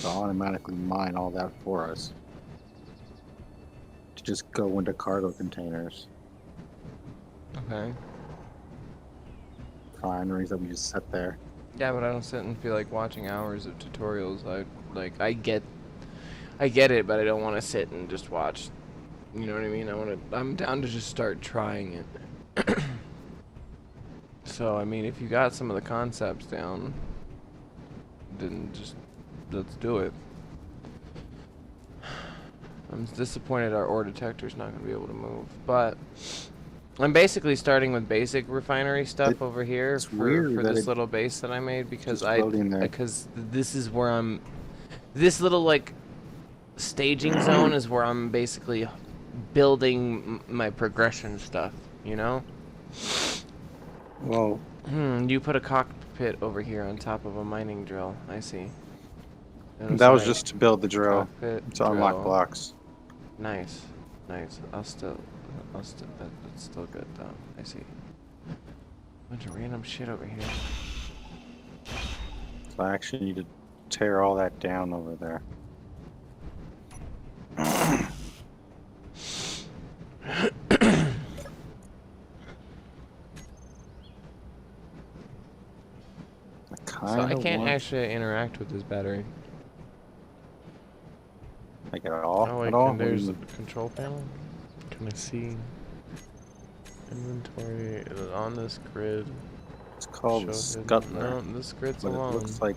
to automatically mine all that for us. To just go into cargo containers. Okay. Refineries that we just set there. Yeah, but I don't sit and feel like watching hours of tutorials. I get it, but I don't want to sit and just watch. You know what I mean? I'm down to just start trying it. So, I mean, if you got some of the concepts down, then just let's do it. I'm disappointed our ore detector's not going to be able to move, but I'm basically starting with basic refinery stuff over here It's weird for that this it's little base that I made because just floating there. this is where this little like staging zone is where I'm basically building my progression stuff, you know? Well, You put a cockpit over here on top of a mining drill. I see. It'll that was say just to build the drill cockpit to unlock drill. blocks. Nice. Nice. That's still good though. I see. Bunch of random shit over here. So I actually need to tear all that down over there. So I Kinda can't want actually interact with this battery. like at all. Oh At wait, all? and What do you there's a mean? control panel. Can I see inventory on this grid? It's called a Show hidden. scuttler, No, this grid's but it alone. looks like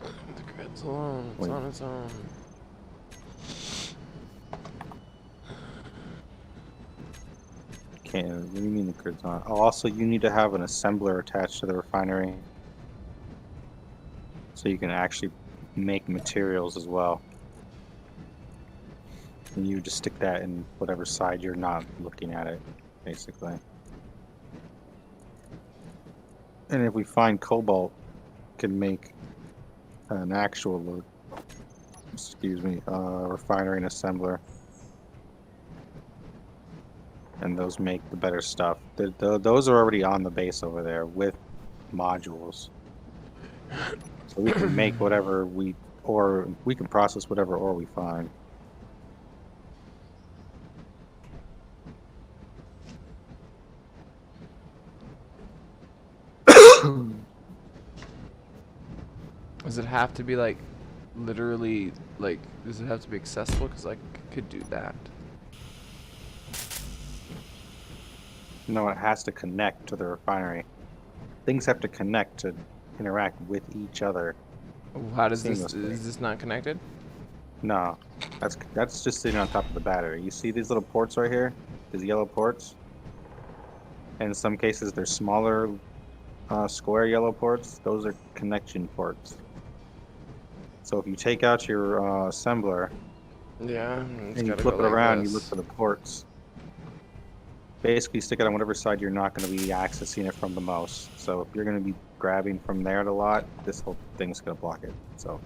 The grid's alone. It's wait. on its own. Can't. What do you mean the grid's on? Oh, also, you need to have an assembler attached to the refinery, so you can actually make materials as well. And you just stick that in whatever side you're not looking at it, basically. And if we find cobalt, can make an actual, excuse me, refinery and assembler. And those make the better stuff. Those are already on the base over there with modules. So we can make whatever or we can process whatever ore we find. Does it have to be like literally like? Does it have to be accessible? Because I could do that. No, it has to connect to the refinery. Things have to connect to interact with each other How does this? seamlessly. Is this not connected? No, that's just sitting on top of the battery. You see these little ports right here? These yellow ports? And in some cases, they're smaller, square yellow ports. Those are connection ports. So if you take out your assembler Yeah, it's and you gotta flip go it like around, you look this. for the ports. Basically, stick it on whatever side you're not going to be accessing it from the most. So if you're going to be grabbing from there a lot, this whole thing's going to block it. So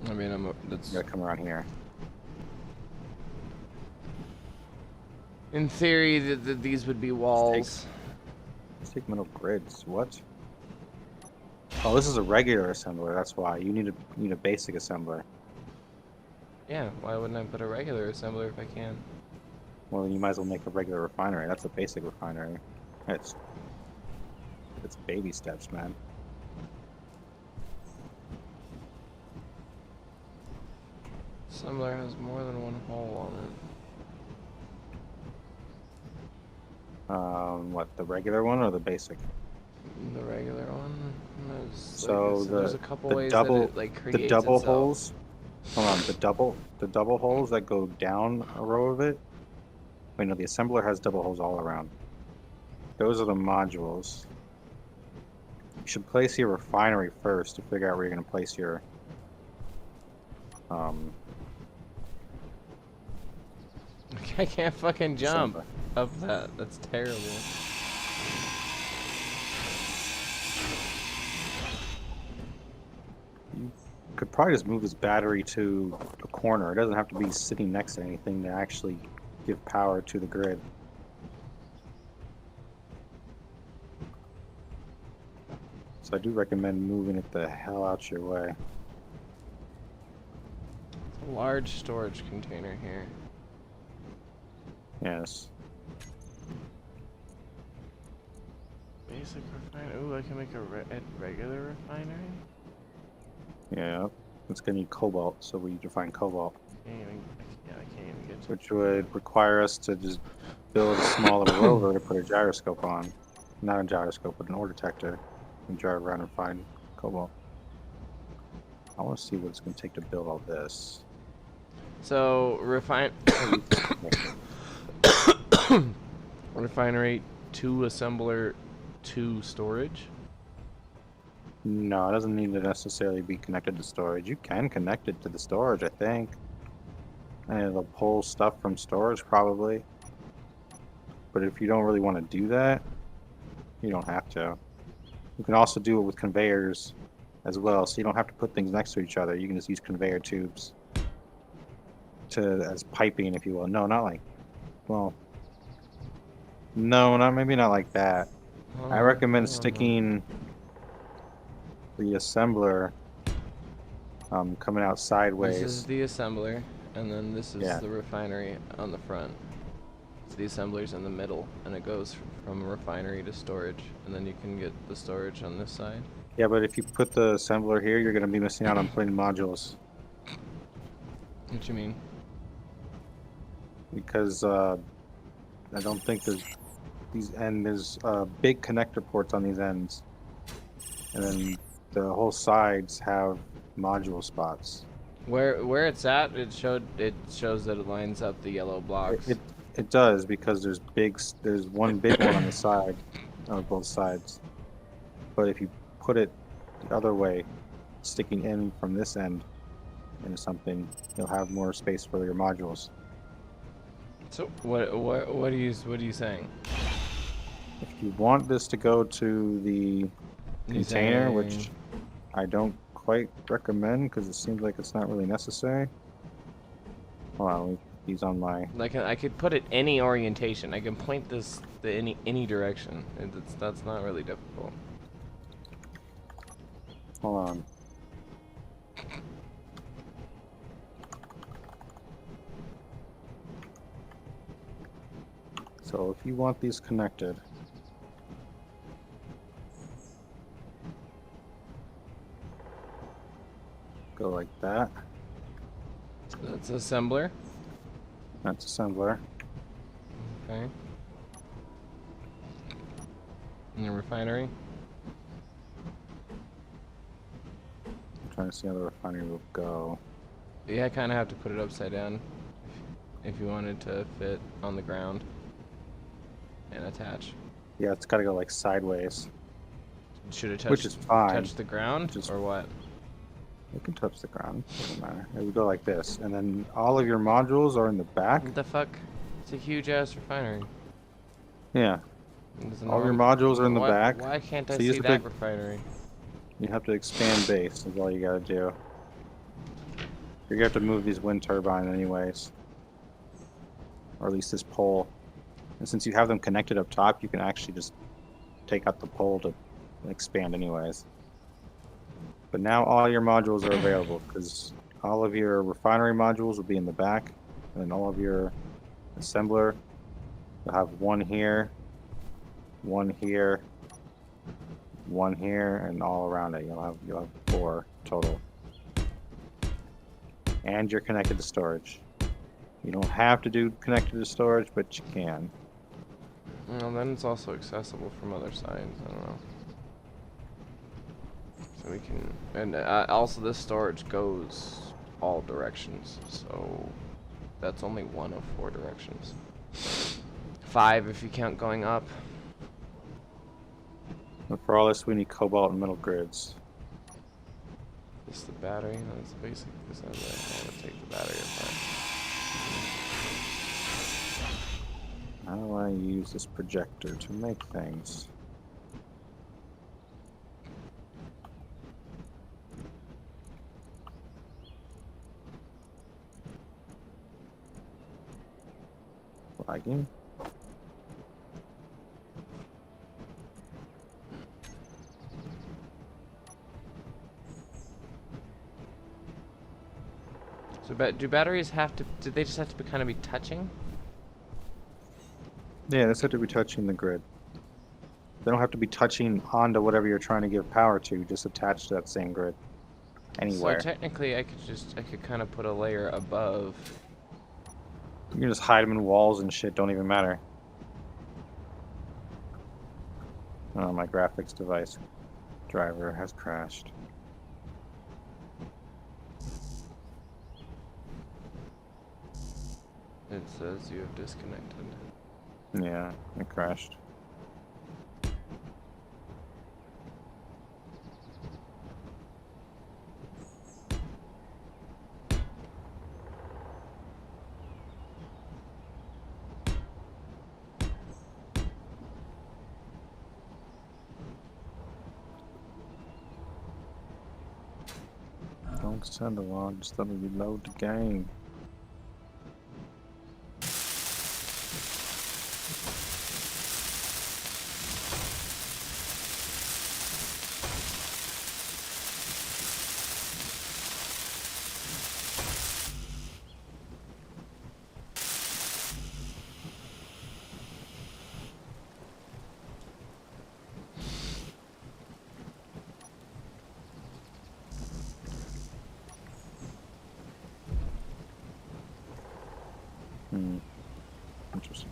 I mean, you that's got to come around here. in theory. These would be walls. Let's take metal grids. What? Oh, this is a regular assembler. That's why you need a basic assembler. Yeah, why wouldn't I put a regular assembler if I can? Well, then you might as well make a regular refinery. That's a basic refinery. It's baby steps, man. Assembler has more than one hole on it. What, the regular one or the basic? The regular one. So There's a couple the ways double that it like creates the double itself. holes. Hold on, the double holes that go down a row of it. Wait, no, the assembler has double holes all around. Those are the modules. You should place your refinery first to figure out where you're going to place your I can't fucking jump assembler. up that. That's terrible. You could probably just move this battery to a corner. It doesn't have to be sitting next to anything to actually give power to the grid. So I do recommend moving it the hell out your way. It's a large storage container here. Yes. Basic refinery. Ooh, I can make a regular refinery? Yeah. It's gonna need cobalt, so we need to find cobalt. Yeah, I can't even get to Which would require us to just build a small little rover to put a gyroscope on. Not a gyroscope, but an ore detector. And drive around and find cobalt. I want to see what it's going to take to build all this. So, refinery 2 assembler 2 storage? No, it doesn't need to necessarily be connected to storage. You can connect it to the storage, I think. And it'll pull stuff from storage, probably. But if you don't really want to do that, you don't have to. You can also do it with conveyors as well, so you don't have to put things next to each other. You can just use conveyor tubes as piping, if you will. No, not like, well, no, maybe not like that. I recommend sticking the assembler coming out sideways. This is the assembler, and then this is Yeah. the refinery on the front. So the assembler's in the middle, and it goes from refinery to storage, and then you can get the storage on this side. Yeah, but if you put the assembler here, you're going to be missing out on putting modules. What you mean? Because I don't think there's there's big connector ports on these ends. And then the whole sides have module spots. Where it's at, it shows that it lines up the yellow blocks. It does, because there's one big one on the side of both sides. But if you put it the other way, sticking in from this end into something, you'll have more space for your modules. So what are you saying? If you want this to go to the container, which I don't quite recommend because it seems like it's not really necessary. Hold on, let me put these on my. Like I could put it any orientation. I can point this to any direction. That's not really difficult. Hold on. So if you want these connected, go like that. That's assembler. That's assembler. Okay. And the refinery. I'm trying to see how the refinery will go. Yeah, I kind of have to put it upside down if you wanted to fit on the ground and attach. Yeah, it's got to go like sideways. Should it touch? Which is fine. Touch the ground or what? It can touch the ground. Doesn't matter. It would go like this, and then all of your modules are in the back. What the fuck? It's a huge ass refinery. Yeah. All your modules are in the back. Why can't I So you see just have that refinery? You have to expand base is all you gotta do. You're gonna have to move these wind turbines anyways. Or at least this pole. And since you have them connected up top, you can actually just take out the pole to expand anyways. But now all your modules are available because all of your refinery modules will be in the back, and then all of your assembler, you'll have one here, one here, one here, and all around it. You'll have 4 total. And you're connected to storage. You don't have to do connected to storage, but you can. Well, then it's also accessible from other sides. I don't know. So we can, and also this storage goes all directions. So that's only one of 4 directions. 5 if you count going up. And for all this, we need cobalt and metal grids. This is the battery. No, that's the basic assembly. I want to take the battery apart. How do I use this projector to make things? Lagging. So, do batteries have to? Do they just have to be kind of be touching? Yeah, this have to be touching the grid. They don't have to be touching onto whatever you're trying to give power to. Just attach to that same grid. So Anywhere. technically, I could kind of put a layer above. You can just hide them in walls and shit. Don't even matter. Oh, my graphics device driver has crashed. It says you have disconnected. Yeah, it crashed. Don't send a log, just let me reload the game. Interesting.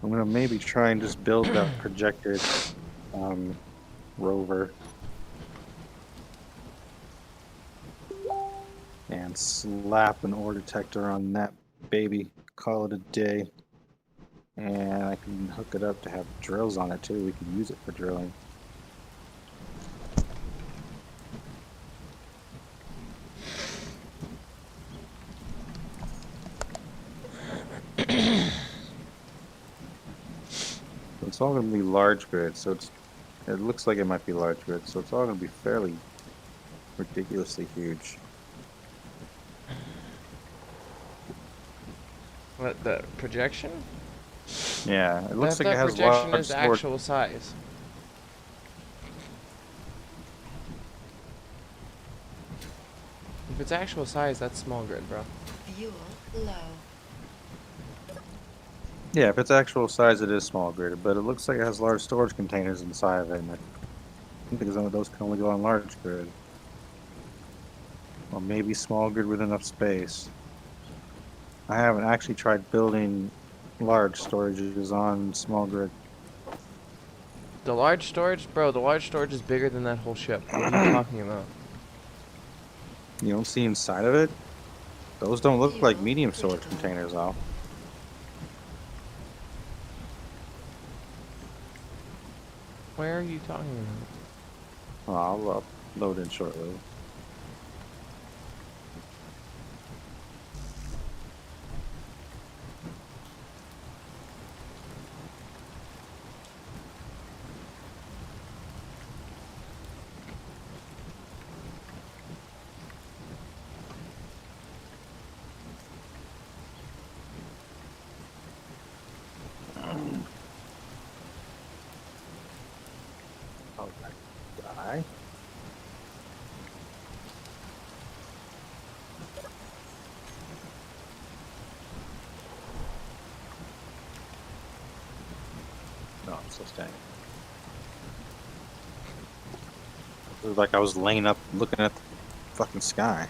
I'm gonna maybe try and just build that projected rover and slap an ore detector on that baby. Call it a day. And I can hook it up to have drills on it too. We can use it for drilling. It's all going to be large grid, so it looks like it might be large grid, so it's all going to be fairly ridiculously huge. What, the projection? Yeah, it looks like that it has projection large is storage. actual size. If it's actual size, that's small grid, bro. Fuel low. Yeah, if it's actual size, it is small grid, but it looks like it has large storage containers inside of it, and I think some of those can only go on large grid. Or maybe small grid with enough space. I haven't actually tried building large storages on small grid. The large storage, bro, the large storage is bigger than that whole ship. What are you talking about? You don't see inside of it? Those don't look like Fuel medium storage critical. containers, though. Where are you talking about? Oh, I'll load in shortly. Oh, that guy. No, I'm still staying. It was like I was laying up looking at the fucking sky.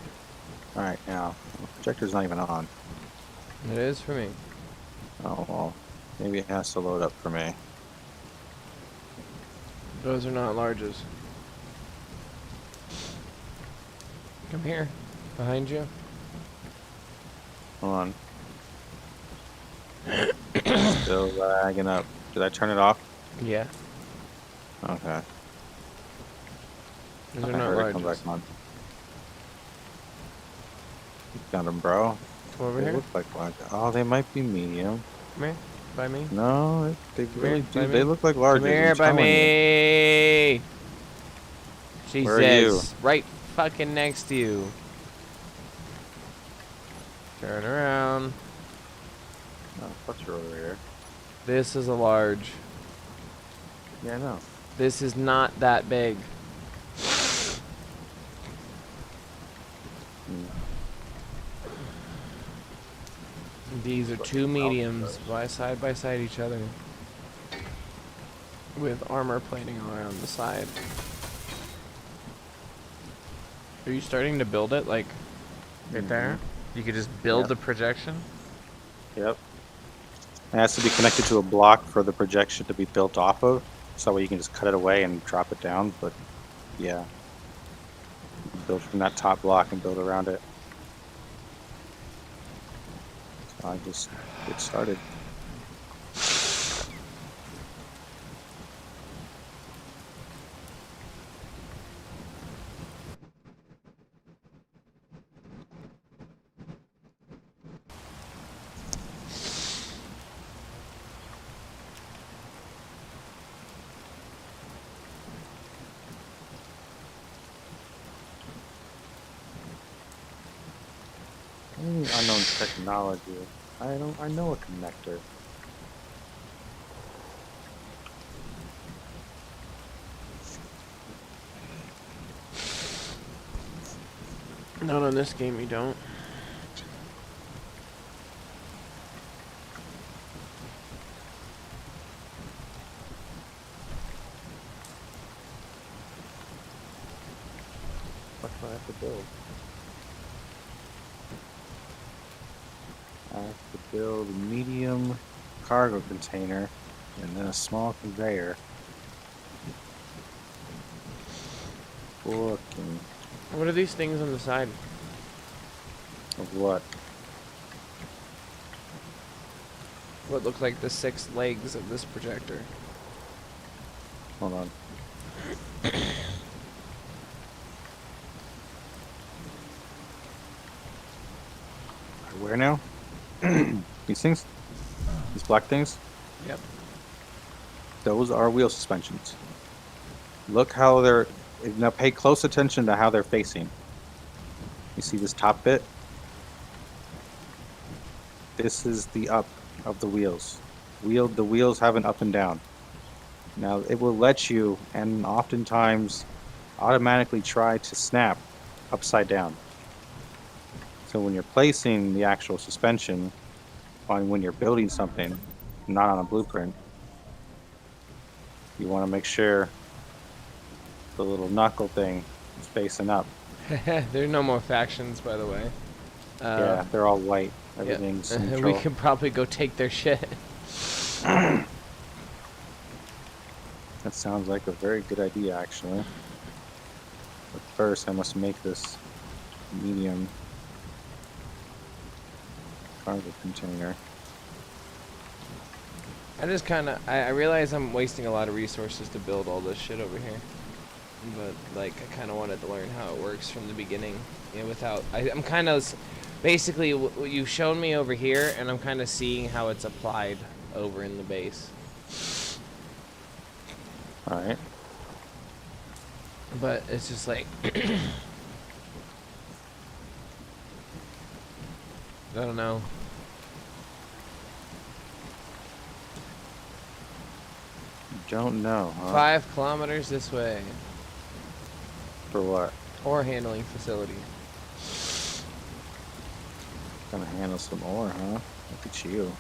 Alright, now, the projector's not even on. It is for me. Oh, well, maybe it has to load up for me. Those are not larges. Come here. Behind you. Hold on. Still lagging up. Did I turn it off? Yeah. Okay. Those I are not heard it come larges. back on. Got them, bro. Come over They here. look like large. Oh, they might be medium. Come here. By me. No, they Come really here, do. by They me. look like large. Come here by me. Jesus. Where are you? Right fucking next to you. Turn around. Oh, fuck, you're over here. This is a large. Yeah, I know. This is not that big. These are two mediums side by side each other with armor plating around the side. Are you starting to build it like right there? You could just build the projection? Yep. It has to be connected to a block for the projection to be built off of, so that way you can just cut it away and drop it down. But yeah, you can build from that top block and build around it. So I just get started. Unknown technology. I know a connector. Not on this game, you don't. What do I have to build? I have to build a medium cargo container and then a small conveyor. Fucking What are these things on the side? of what? What look like the 6 legs of this projector? Hold on. Where now? These things? These black things? Yep. Those are wheel suspensions. Look how they're... Now pay close attention to how they're facing. You see this top bit? This is the up of the wheels. The wheels have an up and down. Now it will let you, and oftentimes automatically try to snap upside down. So when you're placing the actual suspension on when you're building something, not on a blueprint, you want to make sure the little knuckle thing is facing up. There are no more factions, by the way. Yeah, they're all white. Everything's We neutral. could probably go take their shit. That sounds like a very good idea, actually. But first, I must make this medium cargo container. I just kind of, I realize I'm wasting a lot of resources to build all this shit over here. But, like, I kind of wanted to learn how it works from the beginning. You know, without, I'm kind of, basically, what you've shown me over here, and I'm kind of seeing how it's applied over in the base. Alright. But it's just like, I don't know. Don't know, huh? 5 kilometers this way. For what? Ore handling facility. Gonna handle some ore, huh? Look at you.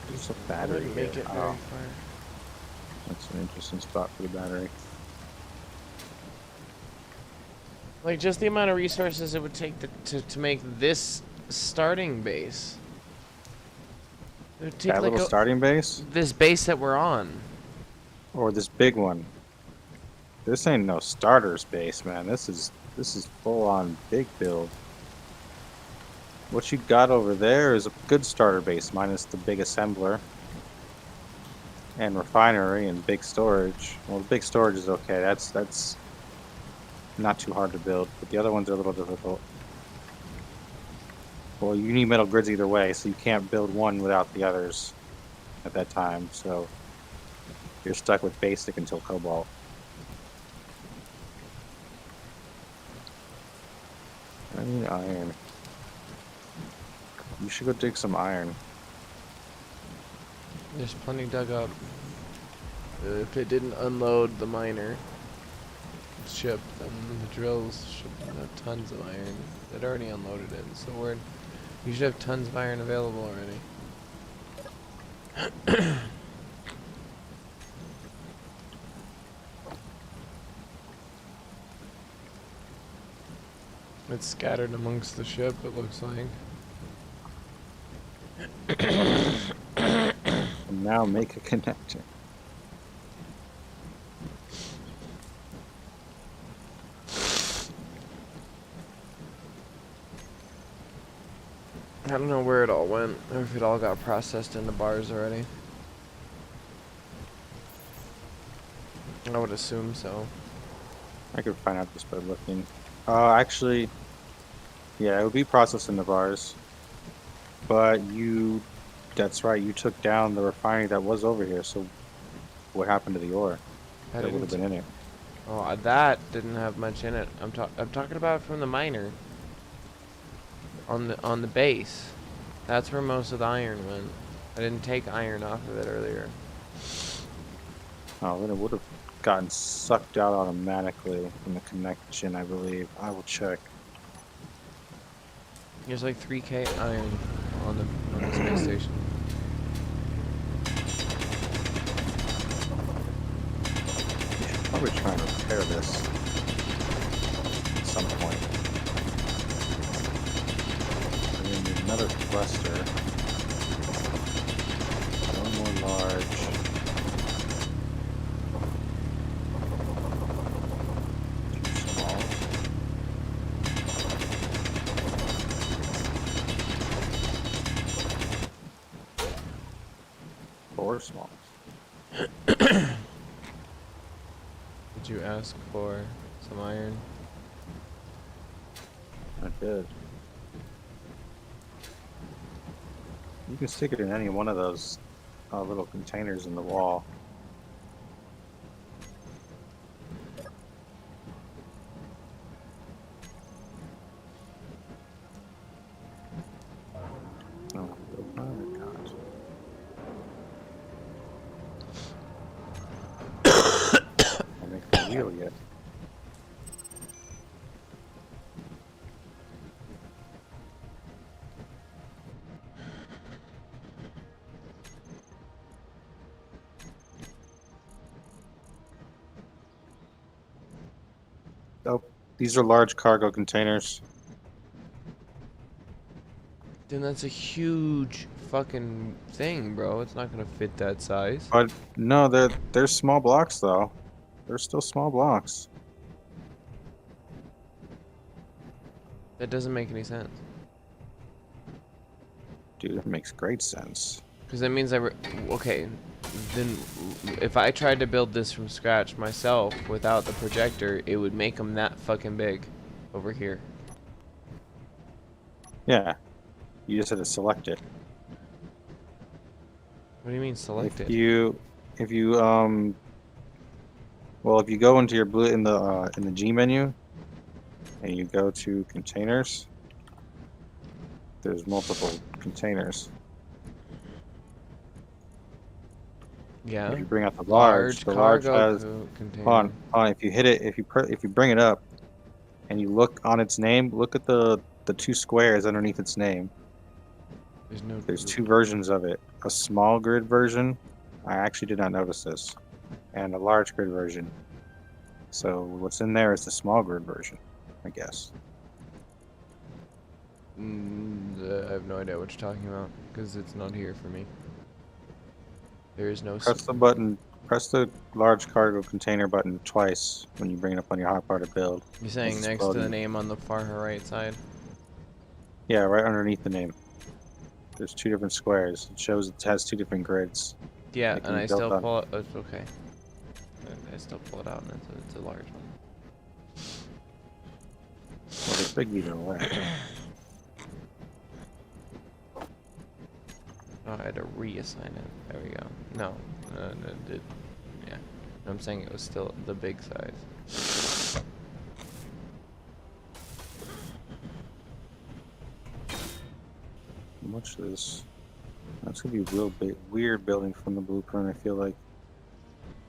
There's a battery Wouldn't here. make it very Oh, far. that's an interesting spot for the battery. Like, just the amount of resources it would take to make this starting base. It would take That like little starting base? this base that we're on. Or this big one? This ain't no starter's base, man. This is full on big build. What you got over there is a good starter base, minus the big assembler and refinery and big storage. Well, the big storage is okay. That's not too hard to build, but the other ones are a little difficult. Well, you need metal grids either way, so you can't build one without the others at that time. So you're stuck with basic until cobalt. I need iron. You should go dig some iron. There's plenty dug up. If it didn't unload the miner ship, then the drills should have tons of iron. It already unloaded it, so You should have tons of iron available already. It's scattered amongst the ship, it looks like. And now make a connection. I don't know where it all went, or if it all got processed into bars already. I would assume so. I could find out just by looking. Actually, yeah, it would be processed in the bars. But that's right, you took down the refinery that was over here, so what happened to the ore I that would have been in it? Oh, that didn't have much in it. I'm talking about from the miner. On the base. That's where most of the iron went. I didn't take iron off of it earlier. Oh, then it would have gotten sucked out automatically from the connection, I believe. I will check. There's like 3K iron on the space station. We should probably try and repair this at some point. And then need another thruster. One more large. Two small. Four small. Did you ask for some iron? I did. You can stick it in any one of those little containers in the wall. Oh, God. I'll make the wheel yet. Oh, these are large cargo containers. Then that's a huge fucking thing, bro. It's not gonna fit that size. But no, they're small blocks though. They're still small blocks. That doesn't make any sense. Dude, it makes great sense. Because that means okay, then if I tried to build this from scratch myself without the projector, it would make them that fucking big over here. Yeah. You just had to select it. What do you mean select it? If you well, if you go into your blue in the G menu and you go to containers, there's multiple containers. Yeah. If you bring out the large has container. hold on, if you hit it, if you bring it up and you look on its name, look at the two squares underneath its name. There's two versions of it. A small grid version, I actually did not notice this, and a large grid version. So what's in there is the small grid version, I guess. I have no idea what you're talking about because it's not here for me. There is no. Press the button. Press the large cargo container button twice when you bring it up on your hotbar to build. You're saying next to the name on the far right side? Yeah, right underneath the name. There's two different squares. It shows it has two different grids. Yeah, and I still pull it. It's okay. I still pull it out, and it's a large one. Well, they're big either way. Oh, I had to reassign it. There we go. No, yeah. I'm saying it was still the big size. How much of this? That's gonna be a real big, weird building from the blueprint. I feel like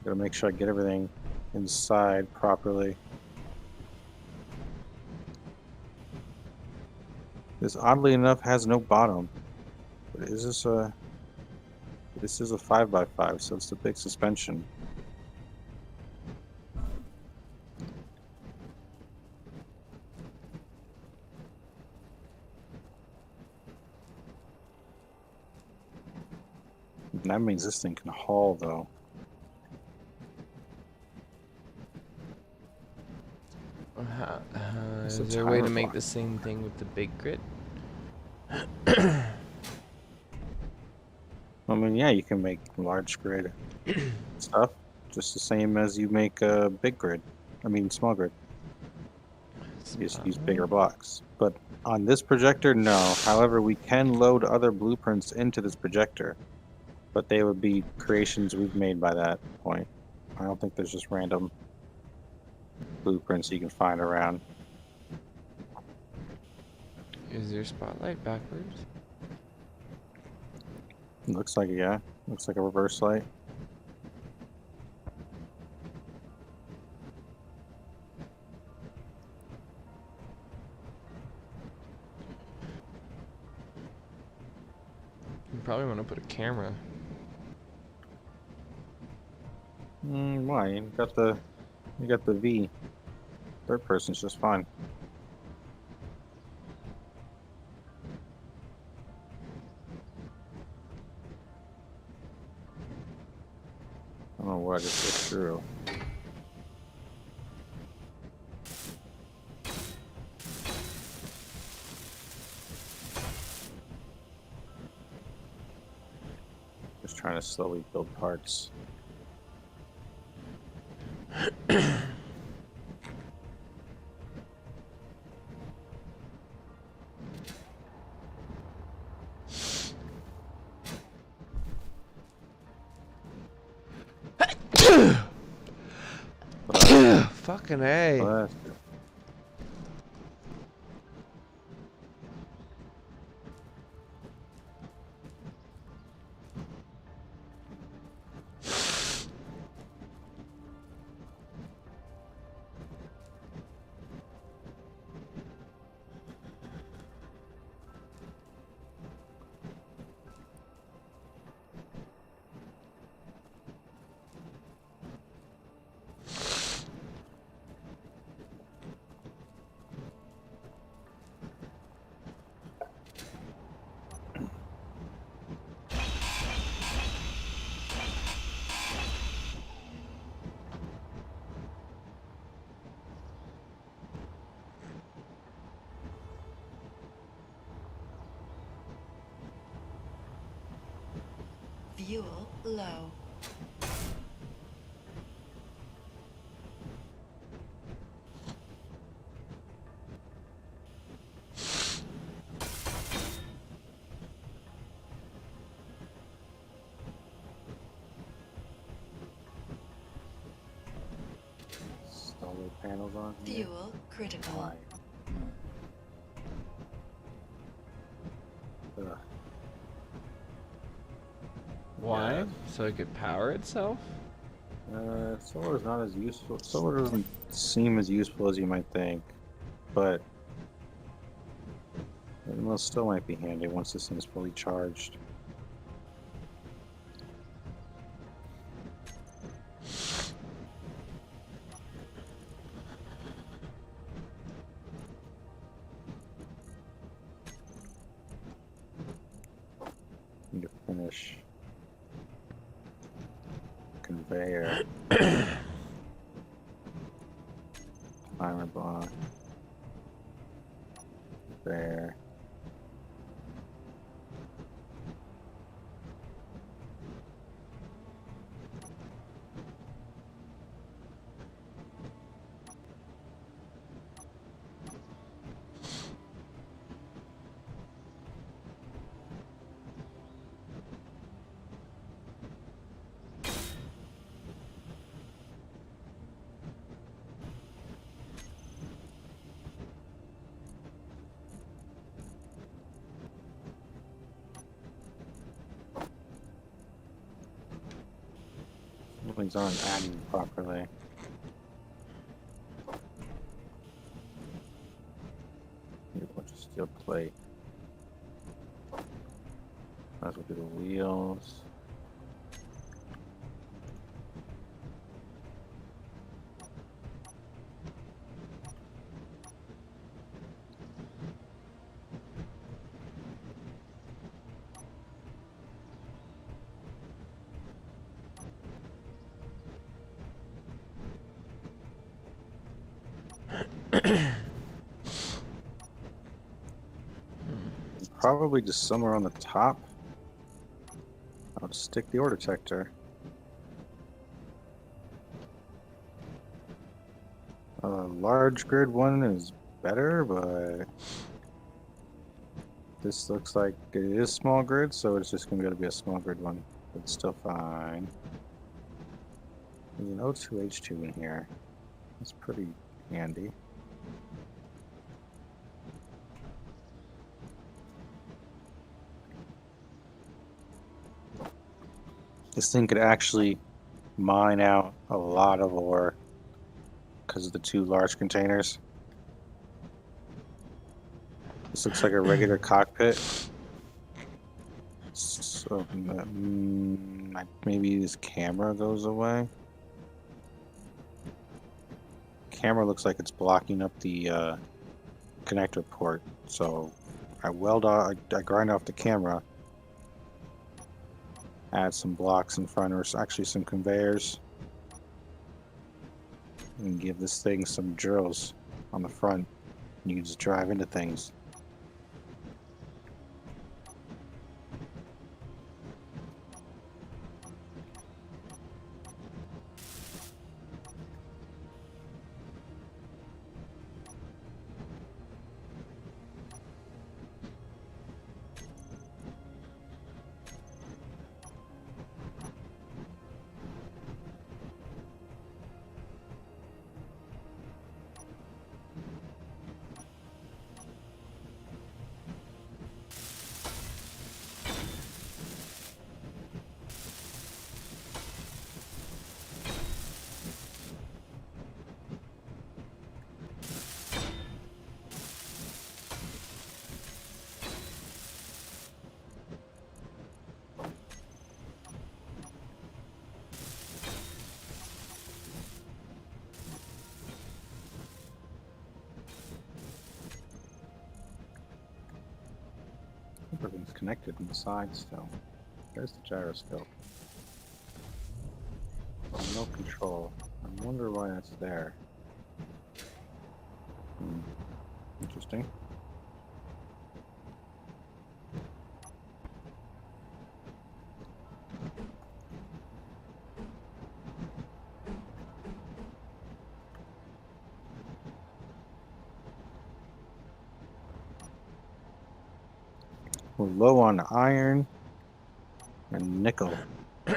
gotta make sure I get everything inside properly. This oddly enough has no bottom. But is this a... This is a 5x5, so it's the big suspension. And that means this thing can haul, though. It's a Is there a way to timer make block. the same thing with the big grid? I mean, yeah, you can make large grid stuff just the same as you make a big grid. I mean, small grid. You just use bigger blocks. But on this projector, no. However, we can load other blueprints into this projector, but they would be creations we've made by that point. I don't think there's just random blueprints you can find around. Is your spotlight backwards? Looks like it, yeah. Looks like a reverse light. You probably want to put a camera. Why? You got the V. Third person's just fine. I don't know what I just went through. Just trying to slowly build parts. Fucking A. But Fuel low. solar panels on here. Fuel critical. Why? Ugh. Why? Yeah. So it could power itself? Solar is not as useful. Solar doesn't seem as useful as you might think, but it still might be handy once this thing's fully charged. Need to finish conveyor. Timer block. There. Things aren't adding properly. Need a bunch of steel plate. Might as well do the wheels. Probably just somewhere on the top. I'll just stick the ore detector. Large grid one is better, but this looks like it is small grid, so it's just gonna be a small grid one. It's still fine. There's an O2H2 in here. That's pretty handy. This thing could actually mine out a lot of ore because of the two large containers. This looks like a regular cockpit. So maybe this camera goes away. Camera looks like it's blocking up the connector port. So I grind off the camera. Add some blocks in front, or actually some conveyors, and give this thing some drills on the front. You can just drive into things. Everything's connected on the side still. There's the gyroscope. No control. I wonder why that's there. Interesting. We're low on iron and nickel. Good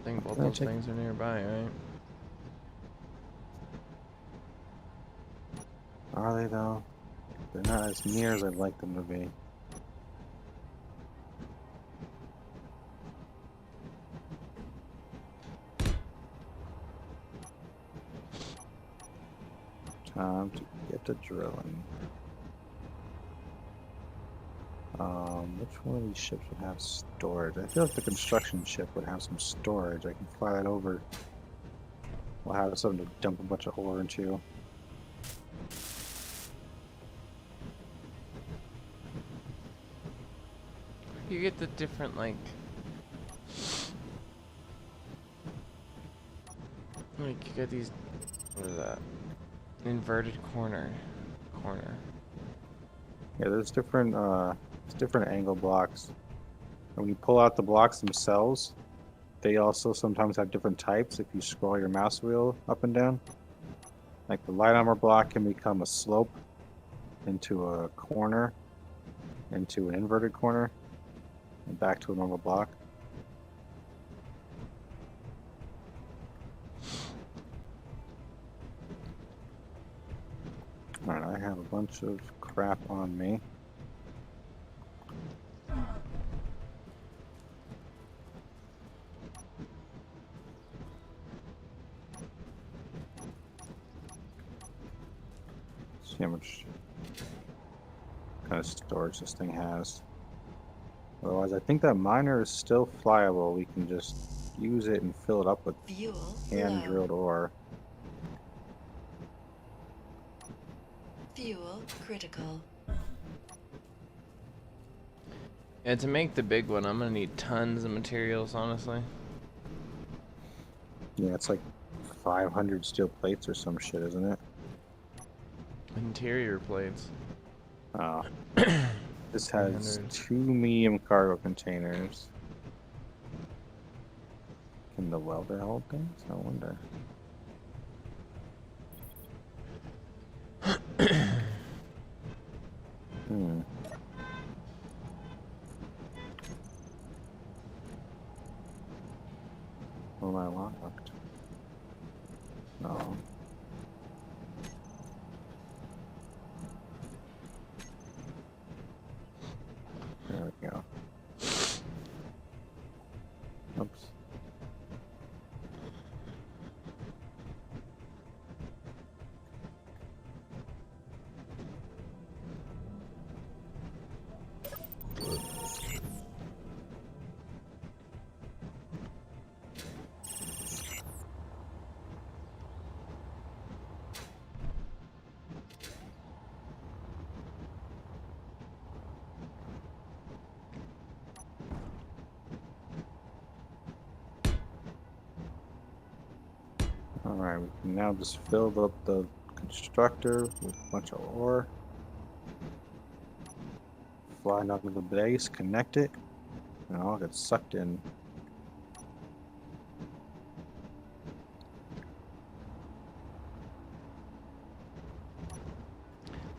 thing both Can I those check- things are nearby, right? Are they though? They're not as near as I'd like them to be. Time to get to drilling. Which one of these ships would have storage? I feel like the construction ship would have some storage. I can fly that over. We'll have something to dump a bunch of ore into. You get the different, like you get these, what is that? Inverted corner. Yeah, there's different angle blocks. And when you pull out the blocks themselves, they also sometimes have different types if you scroll your mouse wheel up and down. Like the light armor block can become a slope into a corner, into an inverted corner, and back to a normal block. Alright, I have a bunch of crap on me. See how much. kind of storage this thing has. Otherwise, I think that miner is still flyable. We can just use it and fill it up with Fuel hand-drilled low. ore. Fuel critical. Yeah, to make the big one, I'm gonna need tons of materials, honestly. Yeah, it's like 500 steel plates or some shit, isn't it? Interior plates. Oh. This has 300. 2 medium cargo containers. Can the welder hold things? I wonder. Hmm. What am I locked? No. There we go. Oops. Alright, we can now just fill up the constructor with a bunch of ore. Fly down to the base, connect it, and I'll get sucked in.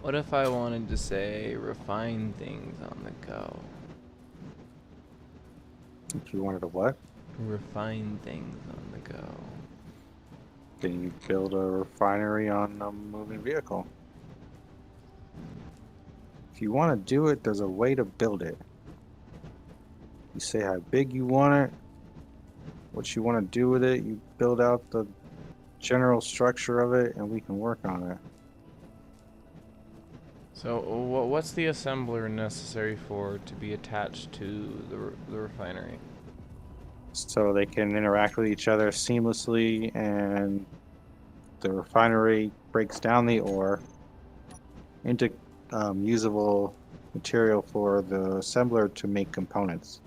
What if I wanted to say refine things on the go? If you wanted a what? Refine things on the go. Then you build a refinery on a moving vehicle. If you want to do it, there's a way to build it. You say how big you want it, what you want to do with it, you build out the general structure of it, and we can work on it. So, what's the assembler necessary for to be attached to the refinery? So they can interact with each other seamlessly, and the refinery breaks down the ore into usable material for the assembler to make components.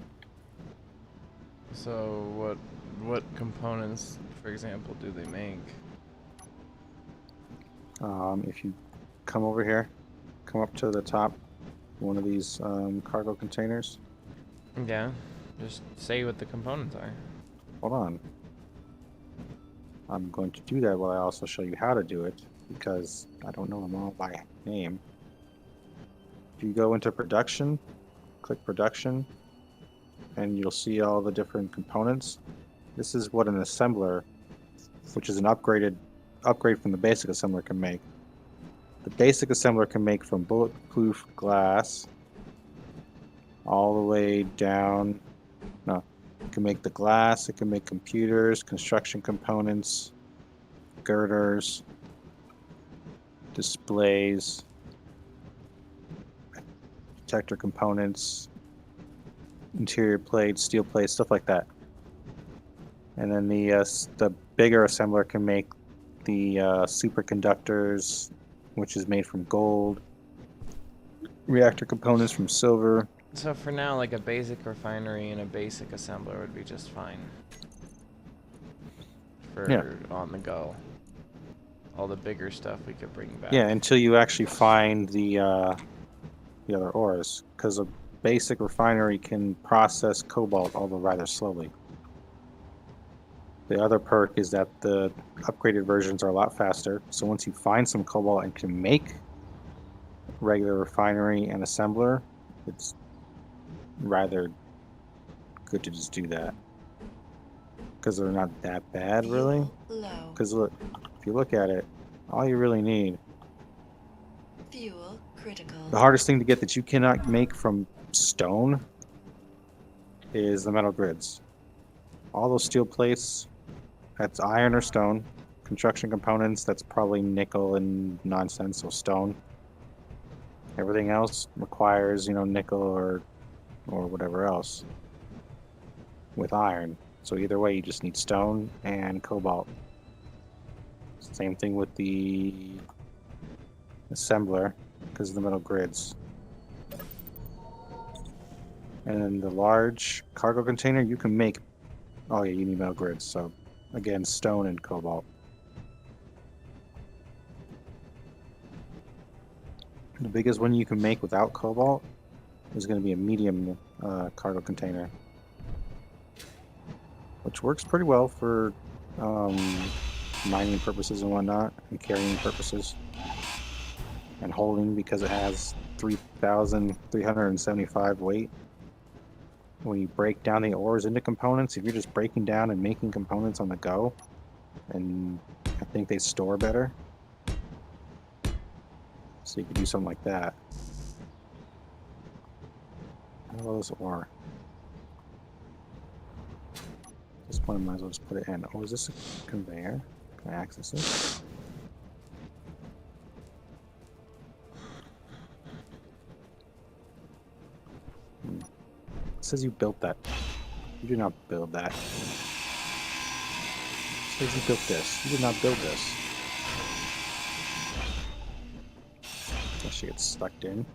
So, what components, for example, do they make? If you come over here, come up to the top, one of these cargo containers. Yeah, just say what the components are. Hold on. I'm going to do that while I also show you how to do it, because I don't know them all by name. If you go into production, click production, and you'll see all the different components. This is what an assembler, which is an upgrade from the basic assembler, can make. The basic assembler can make from bulletproof glass all the way down. No, it can make the glass, it can make computers, construction components, girders, displays, detector components, interior plates, steel plates, stuff like that. And then the bigger assembler can make the superconductors, which is made from gold, reactor components from silver. So for now, like a basic refinery and a basic assembler would be just fine. For on the go. All the bigger stuff we could bring back. Yeah, until you actually find the other ores, because a basic refinery can process cobalt, although rather slowly. The other perk is that the upgraded versions are a lot faster. So once you find some cobalt and can make regular refinery and assembler, it's rather good to just do that. Because they're not that bad, really. Fuel low. Because look, if you look at it, all you really need. Fuel critical. The hardest thing to get that you cannot make from stone is the metal grids. All those steel plates, that's iron or stone. Construction components, that's probably nickel and nonsense, so stone. Everything else requires, nickel or whatever else with iron. So either way, you just need stone and cobalt. Same thing with the assembler, because of the metal grids. And then the large cargo container, you can make... Oh yeah, you need metal grids, so again, stone and cobalt. The biggest one you can make without cobalt is going to be a medium cargo container, which works pretty well for mining purposes and whatnot, and carrying purposes, and holding, because it has 3,375 weight. When you break down the ores into components, if you're just breaking down and making components on the go, and I think they store better. So you could do something like that. How low is ore? At this point, I might as well just put it in. Oh, is this a conveyor? Can I access it? It says you built that. You did not build that. It says you built this. You did not build this. That shit gets sucked in.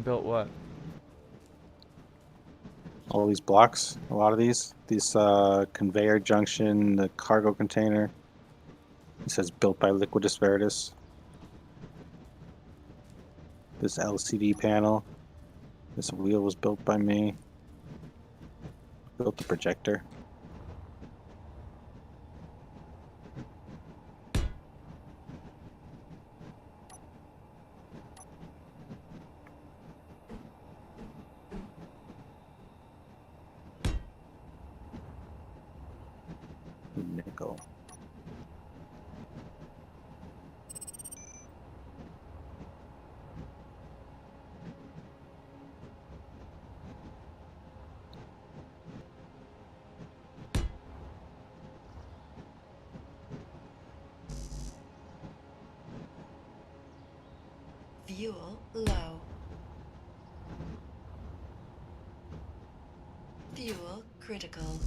Built what? All these blocks, a lot of these conveyor junction, the cargo container. It says built by Liquidus Veritas. This LCD panel. This wheel was built by me. Built the projector. Nickel. Fuel low. Fuel critical.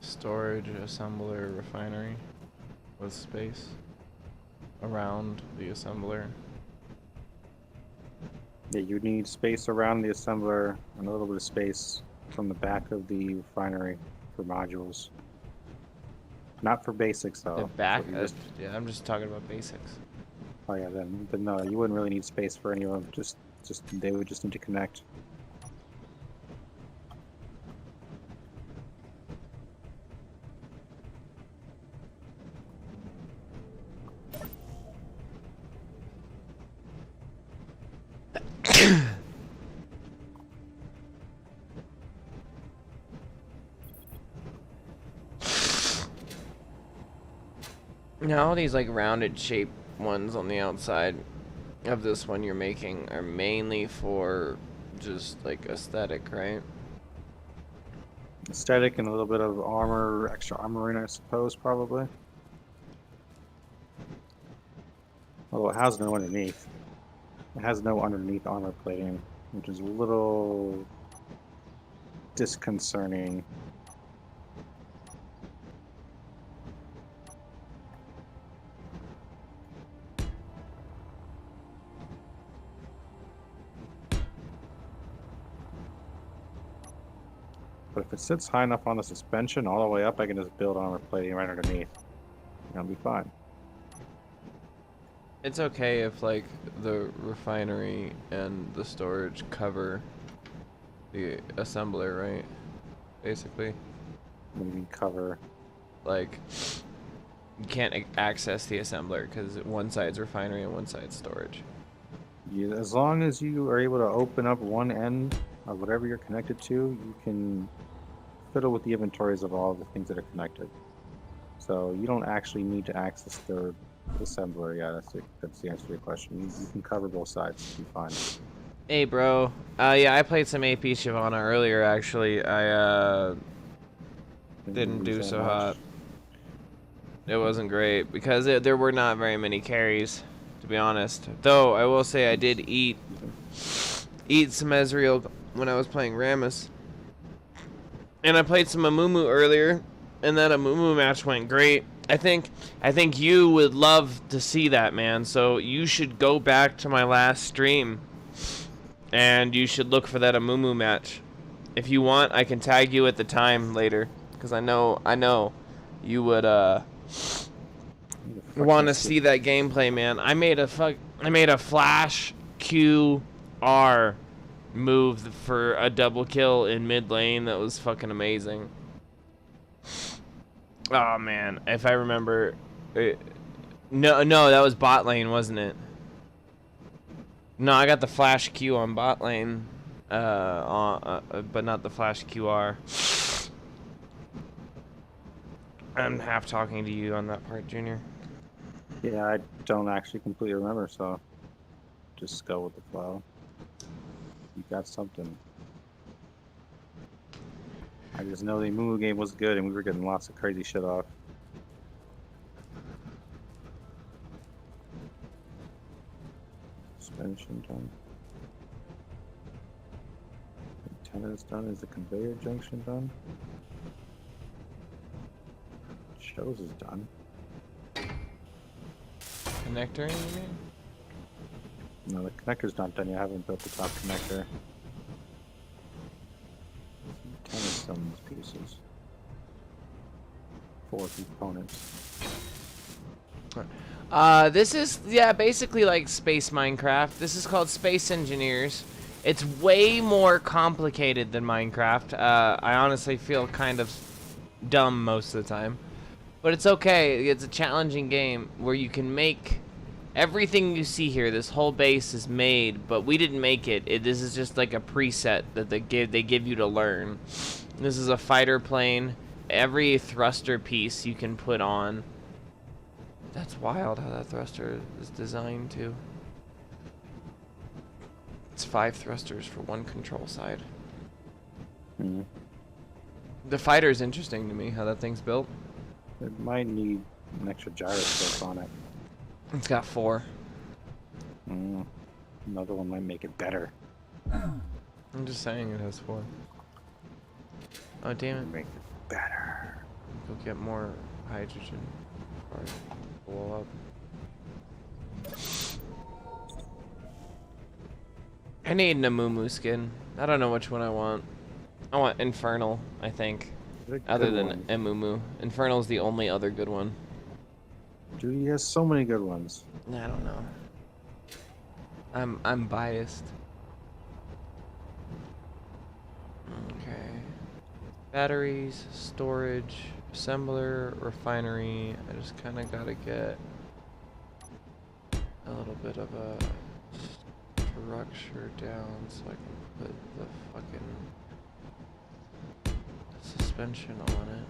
Storage, assembler, refinery with space around the assembler. Yeah, you need space around the assembler and a little bit of space from the back of the refinery for modules. Not for basics though. The back? So you just- Yeah, I'm just talking about basics. oh yeah, then no, you wouldn't really need space for any of them. Just they would just need to connect. Now all these like rounded shaped ones on the outside of this one you're making are mainly for just like aesthetic, right? Aesthetic and a little bit of armor, extra armoring, I suppose, probably. Although it has no underneath. It has no underneath armor plating, which is a little disconcerting. But if it sits high enough on the suspension all the way up, I can just build armor plating right underneath. And it'll be fine. It's okay if like the refinery and the storage cover the assembler, right? Basically, What do you mean cover? like you can't access the assembler because one side's refinery and one side's storage. You, as long as you are able to open up one end of whatever you're connected to, you can fiddle with the inventories of all the things that are connected. So you don't actually need to access the Assembler, yeah, that's the answer to your question. You can cover both sides. You'll be fine. Hey, bro. Yeah, I played some AP Shyvana earlier, actually. I didn't do lose that so much. hot. It wasn't great because there were not very many carries, to be honest. Though I will say I did eat some Ezreal when I was playing Rammus, and I played some Amumu earlier, and that Amumu match went great. I think you would love to see that, man. So you should go back to my last stream, and you should look for that Amumu match. If you want, I can tag you at the time later, because I know you would want to see that gameplay, man. I made a flash QR move for a double kill in mid lane that was fucking amazing. Oh man, if I remember, no, that was bot lane, wasn't it? No, I got the flash Q on bot lane, but not the flash QR. I'm half talking to you on that part, Junior. Yeah, I don't actually completely remember, so just go with the flow. You got something. I just know the Amumu game was good and we were getting lots of crazy shit off. Suspension done. Antenna's done. Is the conveyor junction done? Shows is done. Connector, you mean? No, the connector's not done yet. I haven't built the top connector. Antenna's done these pieces. 4 components. This is, yeah, basically like Space Minecraft. This is called Space Engineers. It's way more complicated than Minecraft. I honestly feel kind of dumb most of the time. But it's okay. It's a challenging game where you can make everything you see here. This whole base is made, but we didn't make it. This is just like a preset that they give you to learn. This is a fighter plane. Every thruster piece you can put on. That's wild how that thruster is designed to. It's 5 thrusters for 1 control side. Mm. The fighter's interesting to me, how that thing's built. It might need an extra gyroscope on it. It's got 4. Another one might make it better. I'm just saying it has 4. Oh, damn it. Make it better. Go get more hydrogen. Or blow up. I need an Amumu skin. I don't know which one I want. I want Infernal, I think. Other than Amumu. Infernal's the only other good one. Dude, he has so many good ones. I don't know. I'm biased. Okay. Batteries, storage, assembler, refinery. I just kind of gotta get a little bit of a structure down so I can put the fucking suspension on it.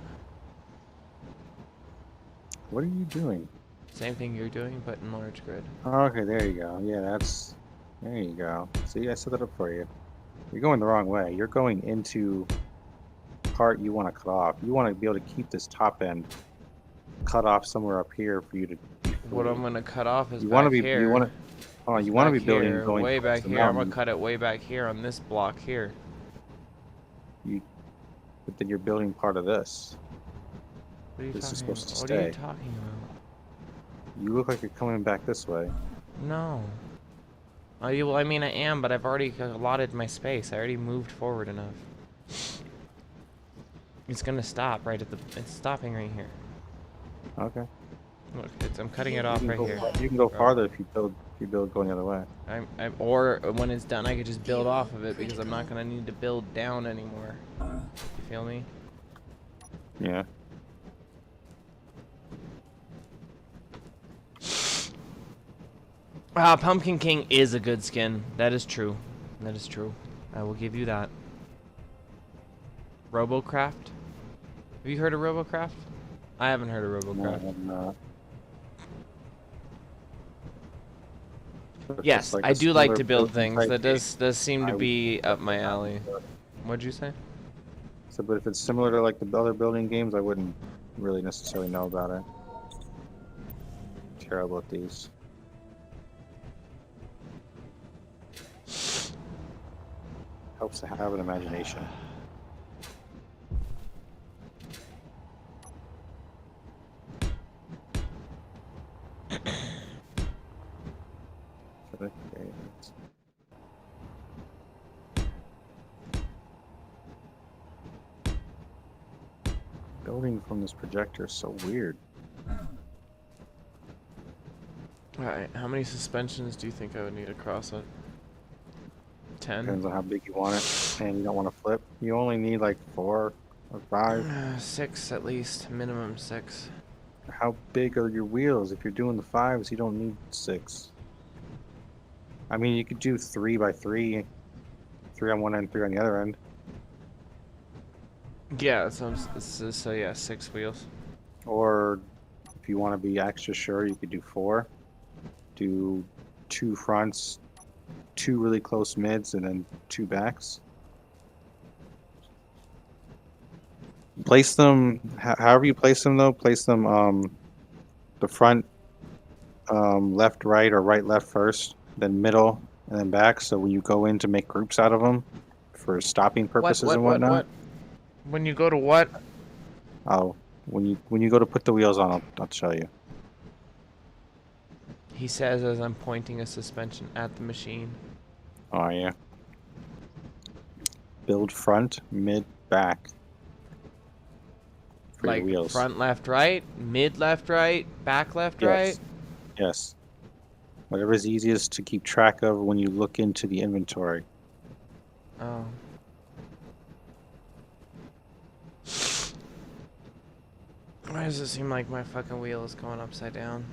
What are you doing? Same thing you're doing, but in large grid. Oh, okay, there you go. Yeah, there you go. See, I set that up for you. You're going the wrong way. You're going into part you want to cut off. You want to be able to keep this top end cut off somewhere up here for you to be free. What I'm gonna cut off is you back want to be here. you want to you want to be building here, going way back towards the here. I'm gonna mountain. cut it way back here on this block here. But then you're building part of this. What are you This is talking supposed to about? What are you stay. talking about? You look like you're coming back this way. No. Well, I mean, I am, but I've already allotted my space. I already moved forward enough. It's gonna stop right at the. It's stopping right here. Okay. Look, I'm cutting it off right here. You can go Bro. farther if you build going the other way. Or when it's done, I could just build off of it because I'm not gonna need to build down anymore. You feel me? Yeah. Pumpkin King is a good skin. That is true. That is true. I will give you that. Robocraft? Have you heard of Robocraft? I haven't heard of No, Robocraft. I'm not. If it's Yes, like I a do like similar to build building things. type That game, does seem I to would be up put my the time alley. into it. What'd you say? So, but if it's similar to like the other building games, I wouldn't really necessarily know about it. Terrible at these. Helps to have an imagination. Okay. Building from this projector is so weird. Alright, how many suspensions do you think I would need across it? 10? Depends on how big you want it, and you don't want to flip. You only need like 4 or 5. 6 at least, minimum 6. How big are your wheels? If you're doing the 5s, you don't need 6. I mean, you could do 3 by 3, 3 on one end, 3 on the other end. Yeah, so yeah, 6 wheels. Or if you want to be extra sure, you could do 4. Do 2 fronts, 2 really close mids, and then 2 backs. Place them however you place them though. Place them the front left right or right left first, then middle, and then back. So when you go in to make groups out of them for stopping purposes and whatnot. What? When you go to what? Oh, when you go to put the wheels on, I'll show you. He says as I'm pointing a suspension at the machine. Oh yeah. Build front, mid, back. For your Like wheels. front left right, mid left right, back left Yes. right. Yes. Whatever's easiest to keep track of when you look into the inventory. Oh. Why does it seem like my fucking wheel is going upside down?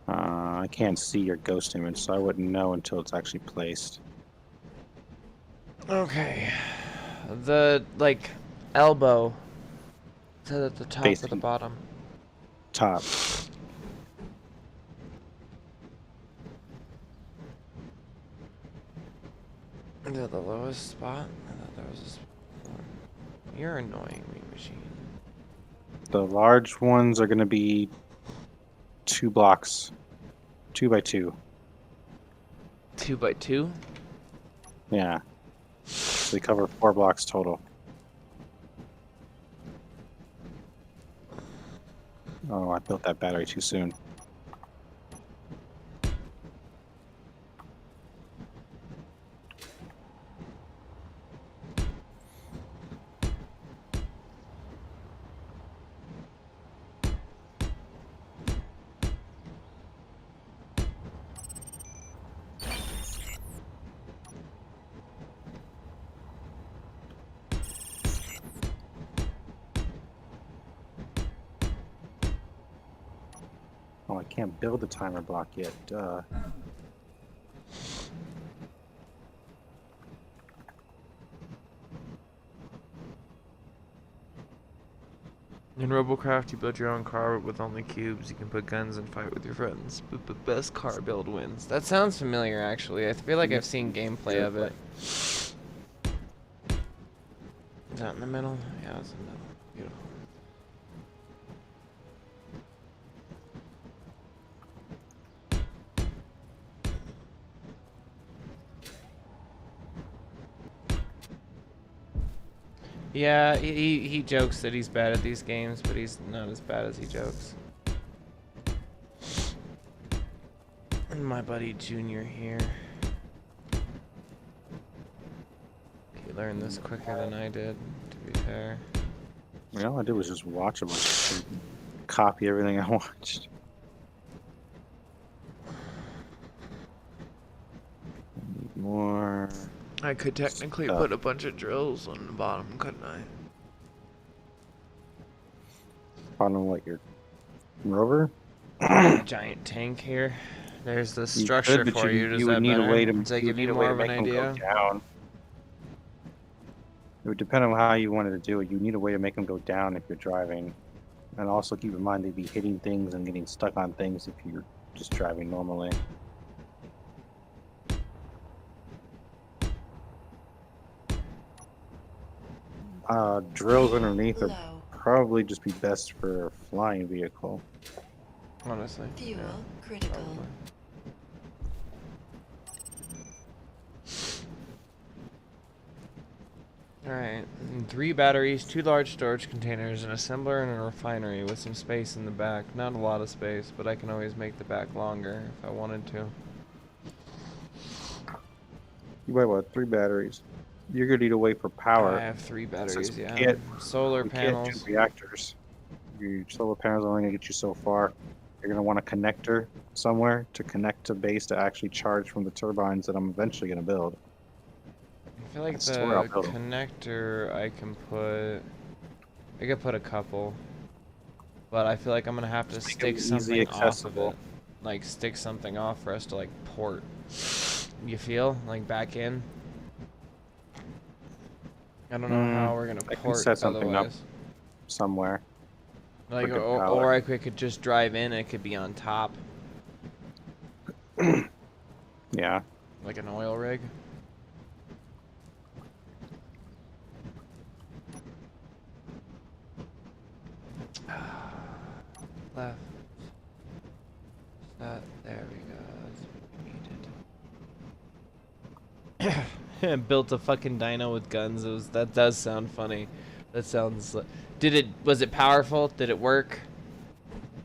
I can't see your ghost image, so I wouldn't know until it's actually placed. Okay. The, like, elbow. Is that at the top or the Basically. bottom? Top. Is that the lowest spot? I thought there was a spot. You're annoying me, machine. The large ones are going to be 2 blocks. 2 by 2. 2 by 2? Yeah. So they cover 4 blocks total. Oh, I built that battery too soon. Oh, I can't build the timer block yet. Duh. In Robocraft, you build your own car with only cubes. You can put guns and fight with your friends. But best car build wins. That sounds familiar, actually. I feel like I've seen gameplay of it. Is that in the middle? Yeah, it's in the middle. Beautiful. Yeah, he jokes that he's bad at these games, but he's not as bad as he jokes. And my buddy Junior here. He learned this quicker than I did, to be fair. Well, all I did was just watch a bunch of shit and copy everything I watched. I need more. I could technically put a bunch of drills on the bottom, couldn't I? Bottom what, your rover? Giant tank here. There's the You structure could, but for you. Does you that would need better? a way to. Does that You give would you need a way more to of an make them go idea? down. It would depend on how you wanted to do it. You need a way to make them go down if you're driving. And also keep in mind they'd be hitting things and getting stuck on things if you're just driving normally. Drills Fuel underneath are low. probably just be best for a flying vehicle. Honestly. Fuel Yeah, critical. probably. Alright, 3 batteries, 2 large storage containers, an assembler, and a refinery with some space in the back. Not a lot of space, but I can always make the back longer if I wanted to. You buy what? 3 batteries. You're gonna need a way for power. I have 3 Since batteries, we yeah. can't, Solar we can't do panels. reactors. Your solar panels are only gonna get you so far. You're gonna want a connector somewhere to connect to base to actually charge from the turbines that I'm eventually gonna build. I feel like I swear I'll the build 'em. connector I can put... I could put a couple. But I feel like I'm gonna have to Just make stick 'em easy something off of accessible. it. Like, stick something off for us to, like, port. You feel? Like, back in? I don't know how we're gonna I can port set something up otherwise. somewhere. Like, good or power. I could just drive in and it could be on top. Yeah. Like an oil rig. Left. That, there we go. That's what we needed. Built a fucking dino with guns. That does sound funny. That sounds. Was it powerful? Did it work?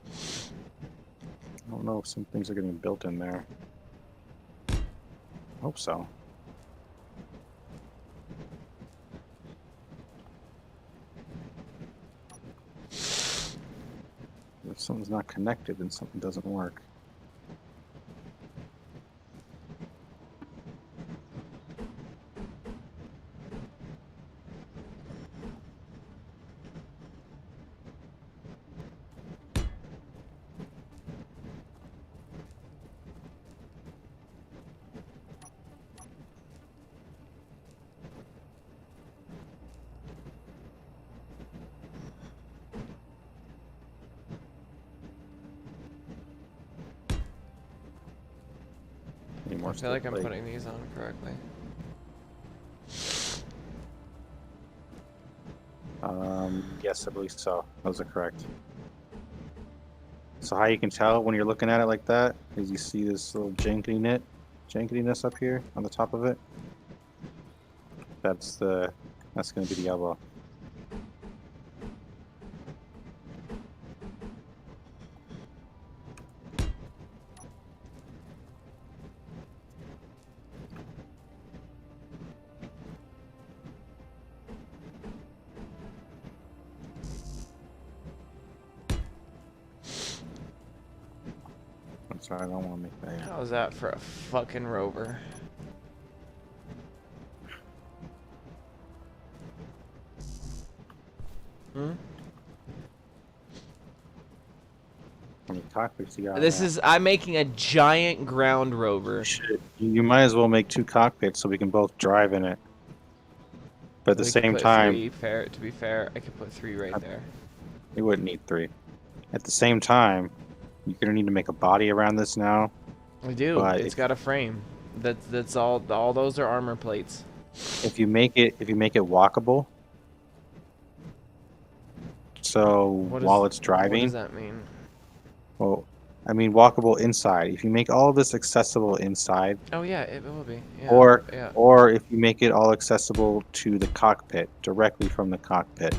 I don't know if some things are getting built in there. Hope so. If something's not connected, then something doesn't work. Any more I feel like I'm plate? putting these on correctly. Yes, I believe so. Those are correct. So how you can tell when you're looking at it like that is you see this little jankiness up here on the top of it. That's going to be the elbow. I'm sorry, I don't want to make that. How's that for a fucking rover? Hmm? How many cockpits you got? This is. I'm making a giant ground rover. You might as well make 2 cockpits so we can both drive in it. But at the We could same put time, 3. To be fair, I could put 3 right there. you wouldn't need 3. At the same time, you're gonna need to make a body around this now. We do. But It's got a frame. That's all. All those are armor plates. If you make it walkable, so while it's What driving, does that mean? well, I mean walkable inside. If you make all of this accessible inside, Oh yeah, it will be. Yeah, or yeah. or if you make it all accessible to the cockpit directly from the cockpit,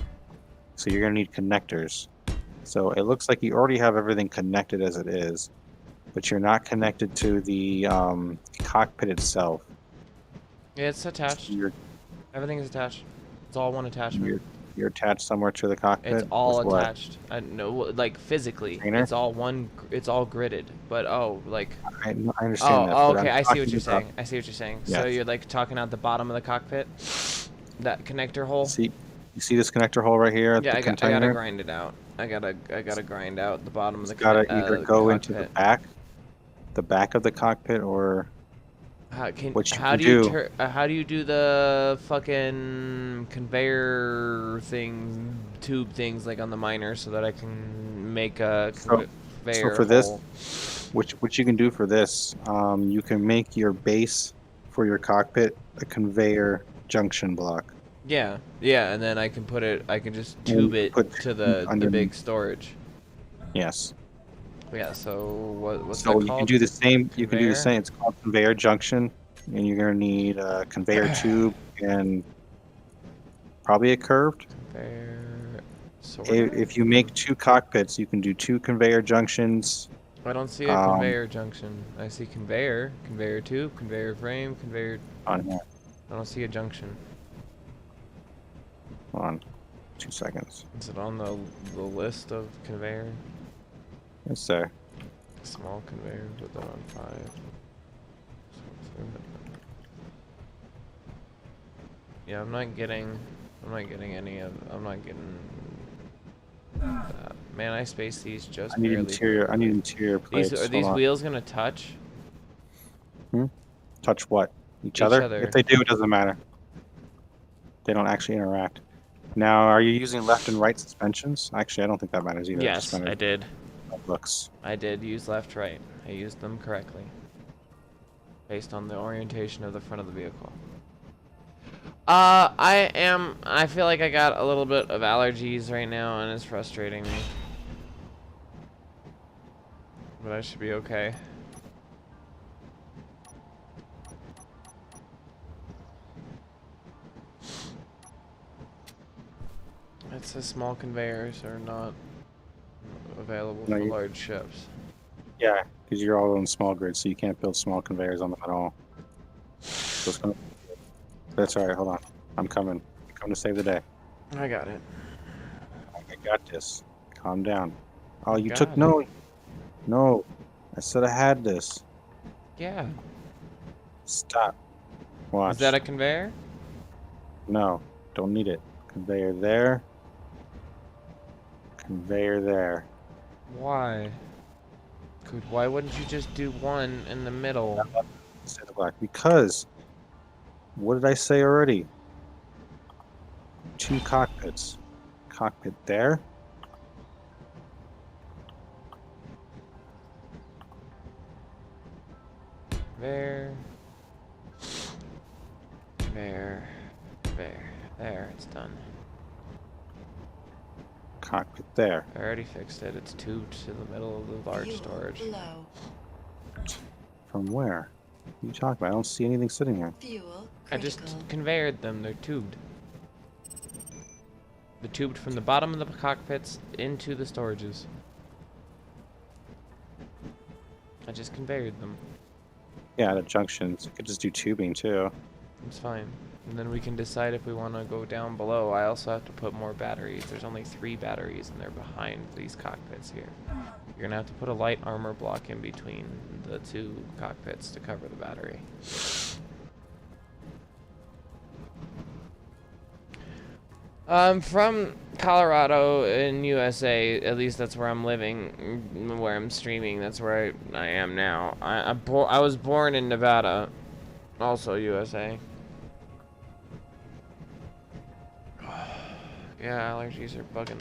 so you're gonna need connectors. So it looks like you already have everything connected as it is, but you're not connected to the cockpit itself. Yeah, it's attached. You're Everything is attached. It's all one attachment. you're attached somewhere to the cockpit. It's all With what? attached. I know, like physically, Container? it's all one. It's all gridded. But like. I understand that. Oh, but okay. I'm I see what talking you're about- saying. I see what you're saying. So Yes. you're like talking out the bottom of the cockpit, that connector hole. See, you see this connector hole right here at Yeah, the I container? gotta grind it out. I gotta grind out the bottom of It's the gotta either go into the cockpit. back of the cockpit, or What you how can do you do- how do you do the fucking conveyor thing, tube things like on the miner so that I can make a So conveyor for this, hole? what you can do for this, you can make your base for your cockpit a conveyor junction block. Yeah, yeah, and then I can put it. I can just And you tube can it put to tubes the underneath. big storage. Yes. Yeah. So what's So that you can called? do the same. You can do the Conveyor. same. It's called conveyor junction, and you're gonna need a conveyor tube and probably a curved. Conveyor. If you make two cockpits, you can do two conveyor junctions. I don't see a Um, conveyor junction. I see conveyor, conveyor tube, conveyor frame, conveyor. on here. I don't see a junction. Hold on, 2 seconds. Is it on the list of conveyor? It's there. Small conveyor, put that on 5. Yeah, I'm not getting any of. I'm not getting that. Man, I spaced these just I need barely. interior. I need interior plates. These are Hold these on. wheels gonna touch Touch what? Each each other? other? If they do, it doesn't matter. They don't actually interact. Now, are you using left and right suspensions? Actually, I don't think that matters either. It just Yes, I matters did. how it looks. I did use left, right. I used them correctly, based on the orientation of the front of the vehicle. I feel like I got a little bit of allergies right now, and it's frustrating me. But I should be okay. It says small conveyors are not available No, for you- large ships. Yeah, because you're all on small grids, so you can't build small conveyors on them at all. So it's gonna... That's all right. Hold on. I'm coming. I'm coming to save the day. I got it. I got this. Calm down. Oh, you Got took it. no. I said I had this. Yeah. Stop. Watch. Is that a conveyor? No, don't need it. Conveyor there. Conveyor there. Why? Why wouldn't you just do one in the middle? Instead of black. Because, what did I say already? Two cockpits. Cockpit there. There. There. There, it's done. Cockpit there. I already fixed it. It's tubed to the middle of the large Fuel storage. low. From where? What are you talking about? I don't see anything sitting here. Fuel I just critical. conveyored them. They're tubed. They're tubed from the bottom of the cockpits into the storages. I just conveyored them. Yeah, the junctions. You could just do tubing too. It's fine. And then we can decide if we want to go down below. I also have to put more batteries. There's only 3 batteries, and they're behind these cockpits here. You're going to have to put a light armor block in between the 2 cockpits to cover the battery. I'm from Colorado in USA. At least that's where I'm living, where I'm streaming. That's where I am now. I was born in Nevada, also USA. Yeah, allergies are bugging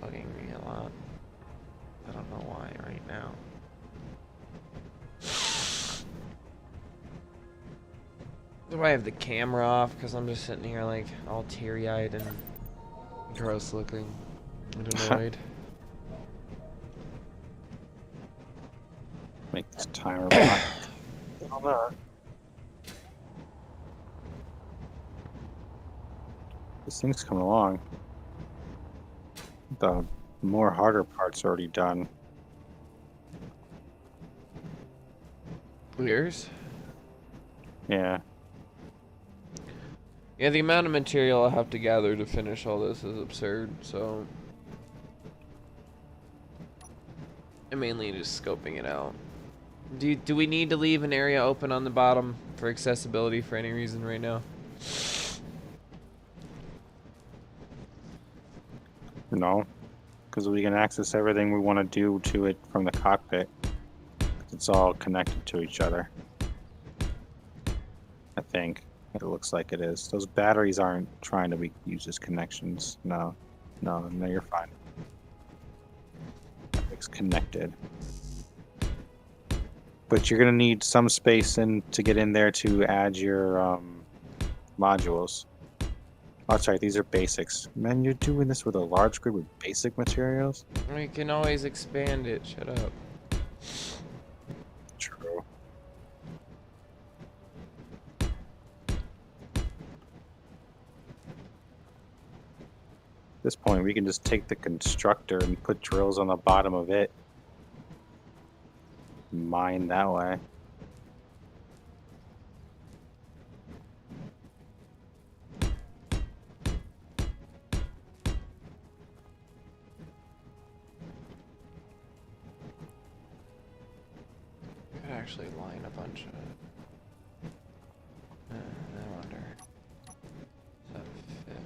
me a lot. I don't know why right now. Do I have the camera off? Because I'm just sitting here like all teary-eyed and gross looking and annoyed. Make this timer block. Hold on. This thing's coming along. The more harder part's already done. Clears? Yeah. Yeah, the amount of material I have to gather to finish all this is absurd, so... I'm mainly just scoping it out. Do we need to leave an area open on the bottom for accessibility for any reason right now? No. Because we can access everything we want to do to it from the cockpit. It's all connected to each other. I think it looks like it is. Those batteries aren't trying to be used as connections. No, no, you're fine. It's connected. But you're gonna need some space in to get in there to add your modules. Oh, sorry, these are basics. Man, you're doing this with a large grid with basic materials? We can always expand it. Shut up. True. At this point, we can just take the constructor and put drills on the bottom of it. Mine that way. Could actually line a bunch of. I wonder. Does that fit?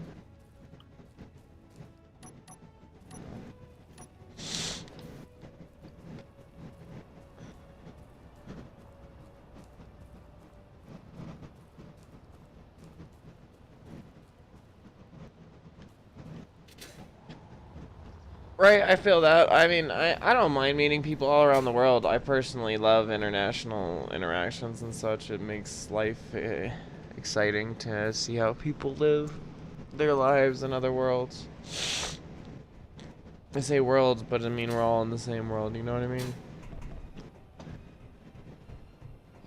Right, I feel that. I mean, I don't mind meeting people all around the world. I personally love international interactions and such. It makes life exciting to see how people live their lives in other worlds. I say worlds, but I mean we're all in the same world, you know what I mean?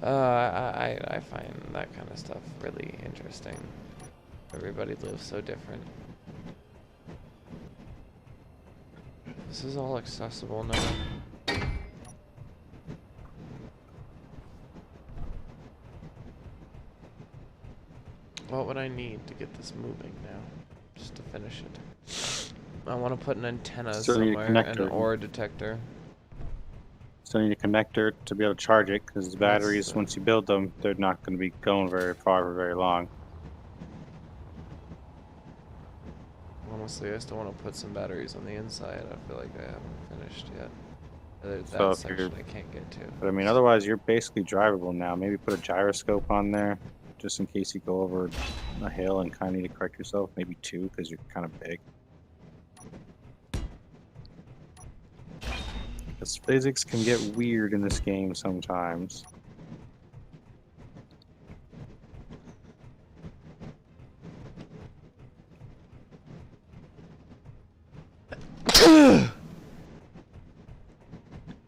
I find that kind of stuff really interesting. Everybody lives so different. This is all accessible now. What would I need to get this moving now? Just to finish it. I want to put an antenna Still need a somewhere and an connector. ore detector. Still need a connector to be able to charge it, because the batteries, once you build them, they're not going to be going very far for very long. Honestly, I still want to put some batteries on the inside. I feel like I haven't finished yet. That So if section I can't get to. But I mean, otherwise, you're basically drivable now. Maybe put a gyroscope on there, just in case you go over a hill and kind of need to correct yourself. Maybe 2, because you're kind of big. Because physics can get weird in this game sometimes.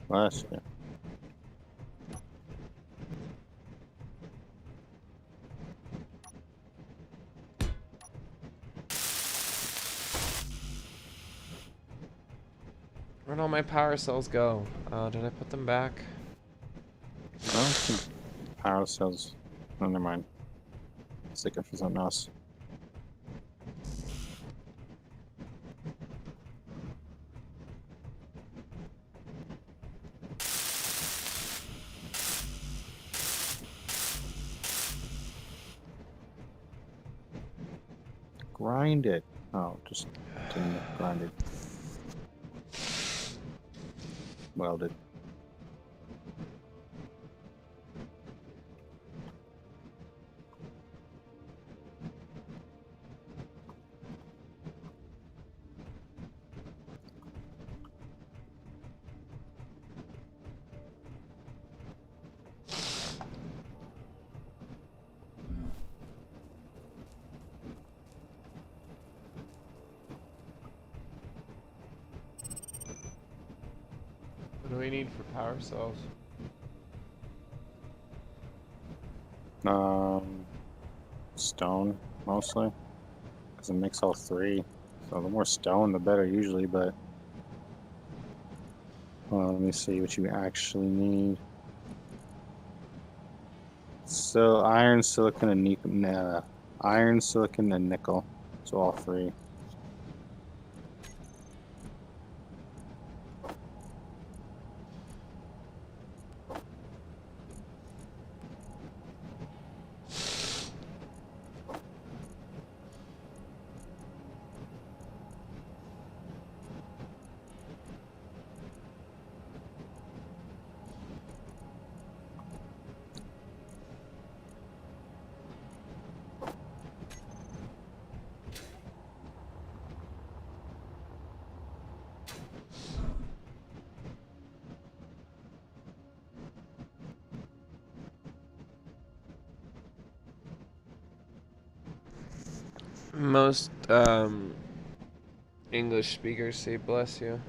Bless you. Where'd all my power cells go? Did I put them back? I don't think power cells. Oh, never mind. Stick it for something else. Grind it. Oh, just didn't grind it. Welded. What do we need for power cells? Stone, mostly. Because it makes all 3. So the more stone, the better usually, but... Well, let me see what you actually need. So, iron, silicon, and nickel. Iron, silicon, and nickel. So all 3. Most English speakers say bless you.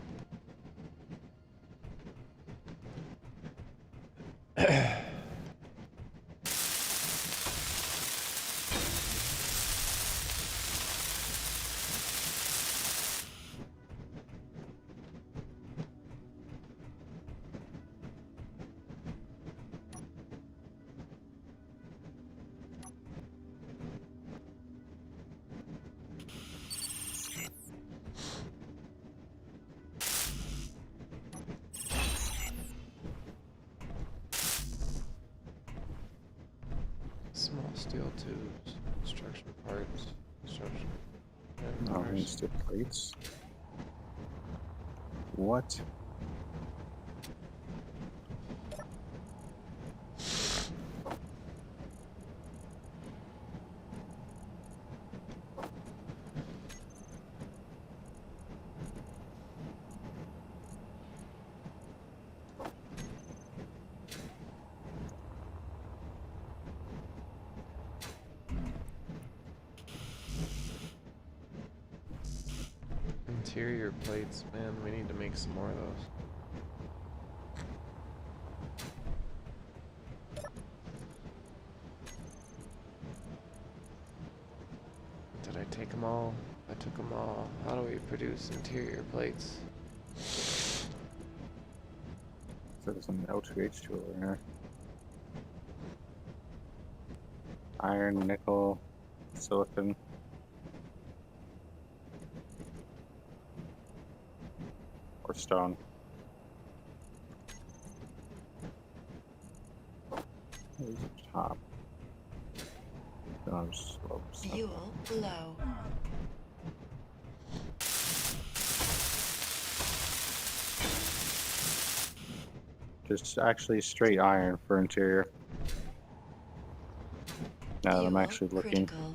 Small steel tubes, construction parts, construction. Oh, here's the plates. What? Interior plates, man, we need to make some more of those. Did I take them all? I took them all. How do we produce interior plates? So there's some L2H2 over here. Iron, nickel, silicon. Or stone. Where's the top? Down slopes. Fuel low. Just actually straight iron for interior. Now that I'm Fuel actually looking. critical.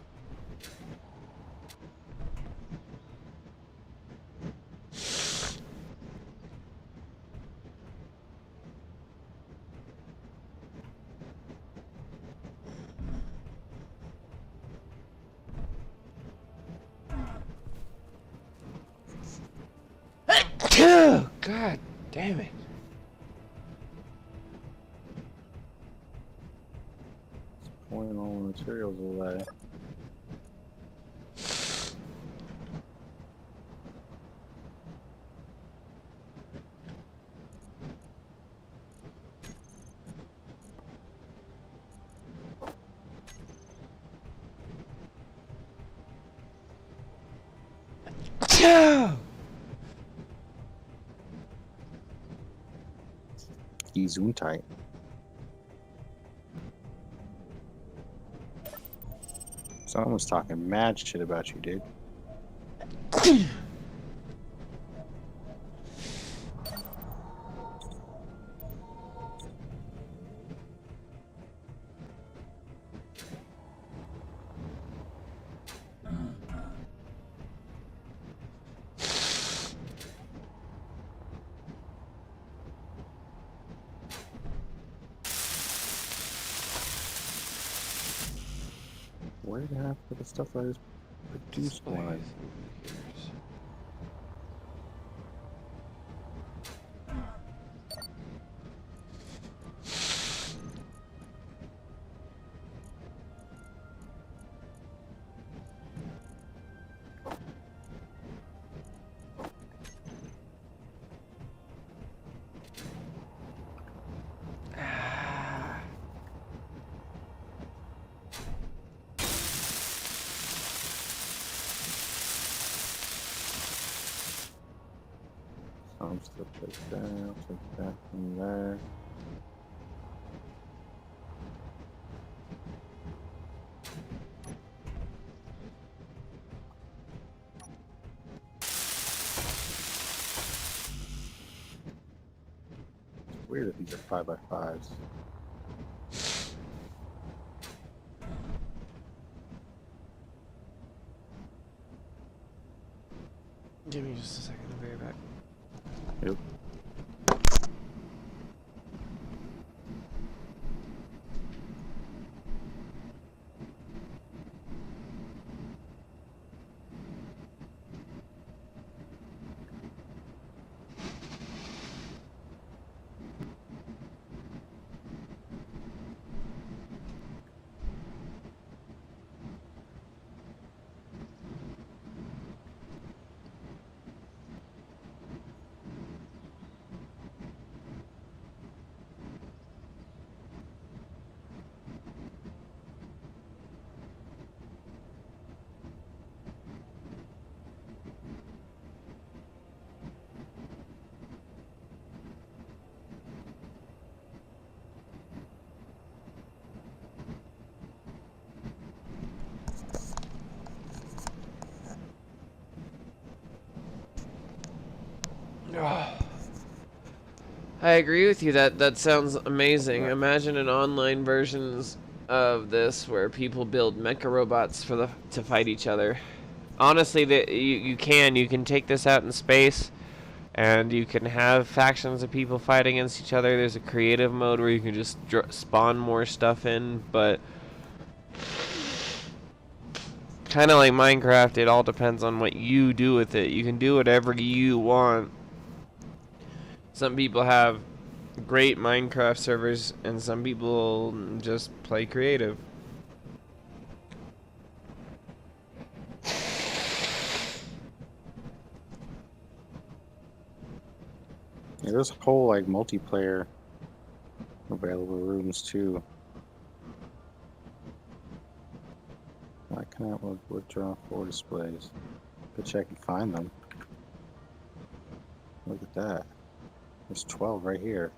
God damn it. Pulling all the materials away. Gesundheit. Someone's talking mad shit about you, dude. Where did I have for the stuff I just produced one? I'm still take that, I'll take that from there. It's weird that these are 5x5s. Give me just a second, I'll be right back. Yep. I agree with you. That sounds amazing. Yeah. Imagine an online versions of this where people build mecha robots to fight each other. Honestly, you can take this out in space, and you can have factions of people fight against each other. There's a creative mode where you can just spawn more stuff in, but kind of like Minecraft, it all depends on what you do with it. You can do whatever you want. Some people have great Minecraft servers, and some people just play creative. Yeah, there's whole like multiplayer available rooms too. I cannot withdraw 4 displays. Bet you I can find them. Look at that. There's 12 right here.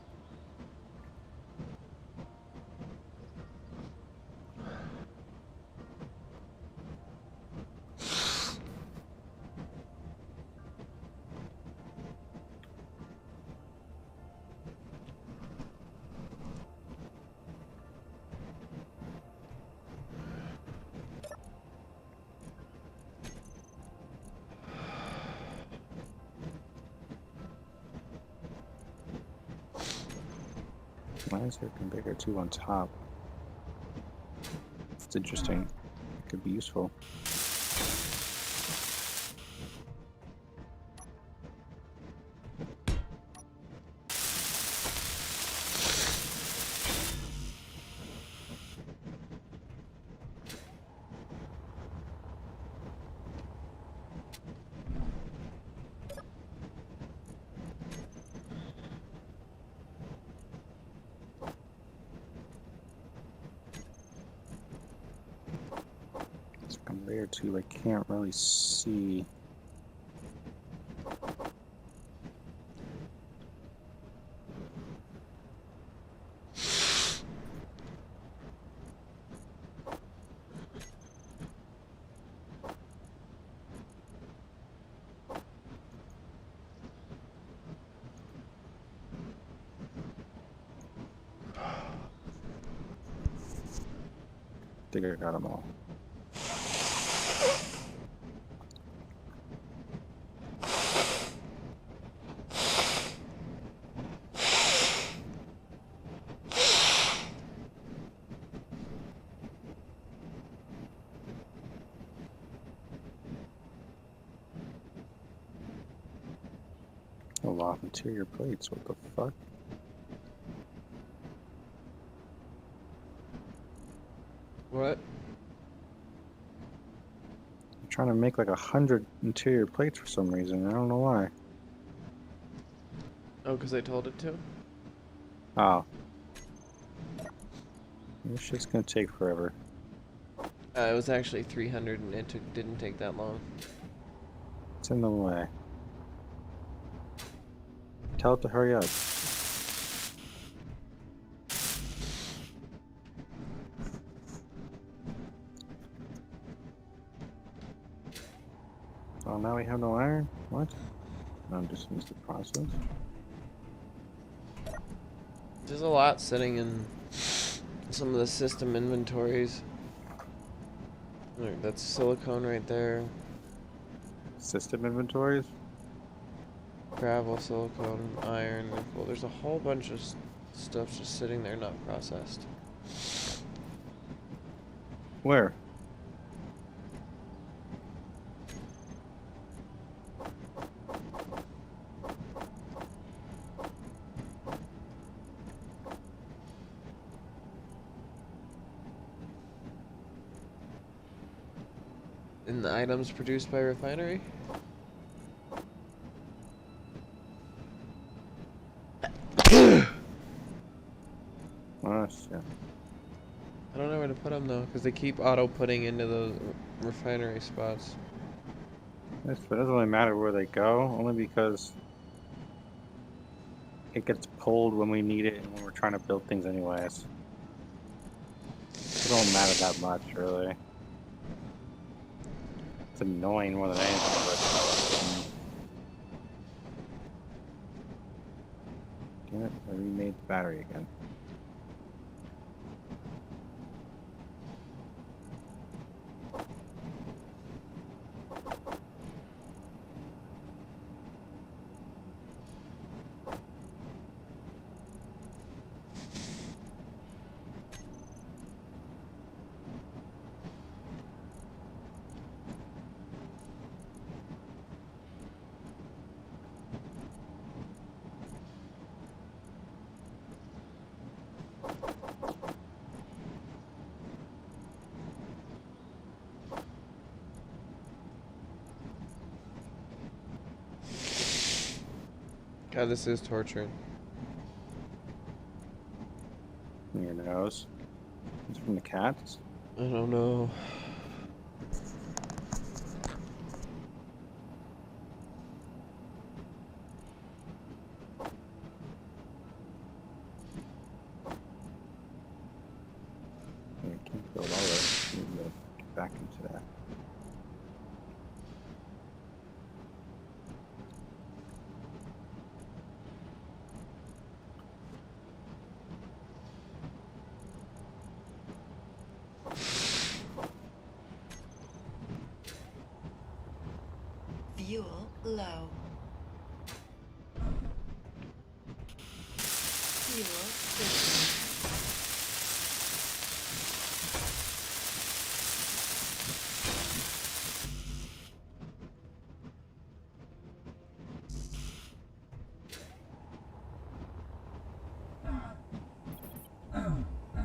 Why is there a bigger 2 on top? It's interesting. It could be useful. It's like a layer 2 I can't really see. I think I got them all. A lot of interior plates, what the fuck? What? I'm trying to make like 100 interior plates for some reason. I don't know why. Oh, because I told it to? Oh. This shit's gonna take forever. It was actually 300 and it didn't take that long. It's in the way. Tell it to hurry up. Oh, now we have no iron? What? No, just needs the process. There's a lot sitting in some of the system inventories. Look, that's silicone right there. System inventories? Gravel, silicone, iron, nickel. There's a whole bunch of stuff just sitting there not processed. Where? In the items produced by refinery? Oh, shit. I don't know where to put them though, because they keep auto putting into those refinery spots. It doesn't really matter where they go, only because it gets pulled when we need it and when we're trying to build things anyways. It don't matter that much, really. It's annoying more than anything, but Damn it, I remade the battery again. God, this is torturing. Your nose. It's from the cats. I don't know. Yeah, I can't build all this. Need to get back into that. Fuel low. Fuel critical.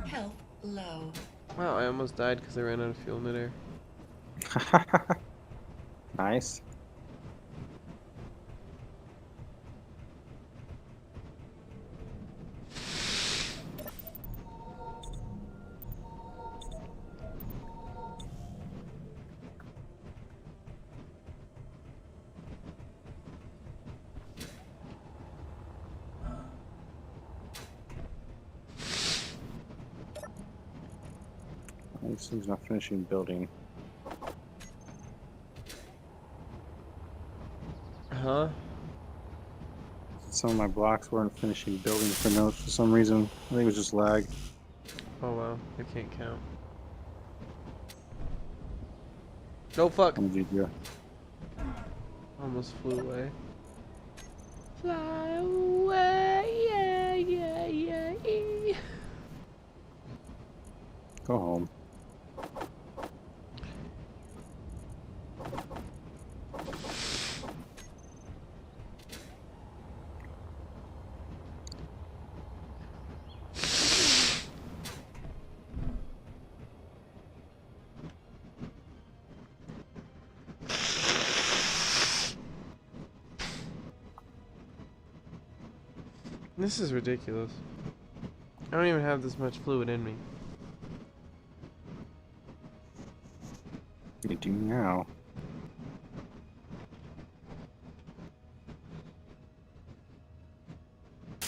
Health low. Wow, I almost died because I ran out of fuel midair. Nice. This thing's not finishing building. Huh? Some of my blocks weren't finishing building for nodes for some reason. I think it was just lag. Oh wow, I can't count. No fuck. What did you do? Almost flew away. Fly away, yeah, yeah, yeah. Go home. This is ridiculous. I don't even have this much fluid in me. You do now. I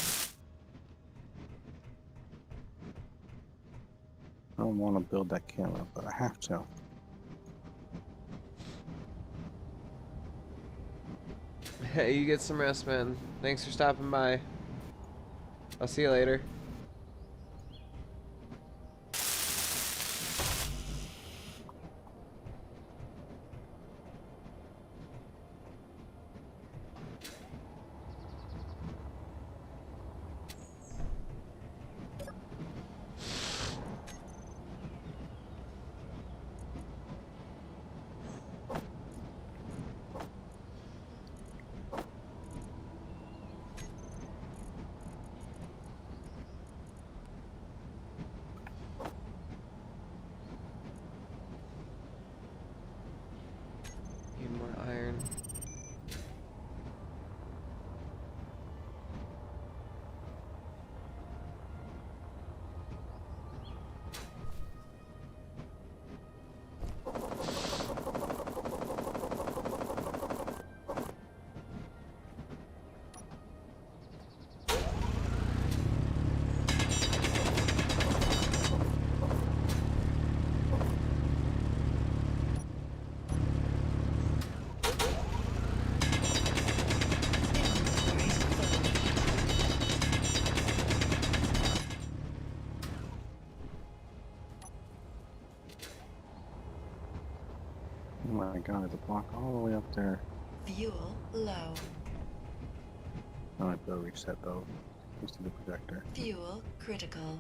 don't want to build that camera, but I have to. Hey, you get some rest, man. Thanks for stopping by. I'll see you later. Oh my god, there's a block all the way up there. Fuel low. I might be able to reach that though. Just to the projector. Fuel critical.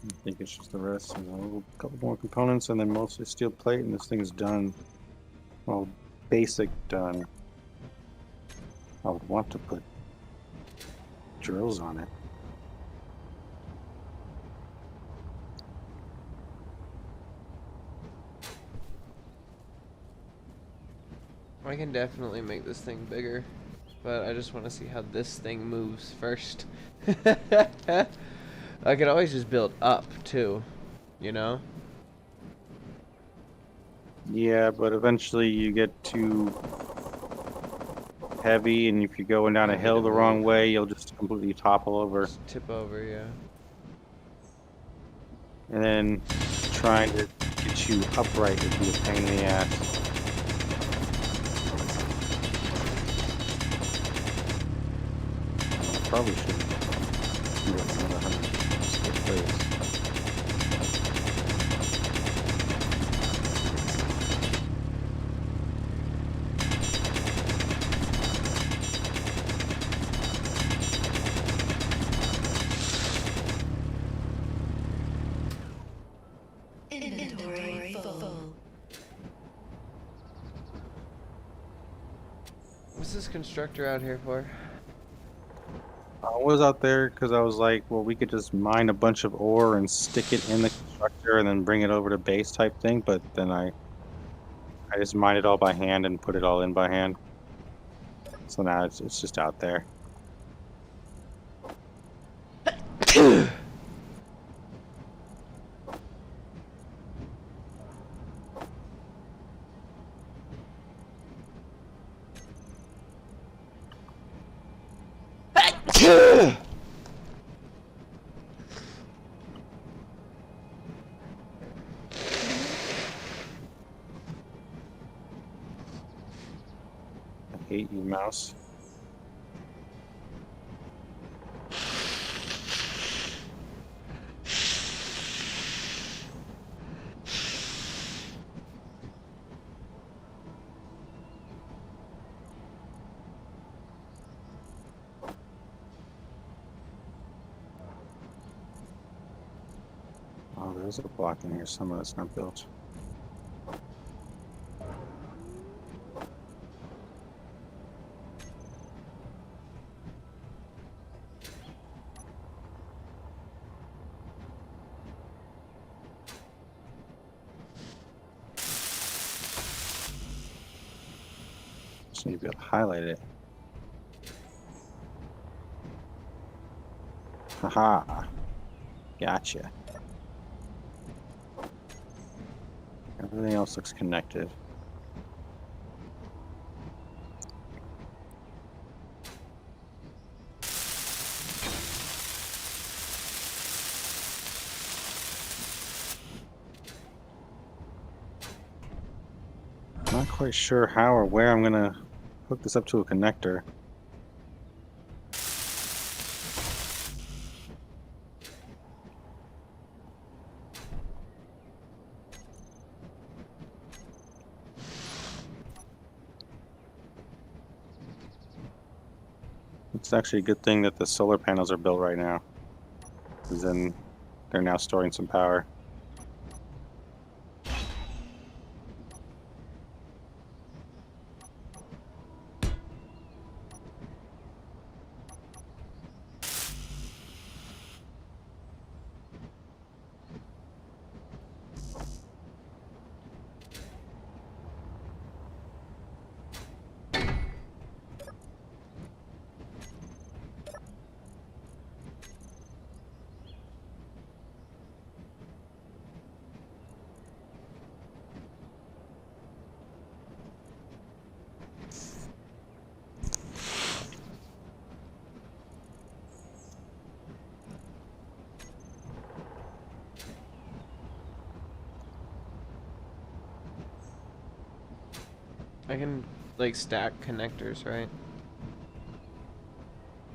I think it's just the rest. A couple more components and then mostly steel plate, and this thing's done. Well, basic done. I would want to put drills on it. I can definitely make this thing bigger, but I just want to see how this thing moves first. I could always just build up too, you know? Yeah, but eventually you get too heavy, and if you're going down a You'll hill need to the wrong move. way, you'll just completely topple over. Just tip over, yeah. And then trying to get you upright would be a pain in the ass. Probably should do another 100 steel plates. Inventory full. What's this constructor out here for? I was out there because I was like, well, we could just mine a bunch of ore and stick it in the constructor and then bring it over to base type thing. But then I just mined it all by hand and put it all in by hand. So now it's just out there. I hate you, mouse. Oh, there's a block in here somewhere that's not built. Just need to be able to highlight it. Haha. Gotcha. Everything else looks connected. Not quite sure how or where I'm gonna hook this up to a connector. It's actually a good thing that the solar panels are built right now, because then they're now storing some power. I can like stack connectors, right?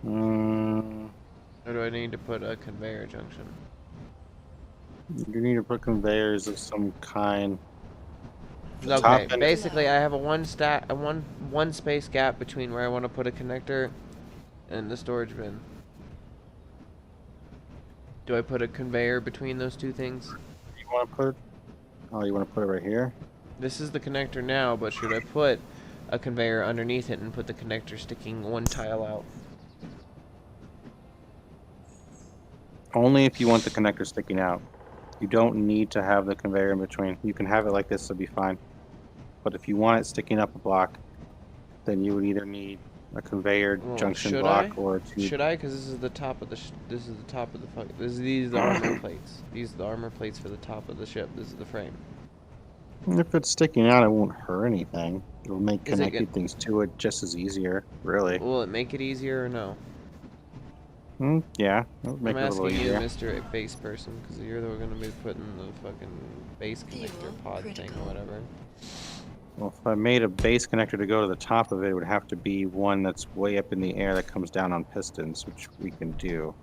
Mm, Or do I need to put a conveyor junction? you need to put conveyors of some kind. The Okay, top end. basically I have a one space gap between where I want to put a connector and the storage bin. Do I put a conveyor between those two things? You want to put? Oh, you want to put it right here? This is the connector now, but should I put a conveyor underneath it and put the connector sticking one tile out? Only if you want the connector sticking out. You don't need to have the conveyor in between. You can have it like this, it'll be fine. But if you want it sticking up a block, then you would either need a conveyor Well, junction should block I? or a tube. Should I? Because this is the top of the this is the top of the these are the armor plates. These are the armor plates for the top of the ship. This is the frame. If it's sticking out, it won't hurt anything. It'll make Is it connecting things to it just as easier, really. Will it make it easier or no? Yeah, it'll make I'm it a little asking you, easier. Mr. Base Person, because you're the one going to be putting the fucking base connector Fuel pod thing critical. or whatever. Well, if I made a base connector to go to the top of it, it would have to be one that's way up in the air that comes down on pistons, which we can do.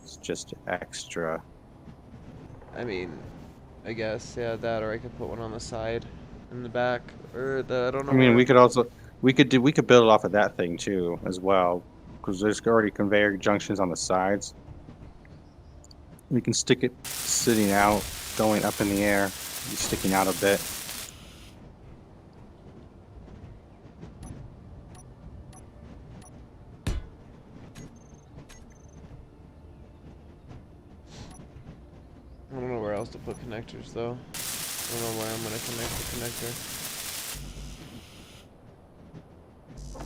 It's just extra. I mean, I guess, yeah, that, or I could put one on the side in the back, or I don't know. I mean, where- we could also we could build it off of that thing too as well, because there's already conveyor junctions on the sides. We can stick it sitting out, going up in the air, sticking out a bit. I don't know where else to put connectors, though. I don't know where I'm going to connect the connector.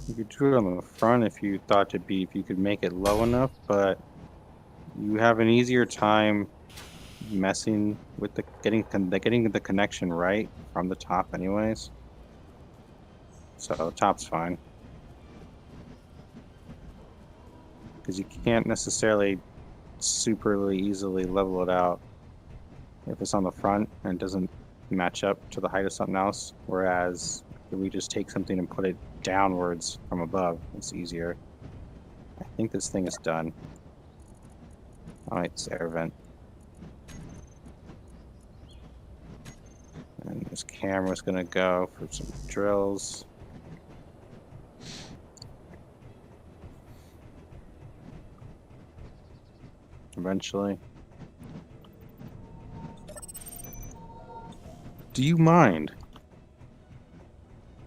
You could do it on the front if you thought if you could make it low enough, but you have an easier time messing with getting the connection right from the top anyways. So top's fine. Because you can't necessarily super easily level it out if it's on the front and it doesn't match up to the height of something else. Whereas if we just take something and put it downwards from above, it's easier. I think this thing is done. Alright, it's air vent. And this camera's gonna go for some drills. Eventually. Do you mind?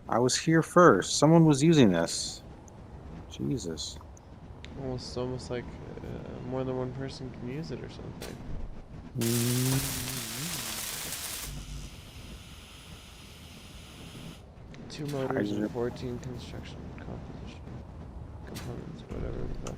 I was here first. Someone was using this. Jesus. Almost like more than one person can use it or something. Two motors Hydrogen. and 14 construction composition components, whatever the fuck.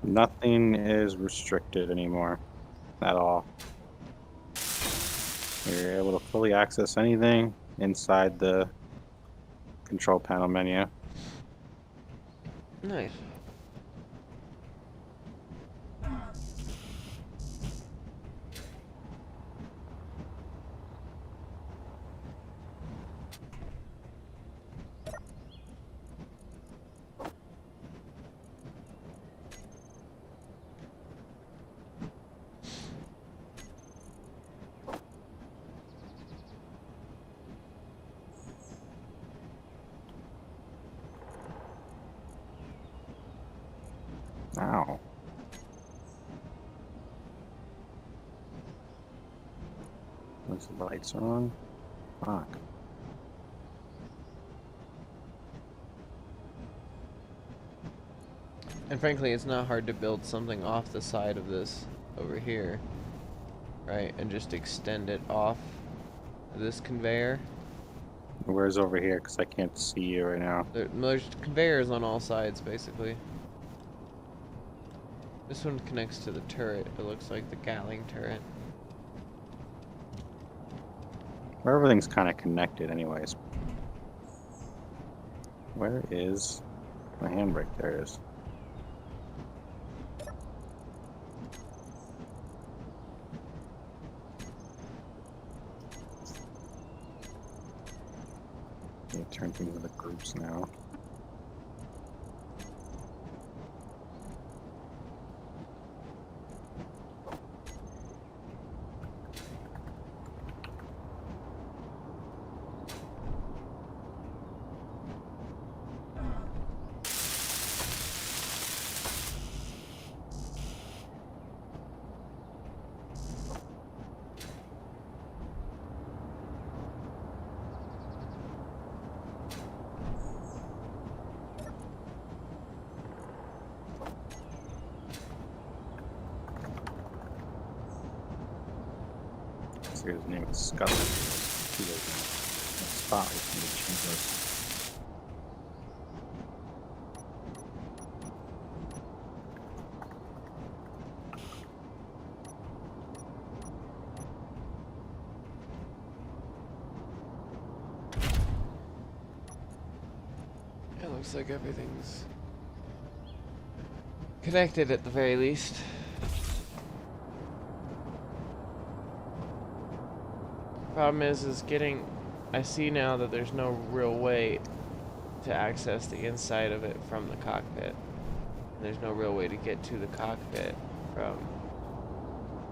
Nothing is restricted anymore at all. You're able to fully access anything inside the control panel menu. Nice. Ow. Those lights are on. Fuck. And frankly, it's not hard to build something off the side of this over here, right? And just extend it off this conveyor. Where's over here? Because I can't see you right now. There's conveyors on all sides, basically. This one connects to the turret. It looks like the Gatling turret. Where everything's kind of connected, anyways. Where is my handbrake? There it is. You turn things into groups now. So his name is Scuttle. He lives in a spot we can change those. It looks like everything's connected at the very least. Problem is getting. I see now that there's no real way to access the inside of it from the cockpit. There's no real way to get to the cockpit from.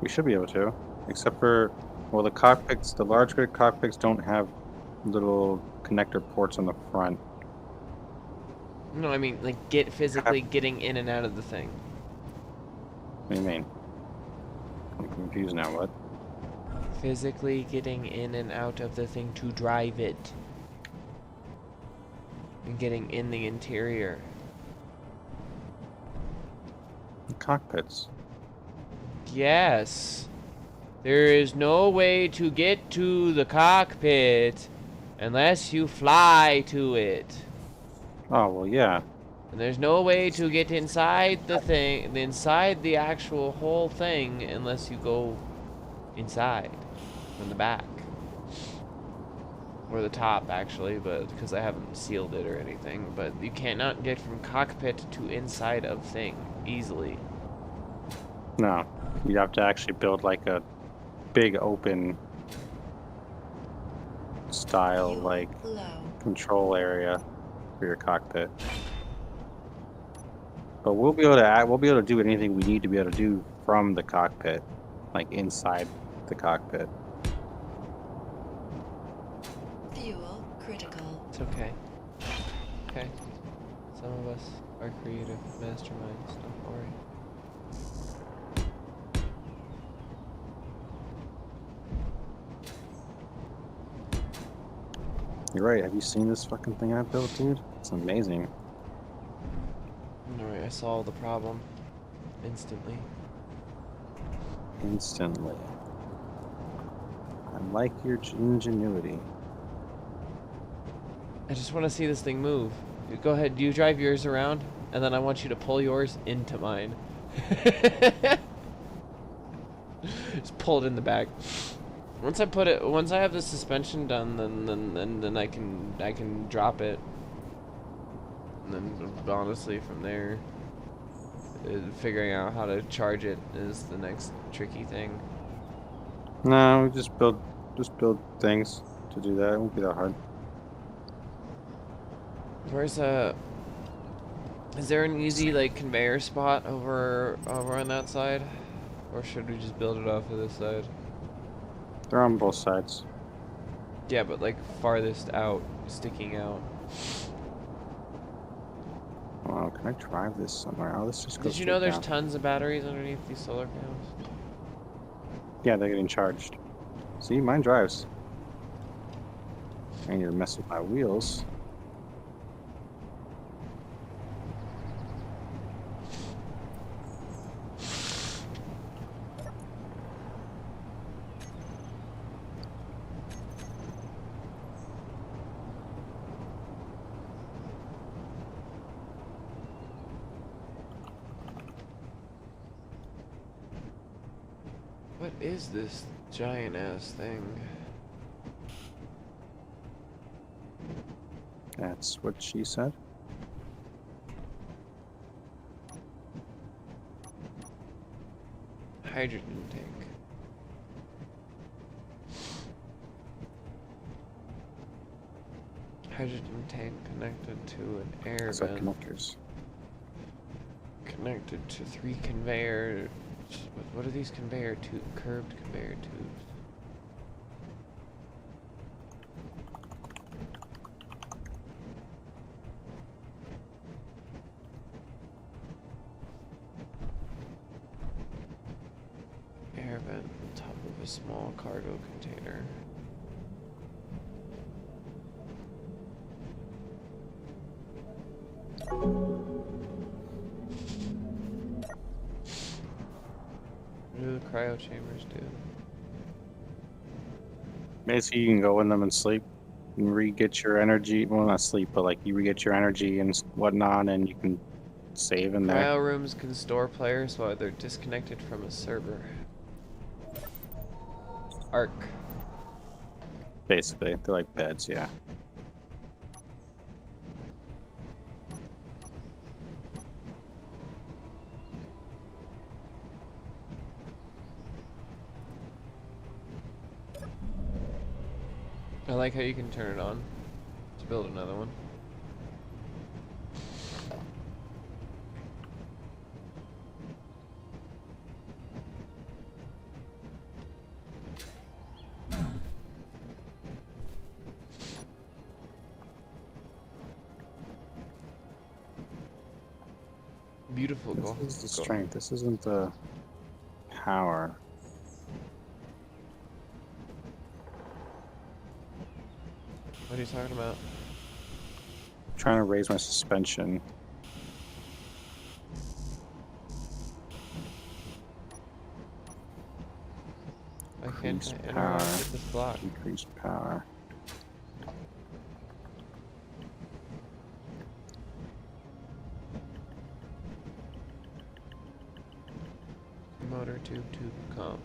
We should be able to, except for, well, the cockpits, the large grid cockpits don't have little connector ports on the front. No, I mean like physically getting in and out of the thing. What do you mean? I'm confused now. What? Physically getting in and out of the thing to drive it. And getting in the interior. The cockpits. Yes. There is no way to get to the cockpit unless you fly to it. Oh, well, yeah. And there's no way to get inside the thing, inside the actual whole thing, unless you go inside from the back. Or the top, actually, but because I haven't sealed it or anything. But you cannot get from cockpit to inside of thing easily. No. You have to actually build like a big open style, Fuel like, low. control area for your cockpit. But we'll be able to do anything we need to be able to do from the cockpit, like inside the cockpit. Fuel critical. It's okay. Okay. Some of us are creative masterminds, don't worry. You're right. Have you seen this fucking thing I built, dude? It's amazing. Alright, I solved the problem. Instantly. Instantly. I like your ingenuity. I just want to see this thing move. You go ahead, you drive yours around, and then I want you to pull yours into mine. Just pull it in the back. Once I have the suspension done, then I can drop it. And then honestly, from there, figuring out how to charge it is the next tricky thing. No, we just build things to do that. It won't be that hard. Where's is there an easy like conveyor spot over on that side, or should we just build it off of this side? They're on both sides. Yeah, but like farthest out, sticking out. Wow, can I drive this somewhere? Oh, this just goes. Did you know straight there's down. tons of batteries underneath these solar panels? Yeah, they're getting charged. See, mine drives. I need to mess with my wheels. is this giant ass thing? That's what she said. Hydrogen tank. Hydrogen tank connected to an air It's like vent. connectors. Connected to 3 conveyor. What are these conveyor tube? Curved conveyor tubes. Air vent on top of a small cargo container. What do the cryo chambers do? Basically, you can go in them and sleep and re-get your energy. Well, not sleep, but like you re-get your energy and whatnot, and you can save in there. Cryo rooms can store players while they're disconnected from a server. Arc. Basically, they're like beds, yeah. I like how you can turn it on to build another one. Beautiful This goal. is the strength. This isn't the power. What are you talking about? I'm trying to raise my suspension. Why can't Increase I interact power. with this block? Increase power. Motor tube comp.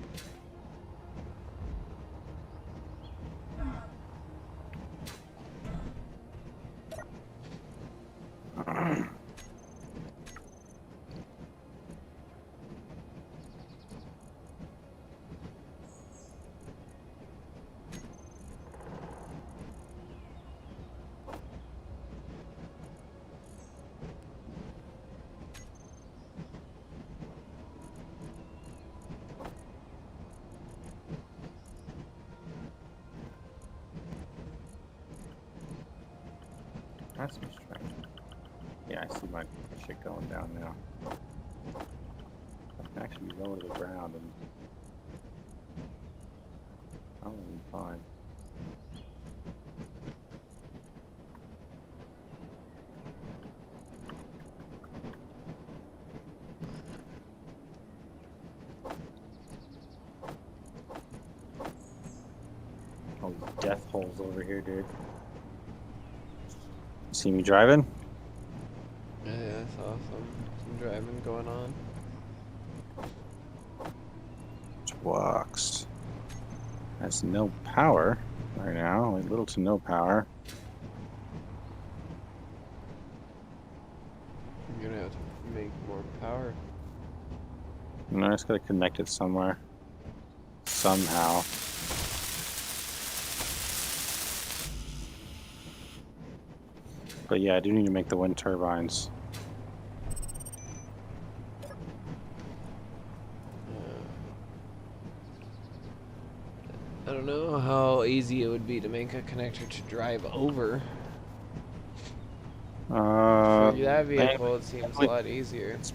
That's some strength. Yeah, I see my shit going down now. I can actually be low to the ground and I'll be fine. Oh, death holes over here, dude. See me driving? Yeah, that's awesome. Some driving going on. Walks. Has no power right now, like little to no power. You're gonna have to make more power. And I just gotta connect it somewhere. Somehow. But yeah, I do need to make the wind turbines. I don't know how easy it would be to make a connector to drive over. For that vehicle, it seems a lot easier. It's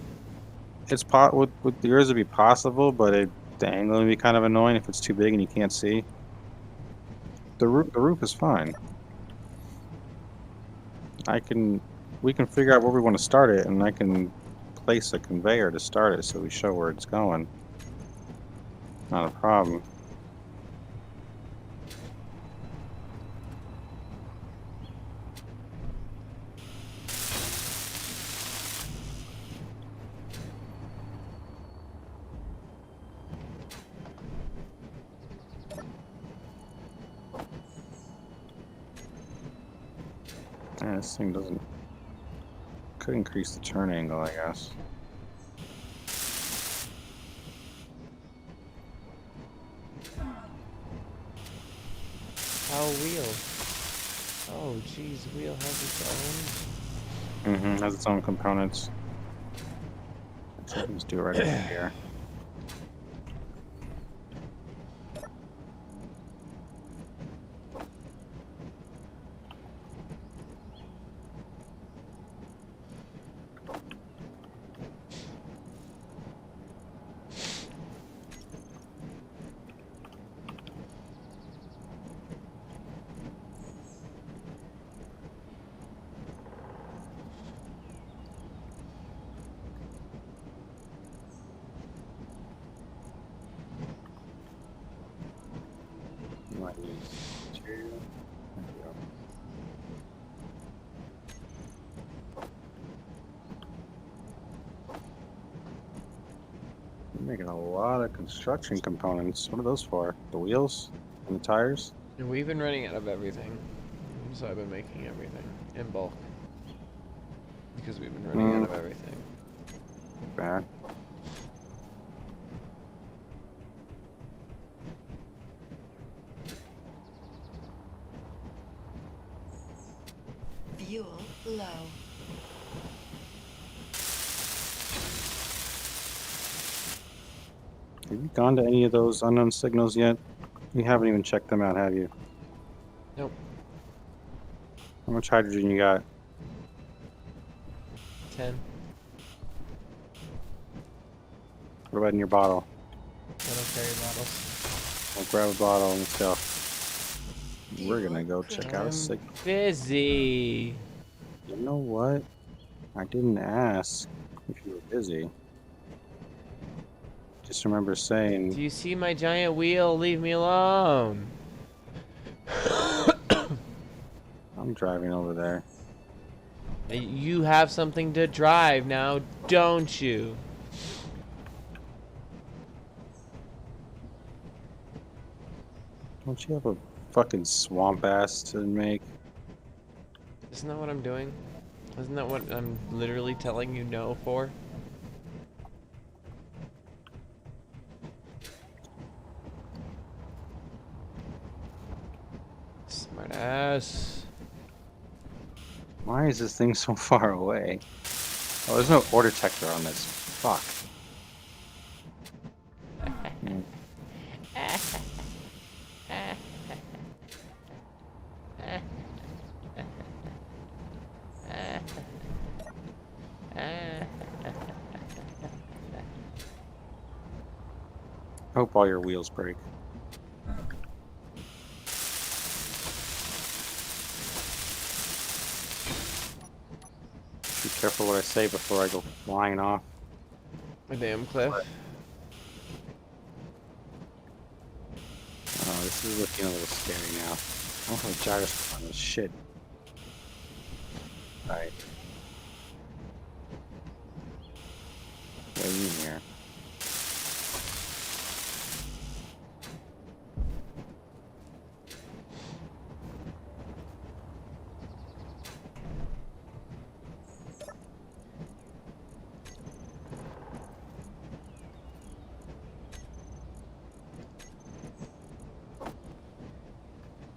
with yours would be possible, but the angle would be kind of annoying if it's too big and you can't see. The roof is fine. We can figure out where we want to start it, and I can place a conveyor to start it so we show where it's going. Not a problem. Yeah, this thing doesn't. Could increase the turn angle, I guess. Oh, wheel. Oh, geez, wheel has its Mm-hmm. Has its own components. So let's do it right over here. Might need two. There we go. You're making a lot of construction components. What are those for? The wheels and the tires? own. We've been running out of everything. So I've been making everything in bulk. Because we've been running out of everything. Bad. Fuel low. Have you gone to any of those unknown signals yet? You haven't even checked them out, have you? Nope. How much hydrogen you got? 10. What about in your bottle? I don't carry bottles. Well, grab a bottle and let's go. We're Fuel gonna go check out a I'm signal. busy. You know what? I didn't ask if you were busy. Just remember Do saying, you see my giant wheel? Leave me alone. I'm driving over there. You have something to drive now, don't you? Don't you have a fucking swamp ass to make? Isn't that what I'm doing? Isn't that what I'm literally telling you no for? Smart ass. Why is this thing so far away? Oh, there's no order detector on this. Fuck. Hmm. Hope all your wheels break. Be careful what I say before I go flying off. A damn cliff. Oh, this is looking a little scary now. I don't have a gyroscope on this shit. Alright. Way in here.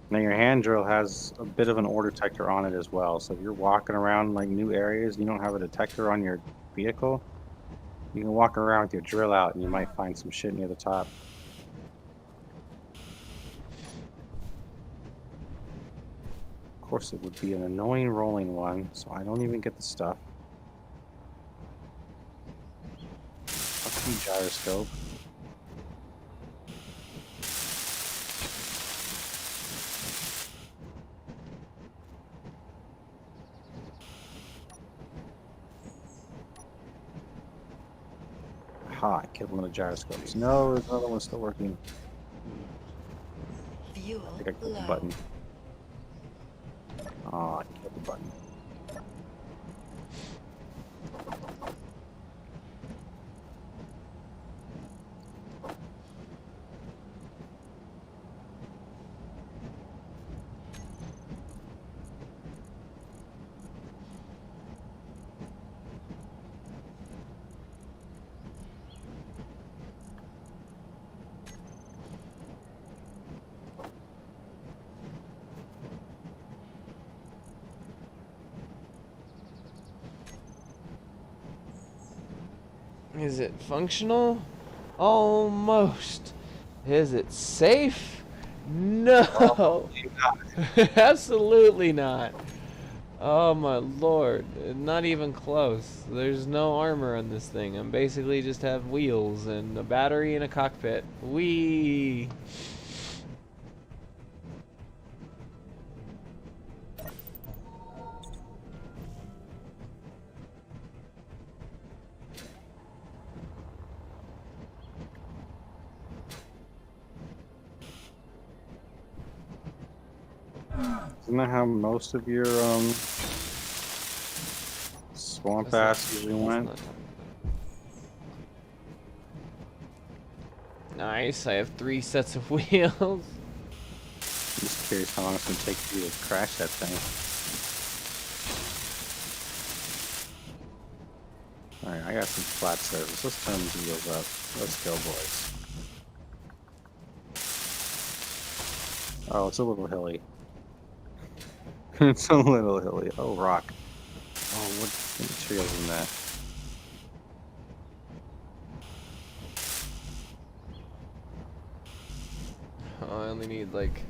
Now your hand drill has a bit of an ore detector on it as well. So if you're walking around like new areas and you don't have a detector on your vehicle, you can walk around with your drill out and you might find some shit near the top. Of course it would be an annoying rolling one, so I don't even get the stuff. Fuck you, gyroscope. Ha, I killed one of the gyroscopes. No, there's another one still working. Fuel I think I killed the low. button. Oh, I killed the button. Is it functional? Almost. Is it safe? No. Absolutely not. Oh my lord. Not even close. There's no armor on this thing. I'm basically just have wheels and a battery and a cockpit. Whee! Isn't that how most of your swamp That's ass usually went? Nice, I have 3 sets of wheels. I'm just curious how long it's gonna take for you to crash that thing. Alright, I got some flat surface. Let's turn these wheels up. Let's go, boys. Oh, it's a little hilly. It's a little hilly. Oh, rock. Oh, what material's in that? Oh, I only need like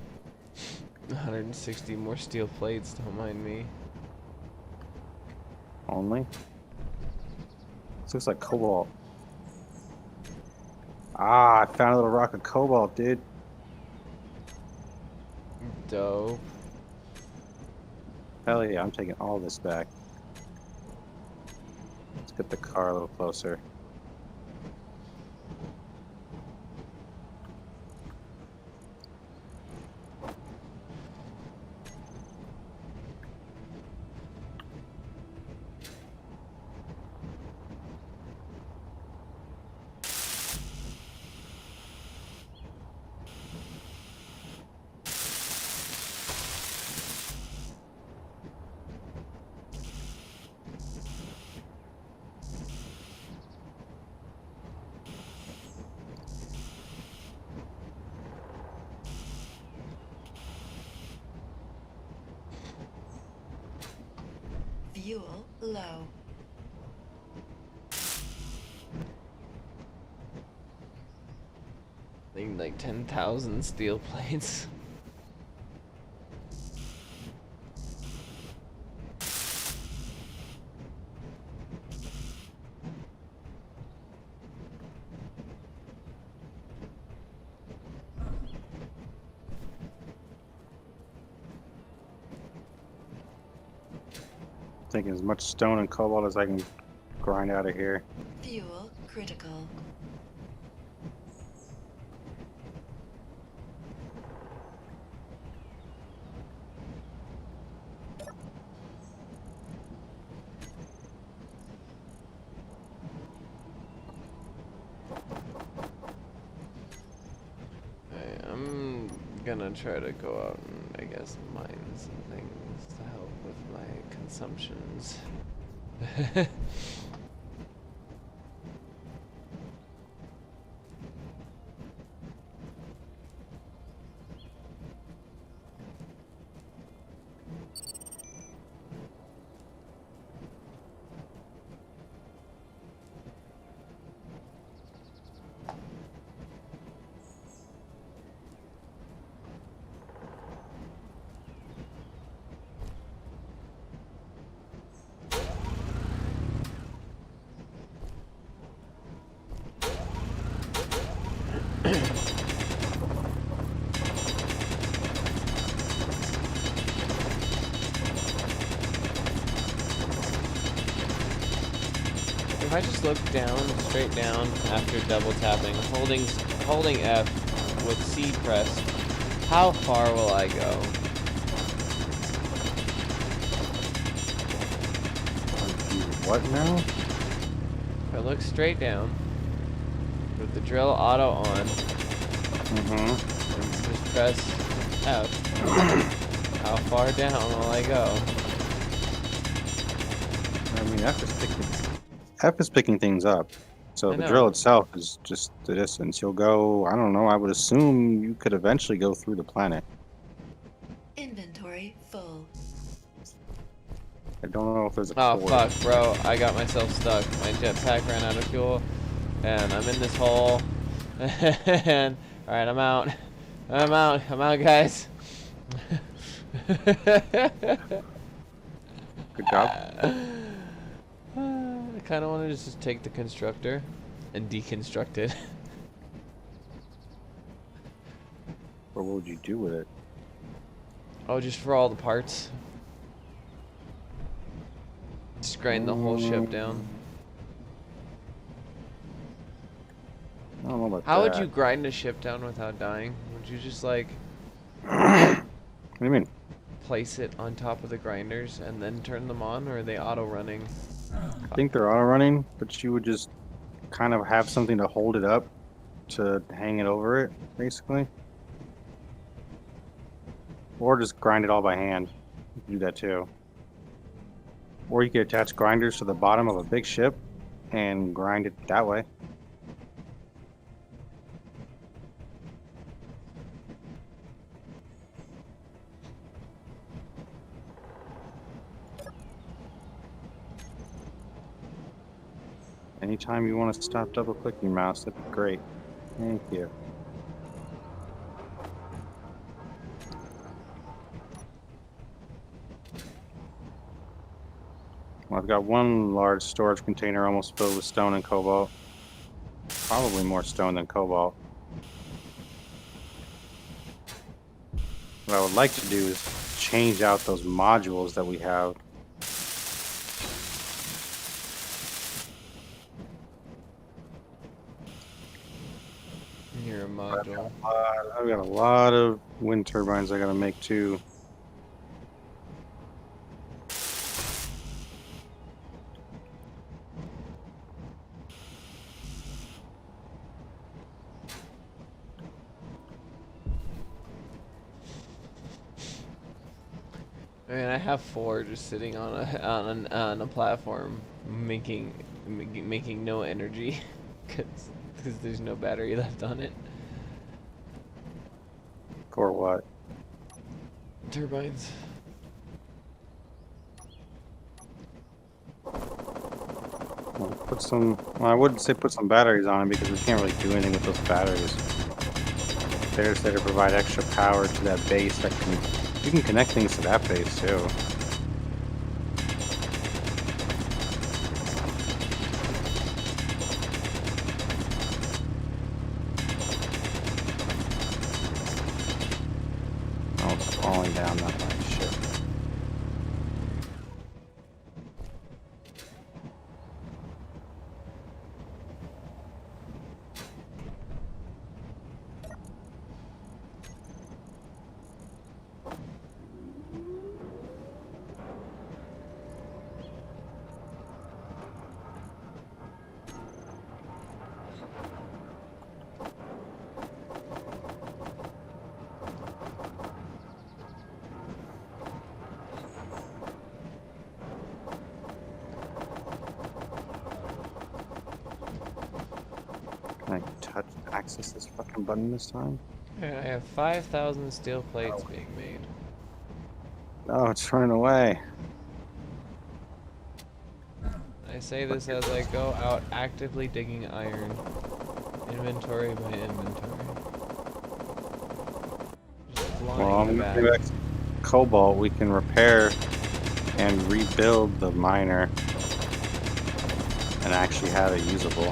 160 more steel plates, don't mind me. Only? This looks like cobalt. Ah, I found a little rock of cobalt, dude. Dope. Hell yeah, I'm taking all this back. Let's get the car a little closer. Fuel low. Need like 10,000 steel plates. Taking as much stone and cobalt as I can grind out of here. Fuel critical. I'm gonna try to go out and, I guess, mine some things to help with my consumptions. If I just look down, straight down, after double tapping, holding F with C pressed, how far will I go? What now? If I look straight down, with the drill auto on, Mm-hmm. and just press F, how far down will I go? I mean, F is picking things up. So I the know. drill itself is just the distance. You'll go, I don't know, I would assume you could eventually go through the planet. Inventory full. I don't know if there's a Oh cord. fuck, bro, I got myself stuck. My jetpack ran out of fuel. And I'm in this hole. And alright, I'm out. I'm out. I'm out, guys. Good job. I kind of want to just take the constructor and deconstruct it. Or what would you do with it? Oh, just for all the parts. Just grind the whole ship down. I don't know about How that. would you grind a ship down without dying? Would you just like What do you mean? place it on top of the grinders and then turn them on, or are they auto running? I think they're auto running, but you would just kind of have something to hold it up to hang it over it, basically. Or just grind it all by hand. You can do that too. Or you could attach grinders to the bottom of a big ship and grind it that way. Anytime you want to stop double clicking mouse, that'd be great. Thank you. Well, I've got one large storage container almost filled with stone and cobalt. Probably more stone than cobalt. What I would like to do is change out those modules that we have. Here, a module. I've got a lot of wind turbines I gotta make too. I mean, I have 4 just sitting on a platform, making no energy, because there's no battery left on it. For what? Turbines. Well, put some. Well, I would say put some batteries on it because we can't really do anything with those batteries. They're just there to provide extra power to that base that can. You can connect things to that base too. Oh, it's falling down that way. Shit. Can I touch access this fucking button this time? And I have 5,000 steel plates being made. Oh, it's running away. I say this as I go out actively digging iron, inventory by inventory. Just Well, flying I'm the gonna bag. give X cobalt. We can repair and rebuild the miner and actually have it usable.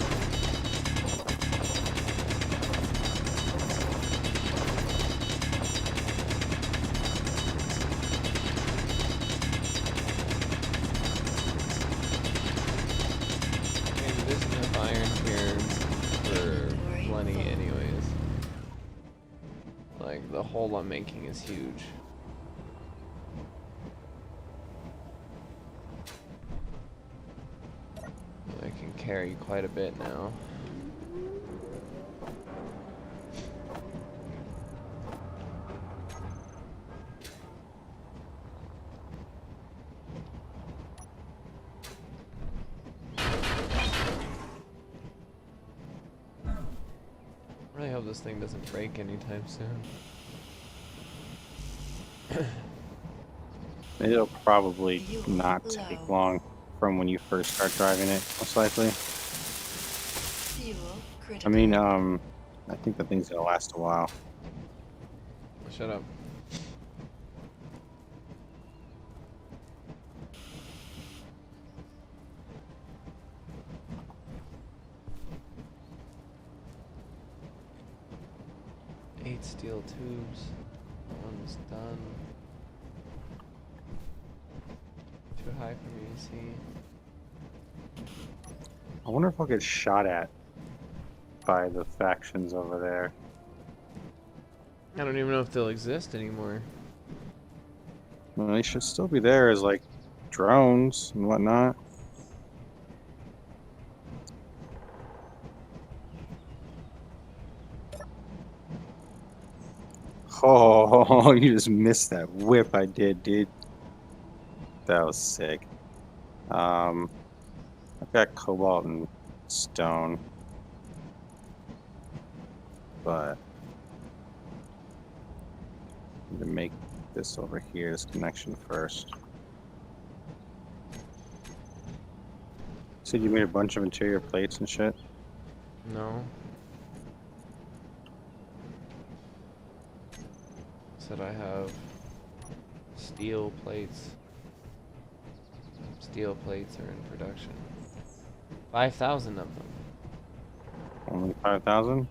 I mean, there's enough iron here for plenty anyways. Like, the hole I'm making is huge. I can carry quite a bit now. I really hope this thing doesn't break anytime soon. It'll probably not take long from when you first start driving it, most likely. Fuel critical. I mean, I think the thing's gonna last a while. Shut up. Eight steel tubes. One's done. Too high for me to see. I wonder if I'll get shot at by the factions over there. I don't even know if they'll exist anymore. Well, they should still be there as like drones and whatnot. Oh, you just missed that whip I did, dude. That was sick. I've got cobalt and stone, but I need to make this over here, this connection first. Said you made a bunch of interior plates and shit. No. Said I have steel plates. Steel plates are in production. 5,000 of them. Only 5,000?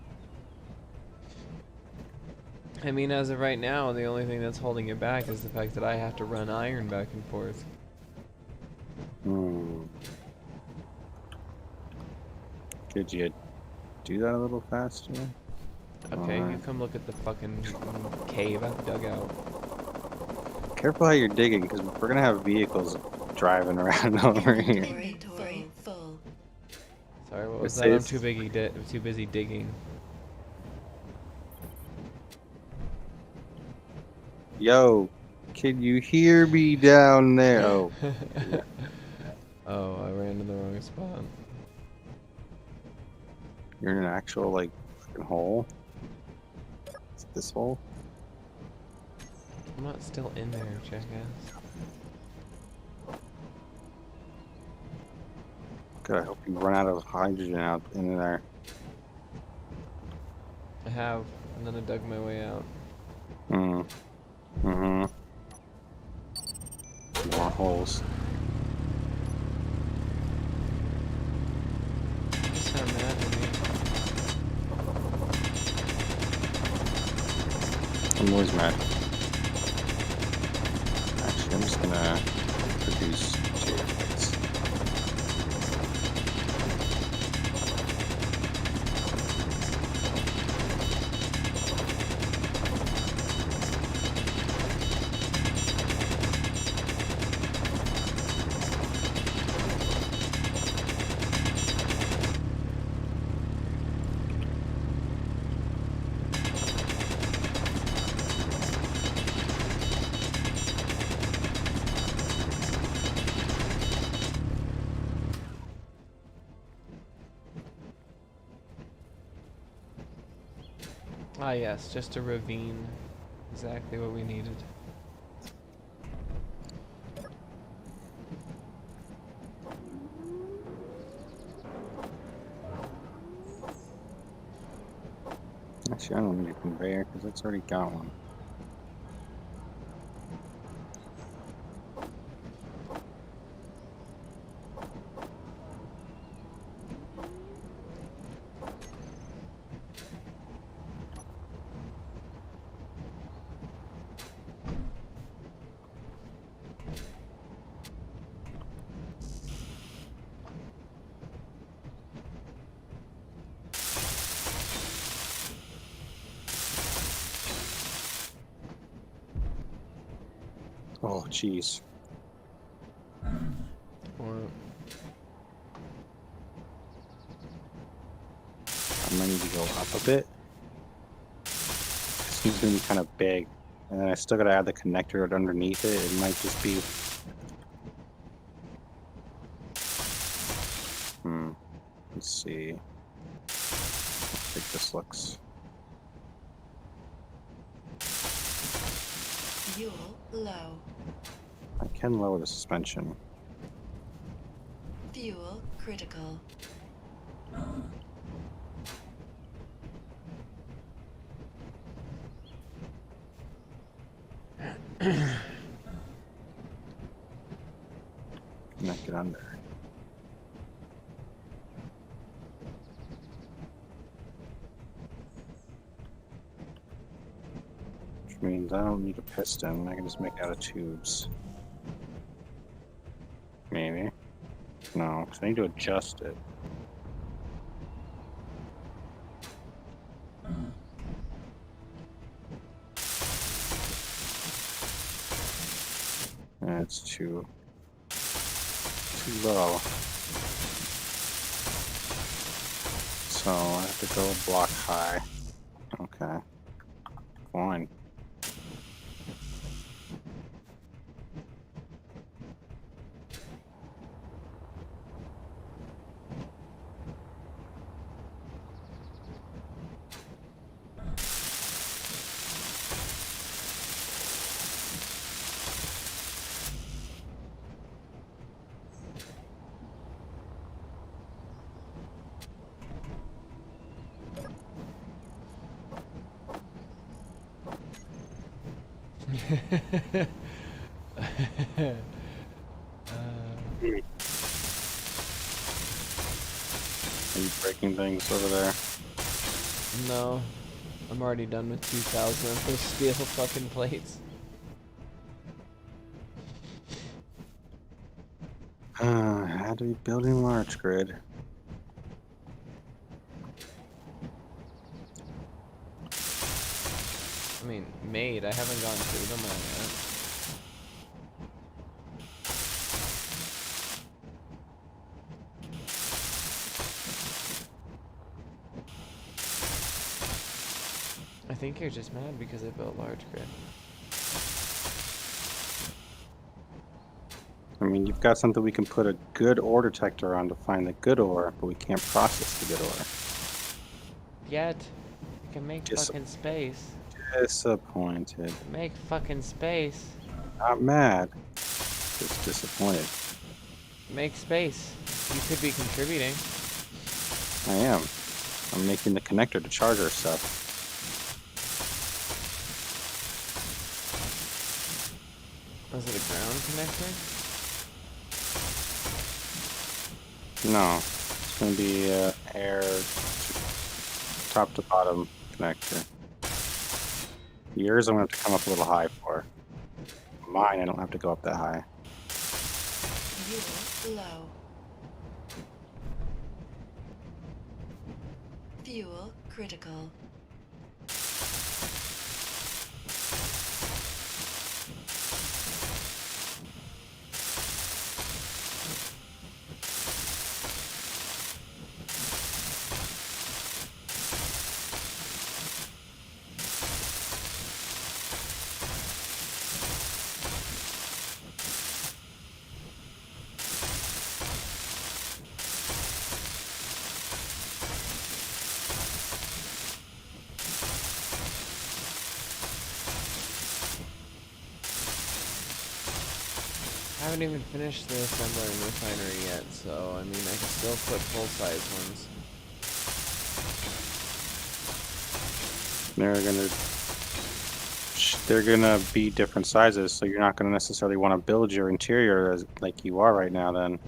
I mean, as of right now, the only thing that's holding it back is the fact that I have to run iron back and forth. Hmm. Could you do that a little faster? Okay, you Alright. come look at the fucking cave I've dug out. Careful how you're digging, because we're gonna have vehicles driving around over here. Inventory full. Sorry, what was It that? I'm says- too busy digging. Yo, can you hear me down there? Oh, Oh, I ran to the wrong spot. you're in an actual, like, fucking hole? Is it this hole? I'm not still in there, jackass. Good, I hope you run out of hydrogen out in there. I have, and then I dug my way out. Hmm. Mm-hmm. More holes. You sound mad at me. I'm always mad. Actually, I'm just gonna produce two plates. Ah yes, just a ravine. Exactly what we needed. Actually, I don't need a conveyor because it's already got one. Oh, jeez. Or I might need to go up a bit. This thing's gonna be kind of big. And then I still gotta add the connector underneath it. It might just be... Let's see. I think this looks... Fuel low. I can lower the suspension. Fuel critical. Connect it under. Which means I don't need a piston. I can just make it out of tubes. Maybe. No, because I need to adjust it. It's too low. So I have to go a block high. Okay. Fine. Are you breaking things over there? No, I'm already done with 2,000 of those steel fucking plates. Had to be building large grid. I mean, made. I haven't gone through them all yet. I think you're just mad because I built large grid. I mean, you've got something we can put a good ore detector on to find the good ore, but we can't process the good ore. Yet, you can make Dis- fucking space. Disappointed. Make fucking space. Not mad. Just disappointed. Make space. You could be contributing. I am. I'm making the connector to charge our stuff. Was it a ground connector? No. It's going to be air top to bottom connector. Yours I'm going to have to come up a little high for. Mine I don't have to go up that high. Fuel low. Fuel critical. I haven't even finished the assembler and refinery yet, so I mean I can still put full-size ones. They're gonna be different sizes, so you're not gonna necessarily want to build your interior as like you are right now. Then,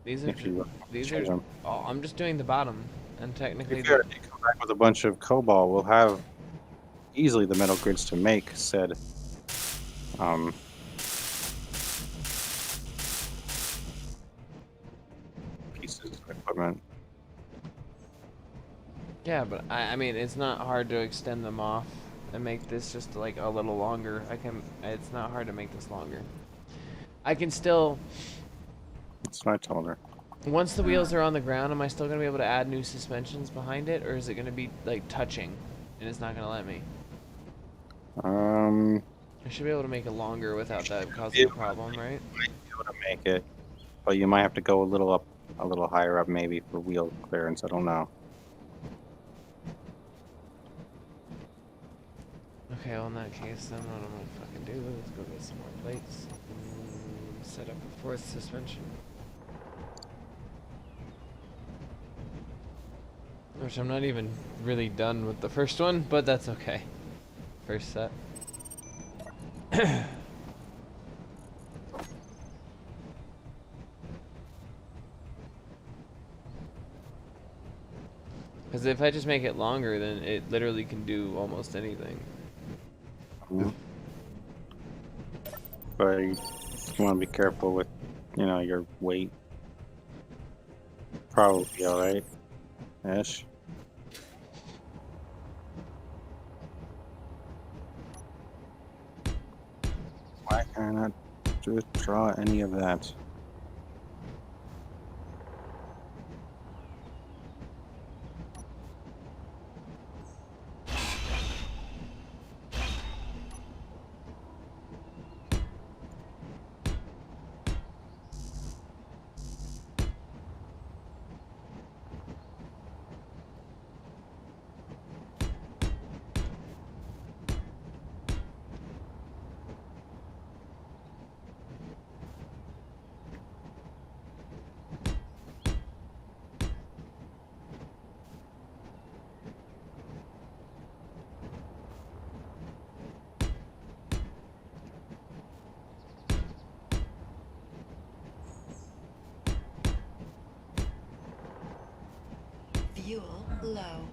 These are if you these change are. them. Oh, I'm just doing the bottom, and technically If you come back with a bunch of cobalt, we'll have easily the metal grids to make said pieces of equipment. yeah, but I mean it's not hard to extend them off and make this just like a little longer. It's not hard to make this longer. I can still. That's what I told her. Once the wheels are on the ground, am I still gonna be able to add new suspensions behind it, or is it gonna be like touching, and it's not gonna let me? I should be able to make it longer without that causing a problem, right? You might be able to make it, but you might have to go a little higher up maybe for wheel clearance. I don't know. Okay, well in that case, then what I'm gonna fucking do is go get some more plates and set up a fourth suspension. Which I'm not even really done with the first one, but that's okay. First set. Because if I just make it longer, then it literally can do almost anything. Mhm. But you want to be careful with, your weight. Probably all right, ish. Why can I not draw any of that? Fuel low.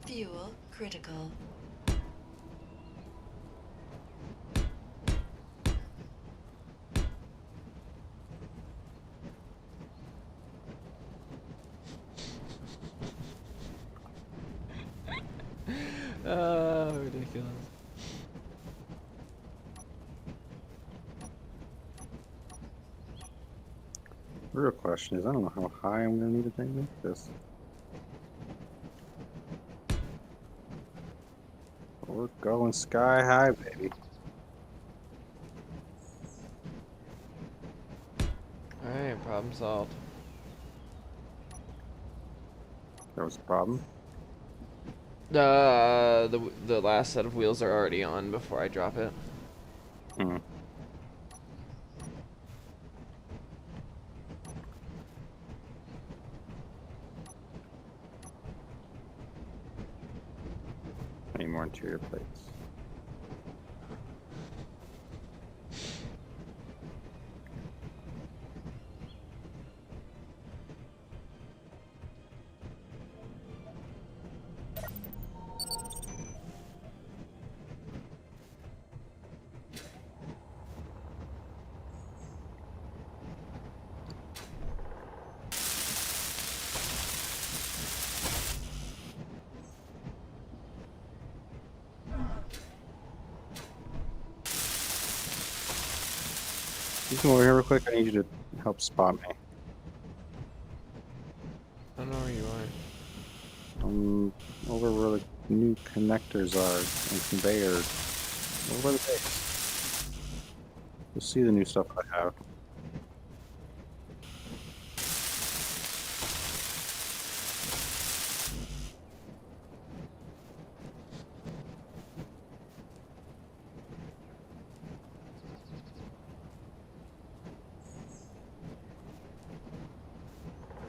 Fuel critical. Oh, ridiculous. The real question is, I don't know how high I'm gonna need to take this. We're going sky high, baby. Alright, problem solved. There was a problem. The last set of wheels are already on before I drop it. Hmm. Need more interior plates. You come over here real quick. I need you to help spot me. I don't know where you are. Over where the new connectors are and conveyors. Over by the base. You'll see the new stuff I have.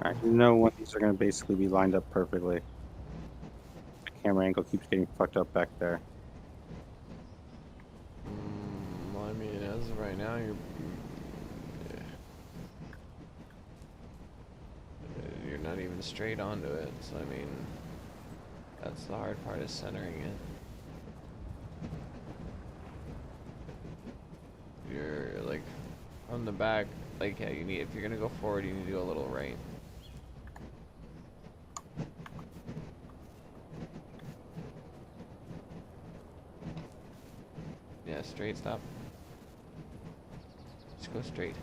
I know when these are going to basically be lined up perfectly. The camera angle keeps getting fucked up back there. Well, I mean, as of right now, you're not even straight onto it. So I mean, that's the hard part, is centering it. You're like from the back. Like, yeah, you need, if you're gonna go forward, you need to go a little right. Yeah, straight, stop. Just go straight.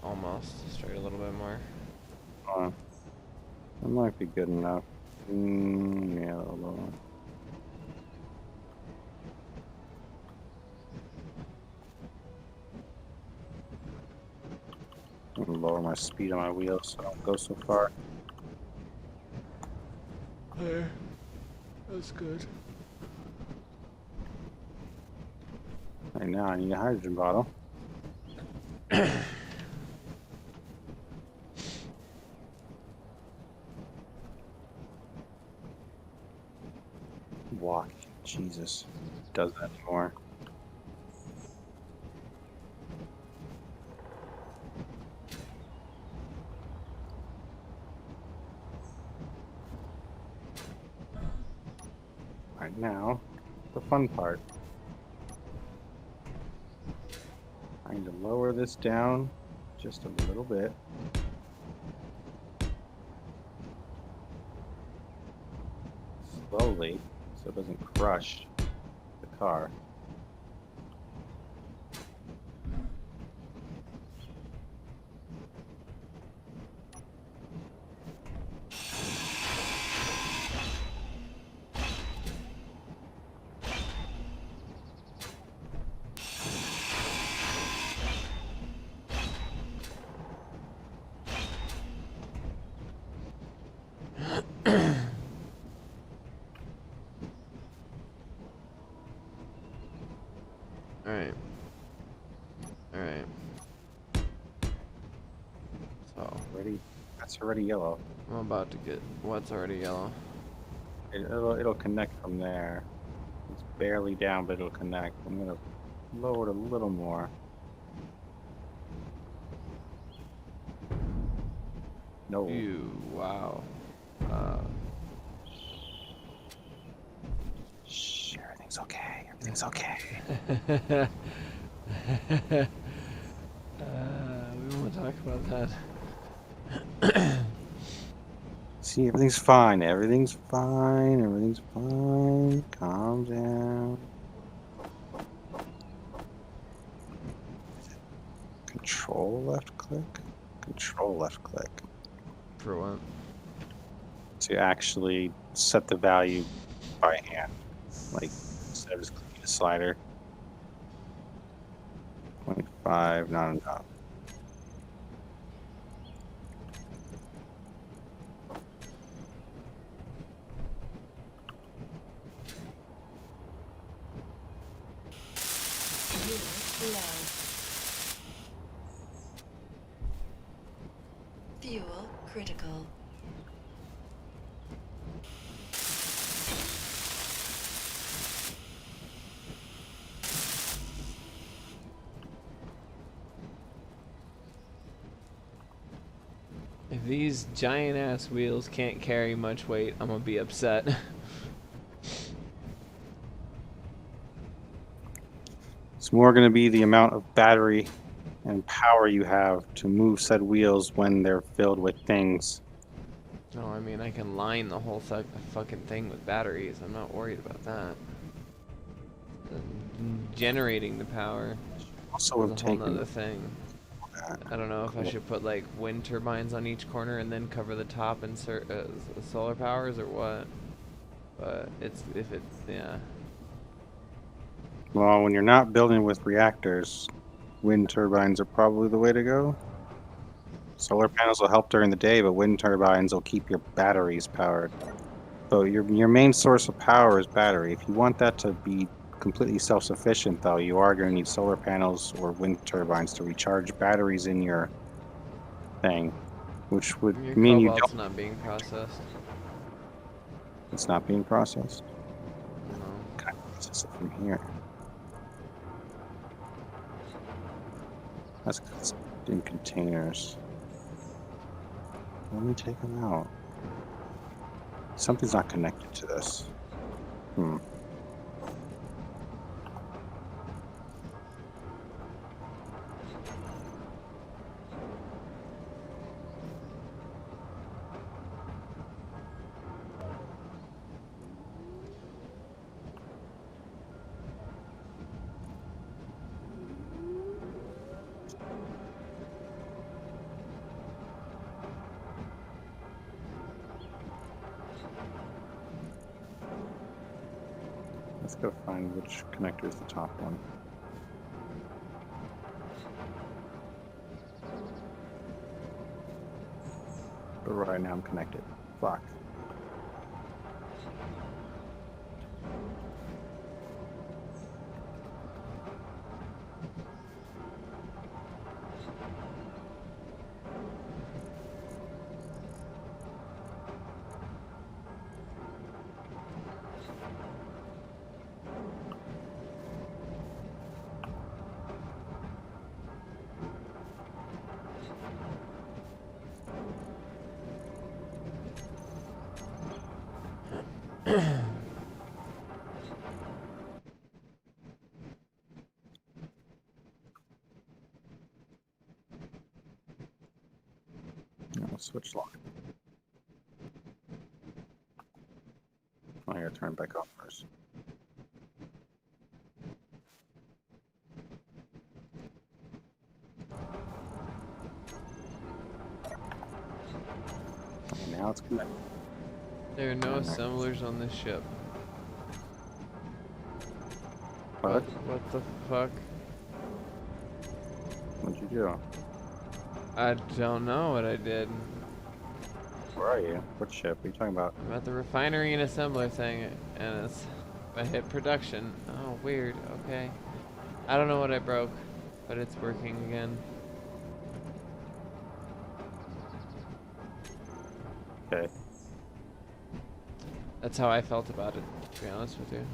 Almost. Straight a little bit more. That might be good enough. Yeah, a little. I'm gonna lower my speed on my wheels so I don't go so far. There. That's good. Right now I need a hydrogen bottle. Walk. Jesus. Does that anymore. Right now, the fun part. I need to lower this down just a little bit. Slowly, so it doesn't crush the car. Alright. Alright. So, Already, that's already yellow. I'm about to get what's already yellow. It'll connect from there. It's barely down, but it'll connect. I'm gonna lower it a little more. No. Ew, wow. Shh, everything's okay. Everything's okay. We won't talk about that. See, everything's fine. Everything's fine. Everything's fine. Calm down. Control left click? Control left click. For what? To actually set the value by hand. Like, instead of just clicking the slider. 0.5, not enough. Fuel low. Fuel critical. If these giant ass wheels can't carry much weight, I'm gonna be upset. It's more going to be the amount of battery and power you have to move said wheels when they're filled with things. No, I mean I can line the whole fucking thing with batteries. I'm not worried about that. Generating the power Also, is we've a whole taken nother thing. I don't know if I should put like wind turbines on each corner and then cover the top and insert solar powers or what. But yeah. Well, when you're not building with reactors, wind turbines are probably the way to go. Solar panels will help during the day, but wind turbines will keep your batteries powered. So your main source of power is battery. If you want that to be completely self-sufficient, though, you are going to need solar panels or wind turbines to recharge batteries in your thing, which would Your mean you cobalt's don't. not being processed. It's not being processed. No. Can I process it from here? That's 'cause it's in containers. Let me take them out. Something's not connected to this. Let's go find which connector is the top one. But right now I'm connected. Fuck. No, switch lock. I gotta turn it back off first. Okay, now it's good. There are no Alright. assemblers on this ship. What? What the fuck? What'd you do? I don't know what I did. Where are you? What ship? What are you talking about? I'm at the refinery and assembler thing, and it's. I hit production. Oh, weird. Okay. I don't know what I broke, but it's working again. Okay. That's how I felt about it, to be honest with you.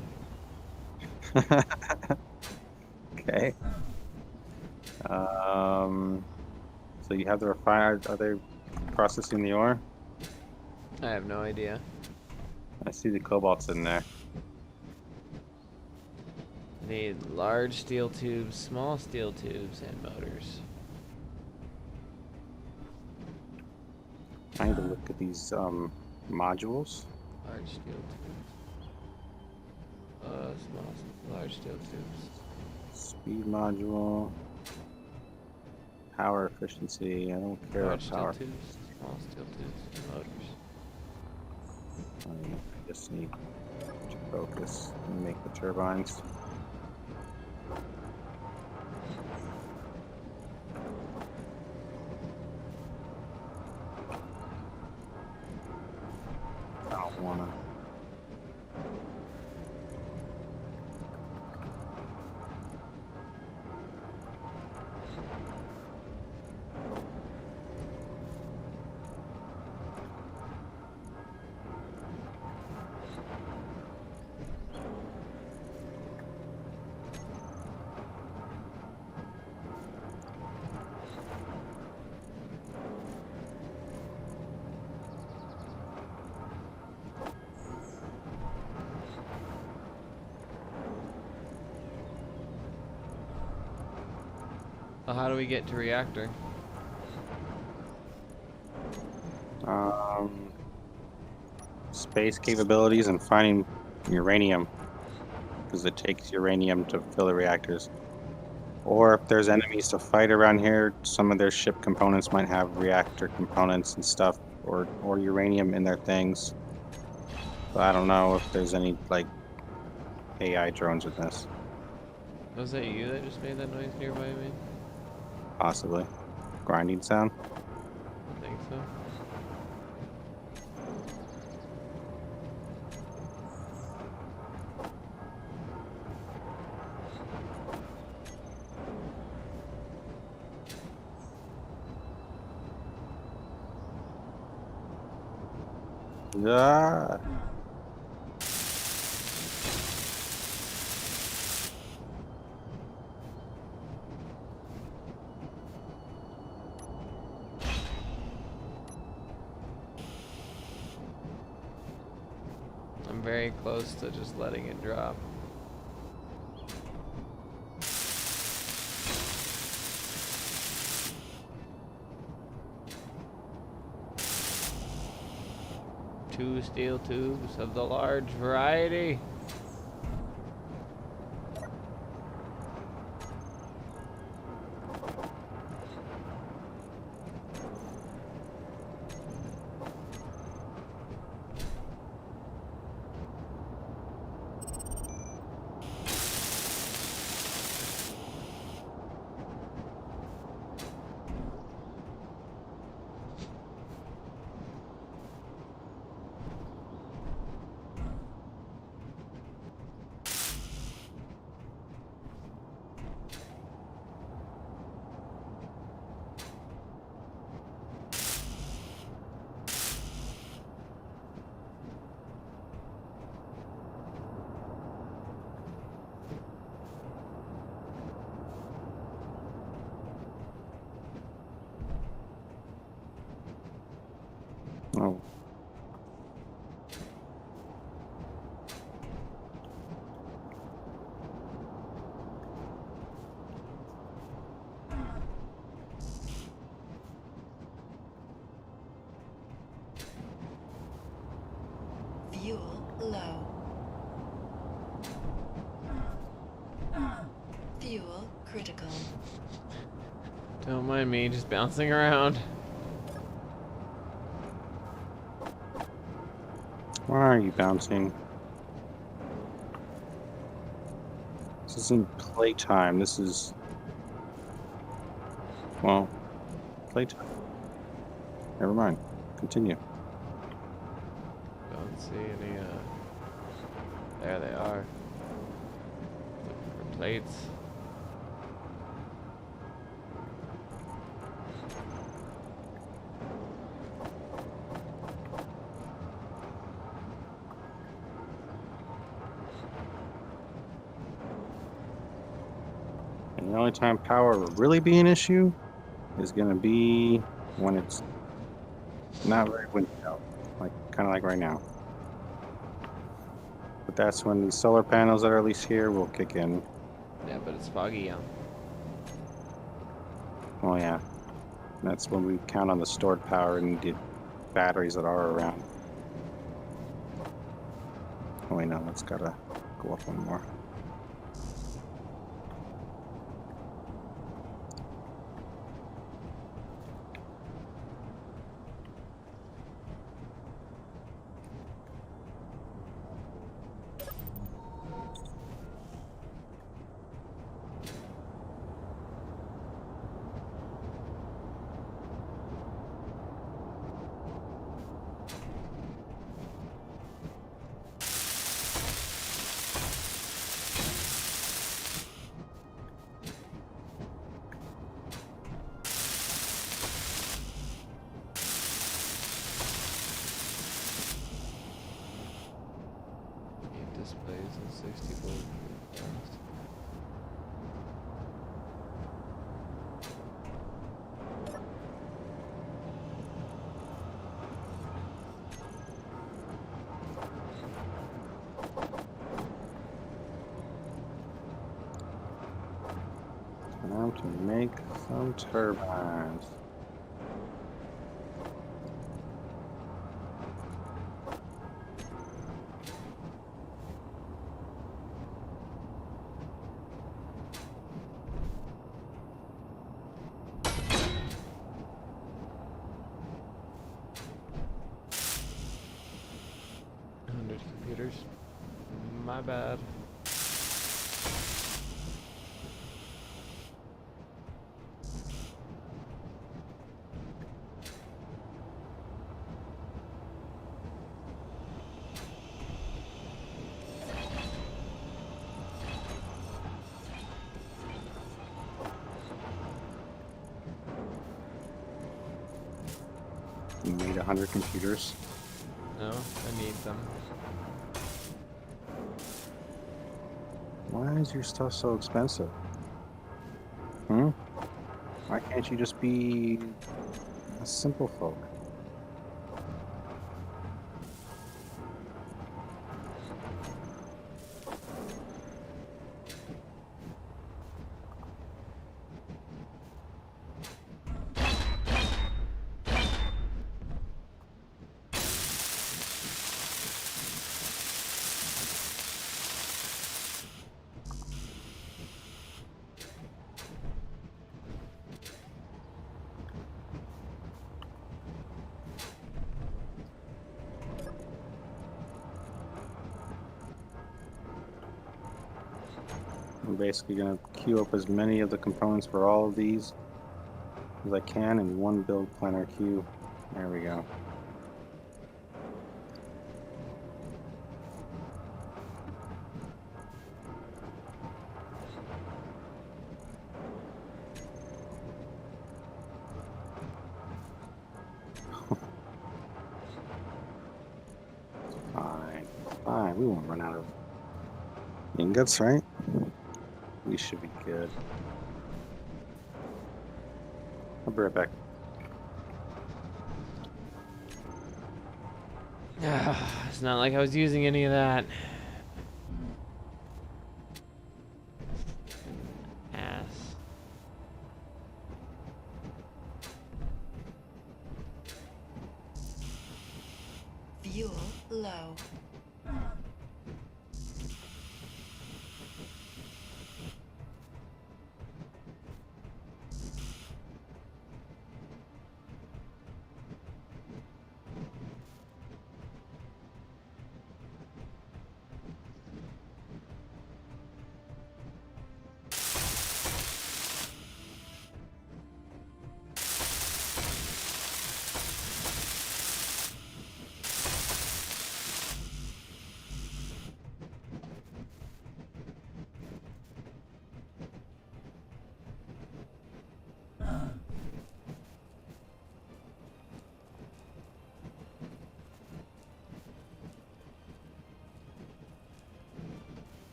Okay. So you have the refiner. Are they processing the ore? I have no idea. I see the cobalt's in there. I need large steel tubes, small steel tubes, and motors. I need to look at these modules. Large steel tubes. Large steel tubes. Speed module. Power efficiency. I don't care Large about power. steel tubes, small steel tubes, and motors. I just need to focus and make the turbines. I don't wanna. Well, how do we get to reactor? Space capabilities and finding uranium, because it takes uranium to fill the reactors. Or if there's enemies to fight around here, some of their ship components might have reactor components and stuff, or uranium in their things. But I don't know if there's any like AI drones with this. Was that you that just made that noise nearby me? Possibly. Grinding sound. I think so. Yeah. I'm very close to just letting it drop. Two steel tubes of the large variety. Oh. Fuel low. Fuel critical. Don't mind me, just bouncing around. Why are you bouncing? This isn't playtime. This is, well, playtime. Never mind. Continue. Don't see any, there they are. Looking for plates. And the only time power will really be an issue is going to be when it's not very windy out, kind of like right now. But that's when these solar panels that are at least here will kick in. Yeah, but it's foggy out. Oh yeah, that's when we count on the stored power and the batteries that are around. Oh wait, no, that's gotta go up one more. Displays and 60 volt. Time to make some turbines. Computers. My bad. You made 100 computers. No, I need them. Why is your stuff so expensive? Hmm? Why can't you just be a simple folk? I'm basically going to queue up as many of the components for all of these as I can in one build planner queue. There we go. Fine, fine. We won't run out of ingots, right? We should be good. I'll be right back. It's not like I was using any of that. Ass. Fuel low.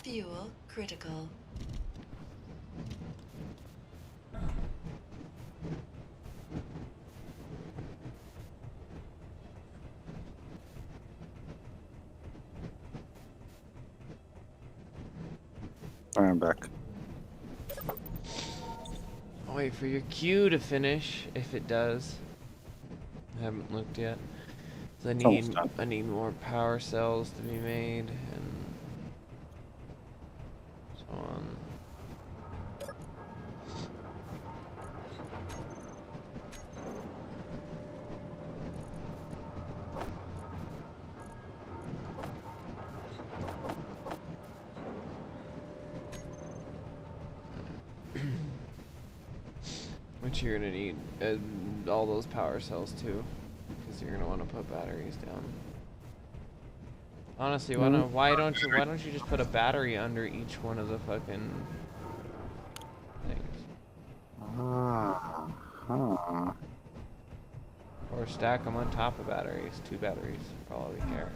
Fuel critical. Alright, I'm back. I'll wait for your queue to finish, if it does. I haven't looked yet. So almost done. I need more power cells to be made, and so on. Which you're gonna need all those power cells too, because you're gonna want to put batteries down. Honestly, why don't you just put a battery under each one of the fucking things, Huh. or stack them on top of batteries, 2 batteries for all we care.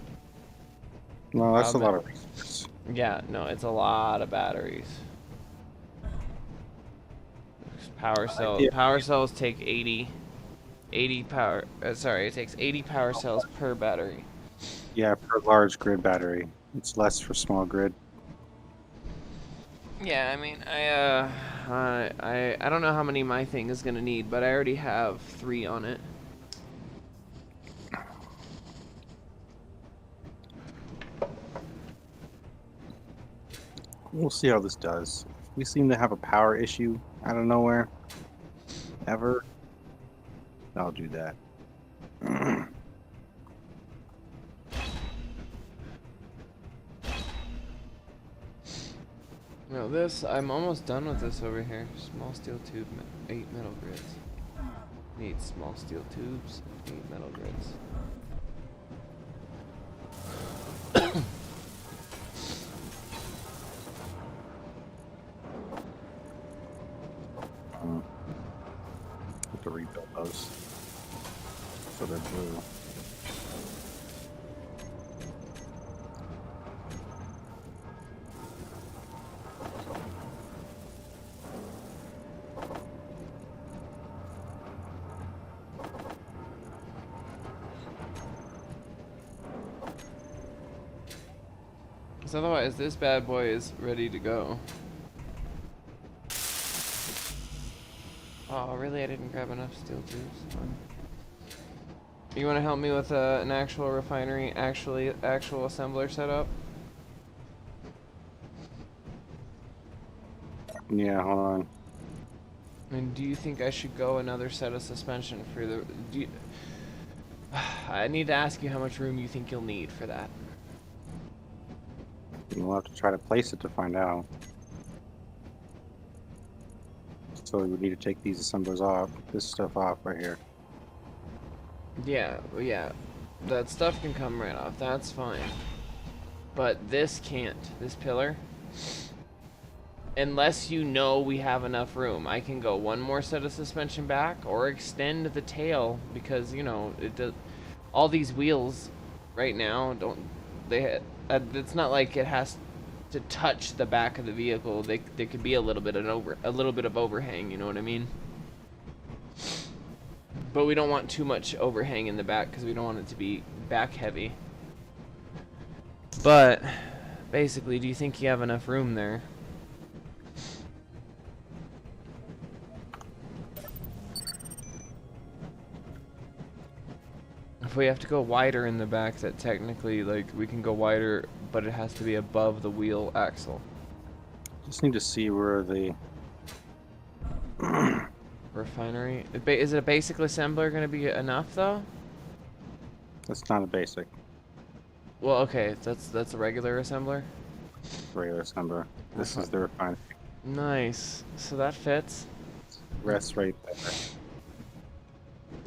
No, that's a I'll lot bet- of resources. Yeah, no, it's a lot of batteries. Yeah. Power cells take 80 power. Sorry, it takes 80 power cells per battery. Yeah, per large grid battery. It's less for small grid. Yeah, I mean, I don't know how many my thing is gonna need, but I already have 3 on it. We'll see how this does. We seem to have a power issue out of nowhere. Ever. I'll do that. No, I'm almost done with this over here. Small steel tube, 8 metal grids. Need small steel tubes, 8 metal grids. Have to rebuild those. So they're blue. So otherwise, this bad boy is ready to go. Oh, really? I didn't grab enough steel tubes. Fine. You want to help me with an actual refinery, actual assembler setup? Yeah, hold on. And do you think I should go another set of suspension for the? I need to ask you how much room you think you'll need for that. We'll have to try to place it to find out. So we would need to take these assemblers off, this stuff off right here. Yeah, well, yeah. That stuff can come right off. That's fine. But this can't. This pillar. Unless you know we have enough room. I can go one more set of suspension back or extend the tail because, you know, it does. All these wheels right now don't. It's not like it has to touch the back of the vehicle. There could be a little bit of overhang. You know what I mean? But we don't want too much overhang in the back because we don't want it to be back heavy. But basically, do you think you have enough room there? If we have to go wider in the back, that technically, like, we can go wider, but it has to be above the wheel axle. Just need to see where the Refinery. Is it a basic assembler going to be enough, though? That's not a basic Well, okay, that's a regular assembler. regular assembler. This is the refinery. Nice. So that fits. Rest right there.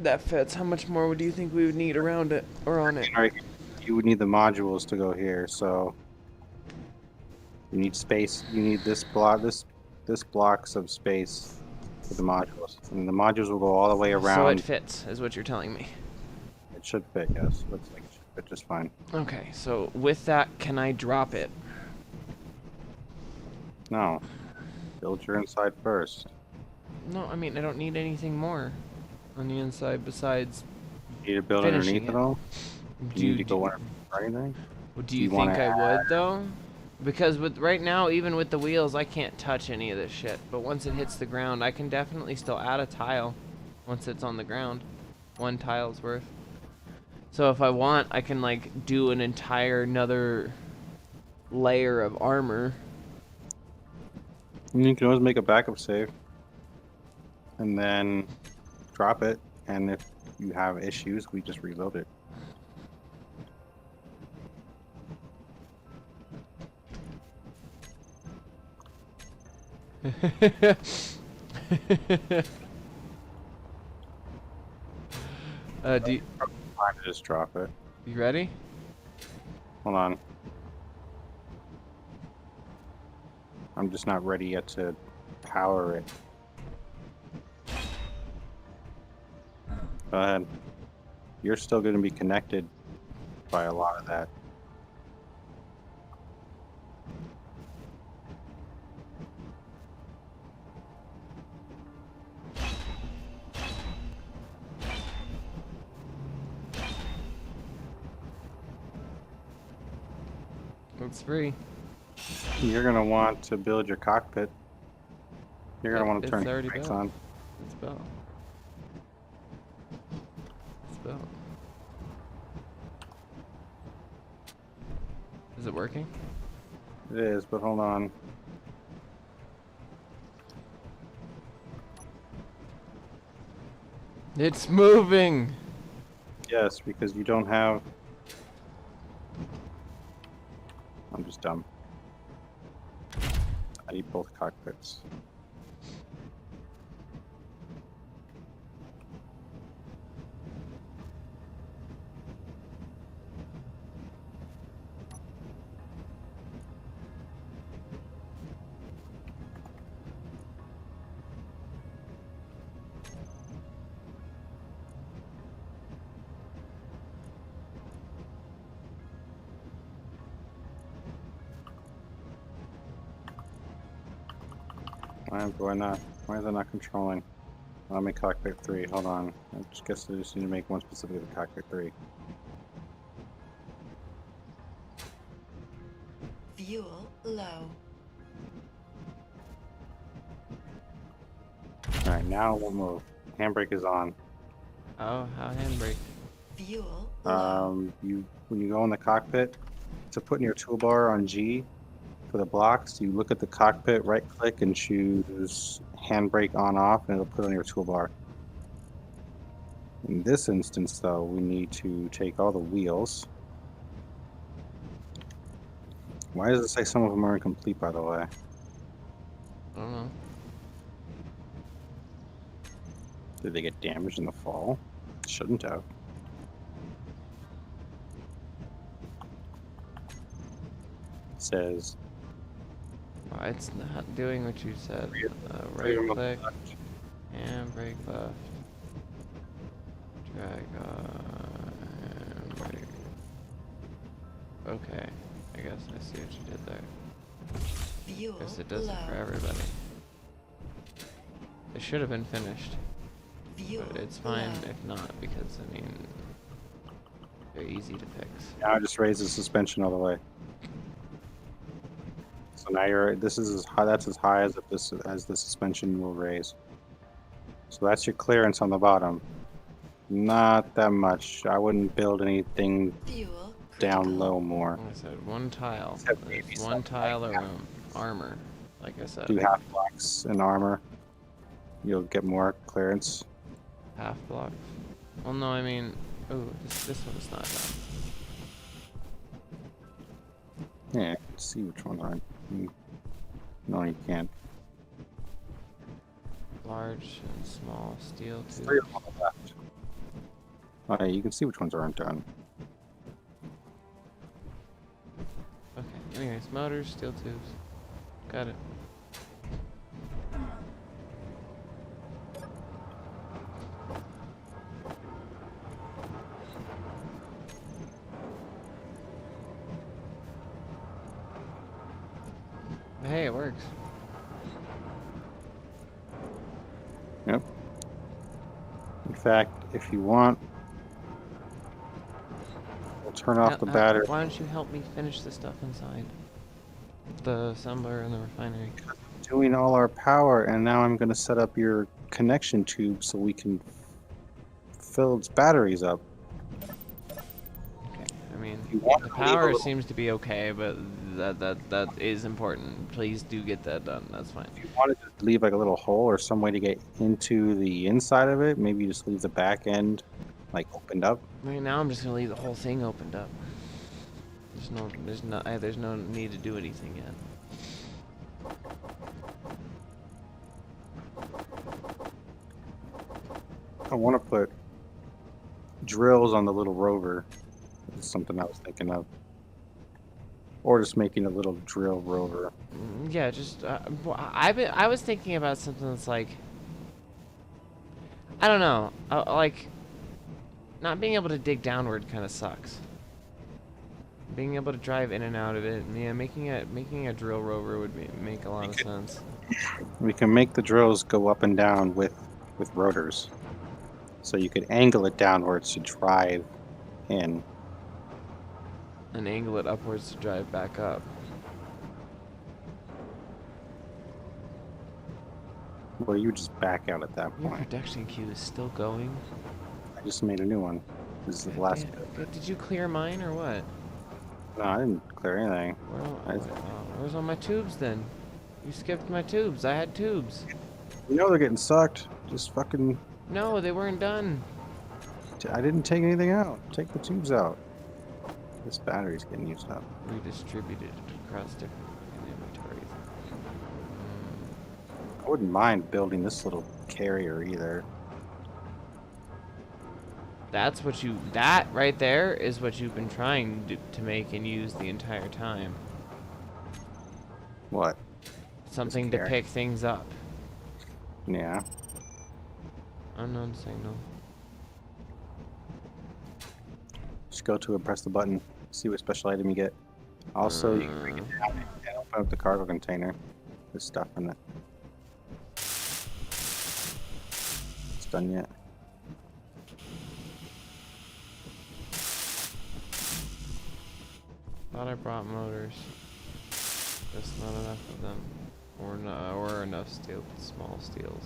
That fits. How much more do you think we would need around it or on it? Right, you would need the modules to go here, so you need space. You need this blocks of space for the modules, and the modules will go all the way around. So it fits, is what you're telling me. It should fit, yes. Looks like it should fit just fine. Okay, so with that, can I drop it? No. Build your inside first. No, I mean, I don't need anything more on the inside besides You need to build finishing underneath it. it all? Do Do you you, need to do, go under or anything? do Do you you want think to I add? would, though? Because with right now, even with the wheels, I can't touch any of this shit. But once it hits the ground, I can definitely still add a tile once it's on the ground. 1 tile's worth. So if I want, I can, like, do an entire another layer of armor. You can always make a backup save. And then drop it. And if you have issues, we just reload it. Do you, Fine to just drop it. you ready? Hold on. I'm just not ready yet to power it. Go ahead. You're still going to be connected by a lot of that. It's free. You're going to want to build your cockpit. You're going to want to It's turn your already brakes built. on. It's built. It's built. Is it working? It is, but hold on. It's moving! Yes, because you don't have... I'm just dumb. I need both cockpits. Why is it not controlling? I'll make cockpit 3. Hold on. I just guess I just need to make one specific to cockpit 3. Fuel low. Alright, now we'll move. Handbrake is on. Oh, how handbrake. Fuel low. When you go in the cockpit, to put in your toolbar on G for the blocks, you look at the cockpit, right click and choose handbrake on off, and it'll put on your toolbar. In this instance though, we need to take all the wheels. Why does it say some of them are incomplete, by the way? I don't know. Did they get damaged in the fall? Shouldn't have. It says Why it's not doing what you said. Right freedom of click, touch. handbrake left. Drag on, handbrake. Okay, I guess I see what you did there. Fuel Guess it does low. it for everybody. It should have been finished, Fuel but it's fine low. if not, because I mean, they're easy to fix. Now just raise the suspension all the way. So now this is as high, that's as high as the suspension will raise. So that's your clearance on the bottom. Not that much. I wouldn't build anything Fuel down critical. low more. Like I said, 1 tile. Except maybe There's 1 something tile like of armor. Like I said, Do half blocks and armor. You'll get more clearance. half block. Well, no, I mean, oh, this one's not done. Yeah, you can see which ones aren't. No, you can't. Large and small steel tubes. 3 of them on the left. Oh, yeah, you can see which ones aren't done. Okay. Anyways, motors, steel tubes. Got it. Hey, it works. Yep. In fact, if you want, we'll turn off the battery. Why don't you help me finish the stuff inside? The assembler and the refinery. Doing all our power, and now I'm going to set up your connection tube so we can fill its batteries up. Okay. I mean, You want the to leave a power little- seems to be okay, but that is important. Please do get that done. That's fine. If you wanted to leave like a little hole or some way to get into the inside of it, maybe you just leave the back end like opened up. I mean, now I'm just gonna leave the whole thing opened up. There's no need to do anything yet. I want to put drills on the little rover. That's something I was thinking of. Or just making a little drill rover. Yeah, just I was thinking about something that's like, I don't know, like not being able to dig downward kind of sucks. Being able to drive in and out of it, and yeah, making a drill rover would make a lot of sense. We can make the drills go up and down with rotors. So you could angle it downwards to drive in. And angle it upwards to drive back up. Well, you just back out at that Your point. production queue is still going. I just made a new one. This is the last. Did you clear mine or what? No, I didn't clear anything. Where's all my tubes then? You skipped my tubes. I had tubes. You know they're getting sucked. Just fucking. No, they weren't done. I didn't take anything out. Take the tubes out. This battery's getting used up. Redistributed across different inventories. I wouldn't mind building this little carrier either. That right there is what you've been trying to make and use the entire time. What? Something to carrier? pick things up. Yeah. Unknown signal. Just go to it, press the button, see what special item you get. Also, you can bring it down and open up the cargo container. There's stuff in it. It's done yet. Thought I brought motors. Just not enough of them. Or enough small steels.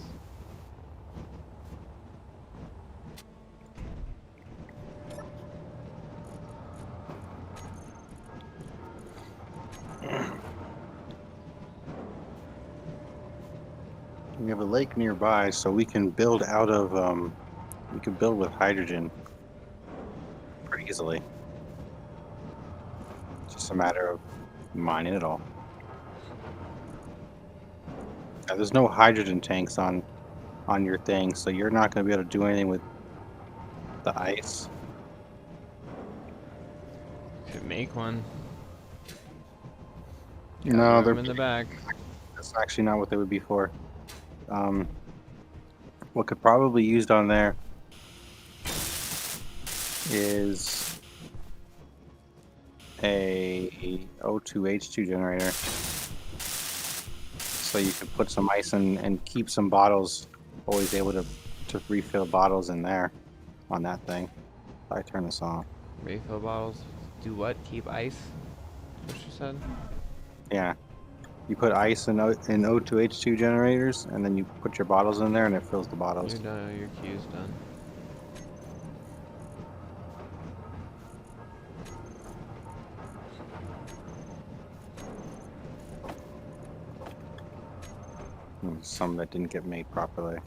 We have a lake nearby, so we can build out of, we can build with hydrogen pretty easily. It's just a matter of mining it all. Now, there's no hydrogen tanks on your thing, so you're not going to be able to do anything with the ice. Could make one. No, They're they're in the back. That's actually not what they would be for. What could probably be used on there is a O2H2 generator. So you could put some ice in and keep some bottles, always able to refill bottles in there on that thing. If I turn this off. Refill bottles. Do what? Keep ice? What she said? Yeah. You put ice in O2H2 generators, and then you put your bottles in there, and it fills the bottles. You're done. Your queue's done. Some that didn't get made properly.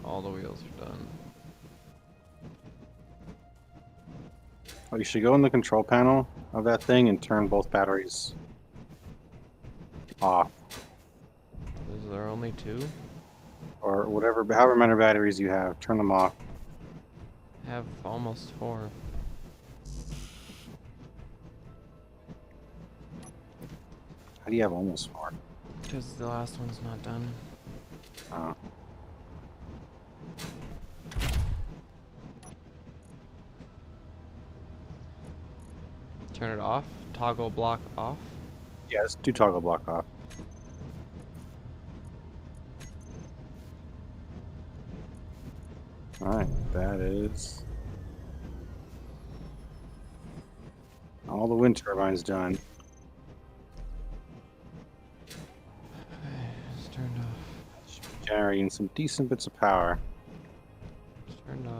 All the wheels are done. Oh, you should go in the control panel of that thing and turn both batteries off, Is there only two? or whatever, however many batteries you have, turn them off. I have almost 4. How do you have almost 4? Because the last one's not done. Oh. Turn it off. Toggle block off. Yeah, let's do toggle block off. Alright, that is all the wind turbines done. It's turned off. Should be generating some decent bits of power. It's turned off.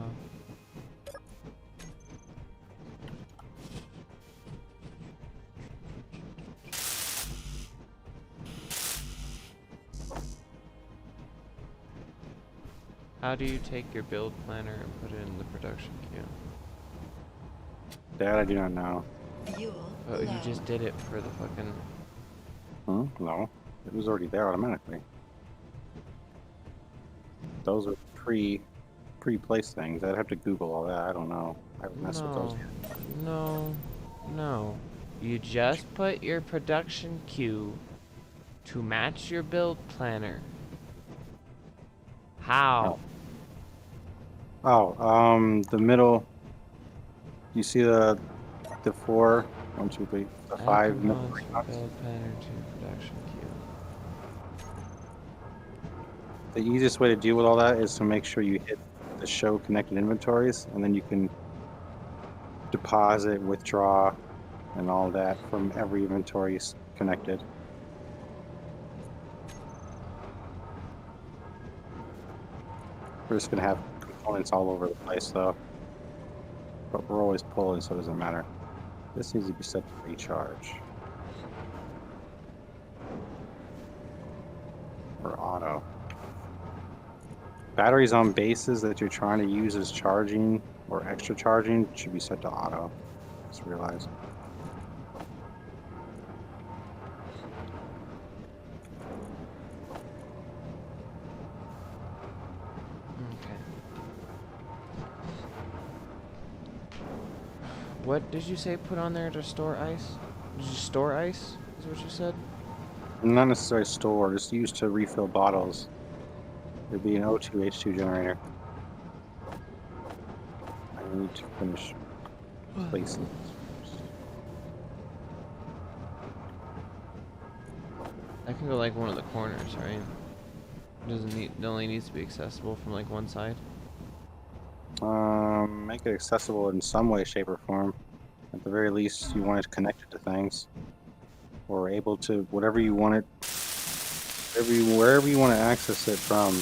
How do you take your build planner and put it in the production queue? That I do not know. Fuel Oh, low. you just did it for the fucking... Huh? No, it was already there automatically. Those are pre-placed things. I'd have to Google all that. I don't know. I haven't messed with those. No. You just put your production queue to match your build planner. How? Oh, the middle. You see the 4, 1, 2, 3, the Add 5 middle components from box? build planner to production queue. The easiest way to deal with all that is to make sure you hit the show connected inventories, and then you can deposit, withdraw, and all that from every inventory connected. We're just gonna have components all over the place though. But we're always pulling, so it doesn't matter. This needs to be set to recharge. Or auto. Batteries on bases that you're trying to use as charging or extra charging should be set to auto. Just realized. Okay. What did you say put on there to store ice? Did you store ice? Is what you said? Not necessarily store, just used to refill bottles. It'd be an O2 H2 generator. I need to finish placing this first. That can go like one of the corners, right? Doesn't need. It only needs to be accessible from like one side. Make it accessible in some way, shape, or form. At the very least, you want it connected to things, or able to whatever you want it, wherever you want to access it from,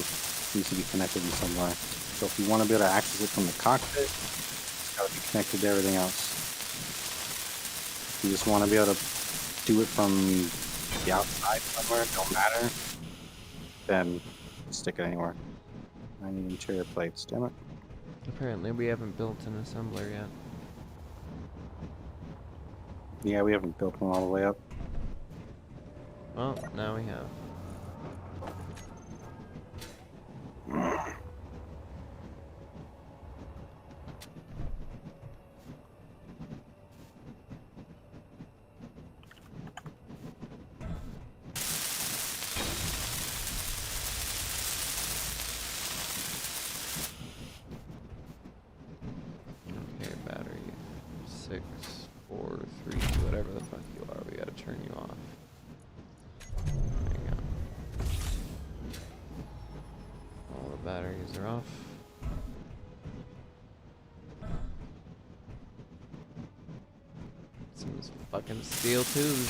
needs to be connected in some way. So if you want to be able to access it from the cockpit, it's got to be connected to everything else. If you just want to be able to do it from the outside somewhere, don't matter, then stick it anywhere. I need interior plates, damn it. Apparently, we haven't built an assembler yet. Yeah, we haven't built one all the way up. Well, now we have. Okay, battery 6, 4, 3, whatever the fuck you are, we gotta turn you off. There you go. All the batteries are off. Some fucking steel tubes.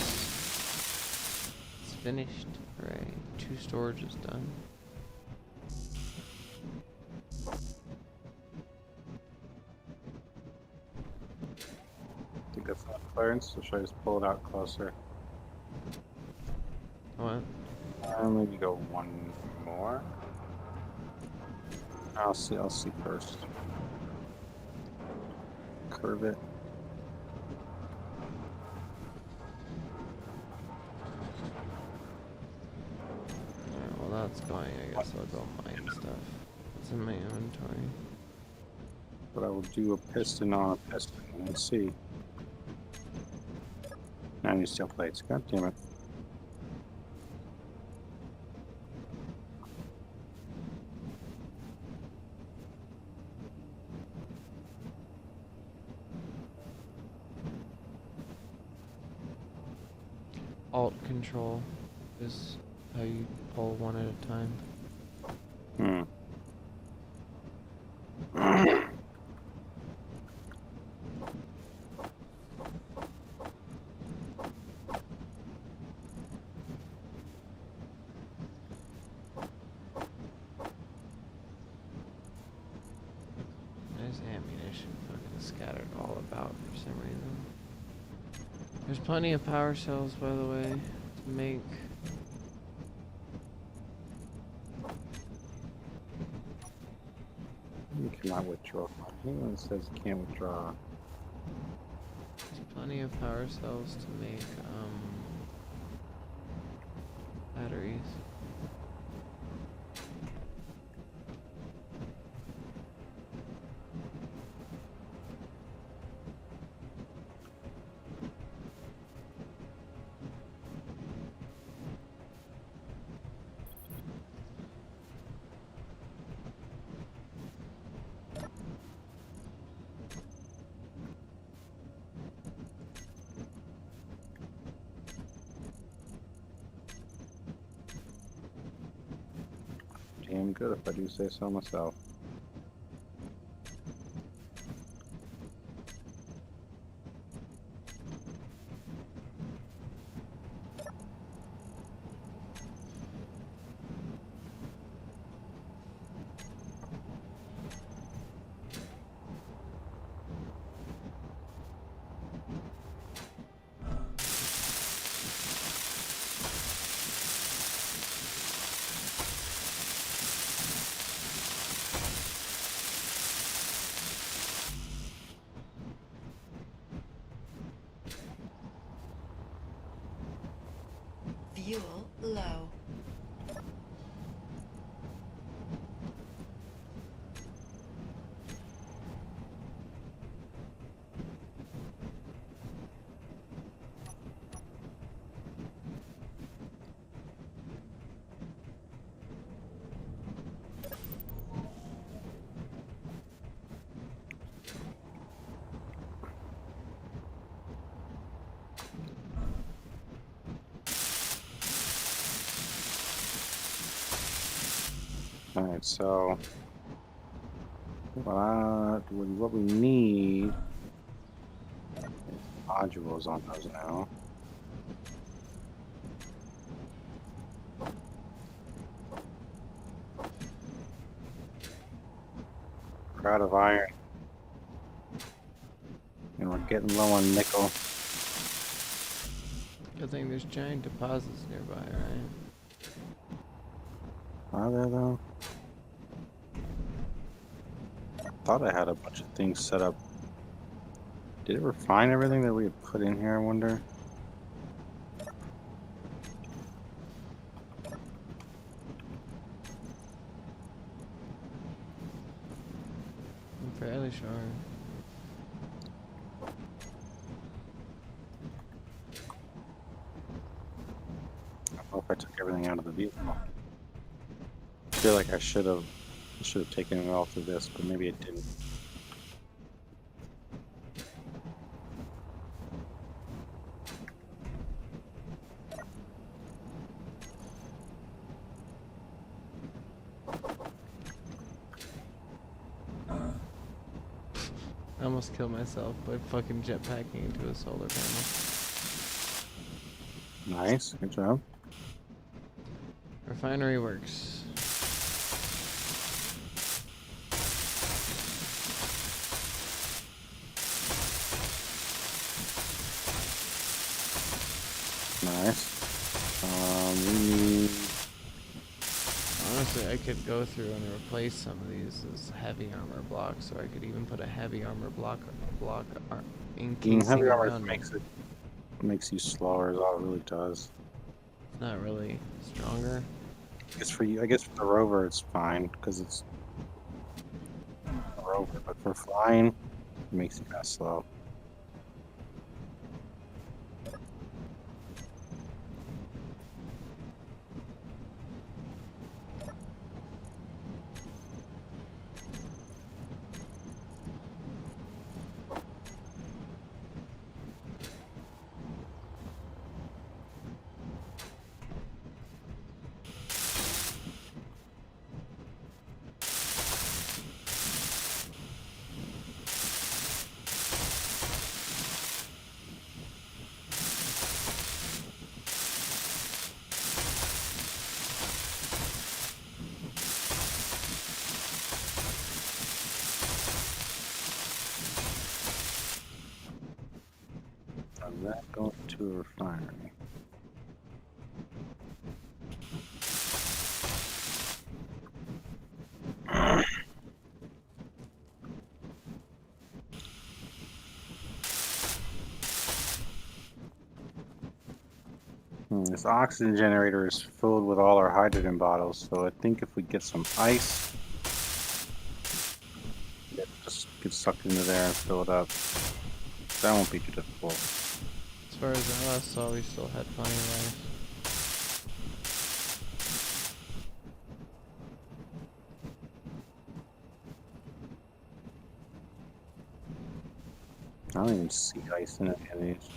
It's finished. Hooray. 2 storage is done. I think that's enough clearance, so should I just pull it out closer? What? Maybe go one more. I'll see first. Curve it. Alright, well that's going. I guess I'll go mine stuff. It's in my inventory. But I will do a piston on a piston. Let's see. 90 steel plates. God damn it. Alt control is how you pull one at a time. Hmm. There's ammunition fucking scattered all about for some reason. There's plenty of power cells, by the way, to make. You cannot withdraw. Anyone says you can't withdraw. There's plenty of power cells to make batteries. Damn good if I do say so myself. Fuel low. Alright, so what we need is modules on those now. We're out of iron. And we're getting low on nickel. Good thing there's giant deposits nearby, right? Are there though? Thought I had a bunch of things set up. Did it refine everything that we had put in here, I wonder? I'm fairly sure. I don't know if I took everything out of the vehicle. I feel like I should have taken it all through this, but maybe it didn't. I almost killed myself by fucking jetpacking into a solar panel. Nice, good job. Refinery works. Nice. We need... Honestly, I could go through and replace some of these as heavy armor blocks, or I could even put a heavy armor block encasing heavy armor around it. makes you slower, is all it really does. It's not really stronger. I guess for the rover it's fine, because it's a rover, but for flying, it makes you kind of slow. that going to a refinery? This oxygen generator is filled with all our hydrogen bottles, so I think if we get some ice, yeah, just get sucked into there and fill it up. That won't be too difficult. As far as I last saw, we still had plenty of ice. I don't even see ice in any of these.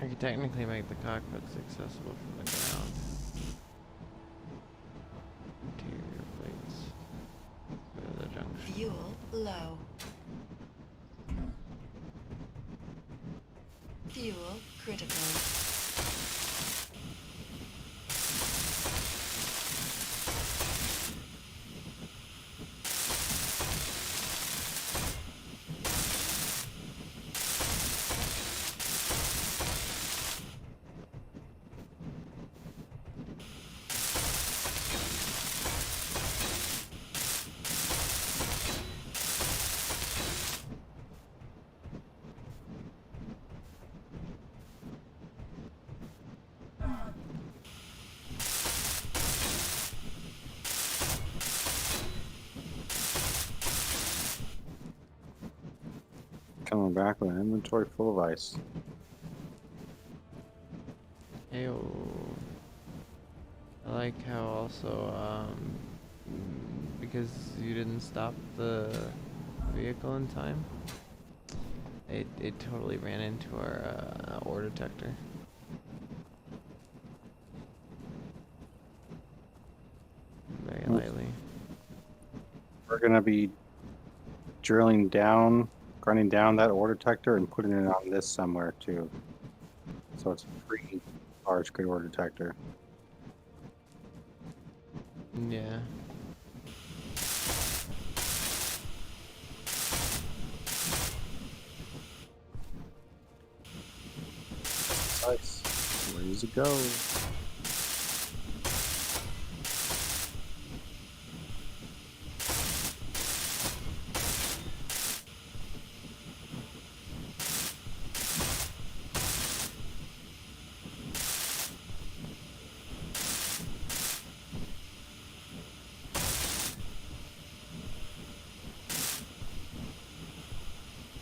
I could technically make the cockpits accessible from the ground. Interior plates. Go to the junction. Fuel low. Fuel critical. Coming back with an inventory full of ice. Ew. I like how also, because you didn't stop the vehicle in time, it totally ran into our ore detector. Very lightly. We're gonna be drilling down, grinding down that ore detector and putting it on this somewhere too. So it's a free large grid ore detector. Yeah. Ice. Where does it go?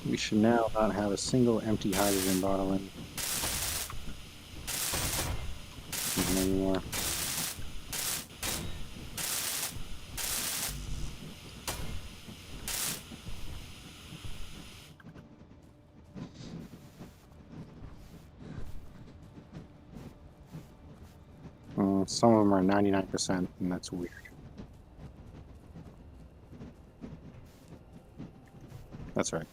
We should now not have a single empty hydrogen bottle in even anymore. Some of them are 99%, and that's weird. That's right.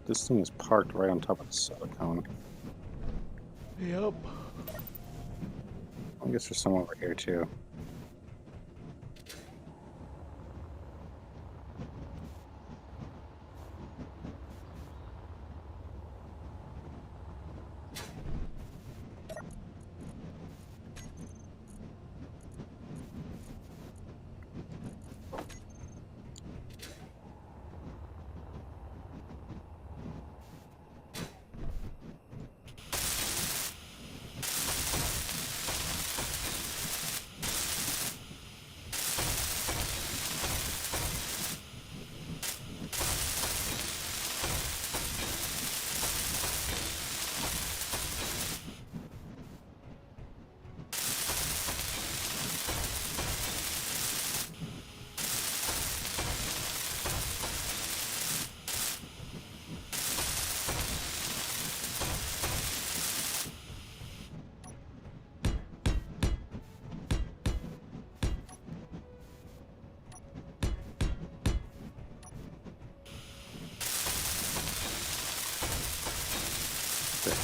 This thing is parked right on top of the silicone. Yep. I guess there's some over here too.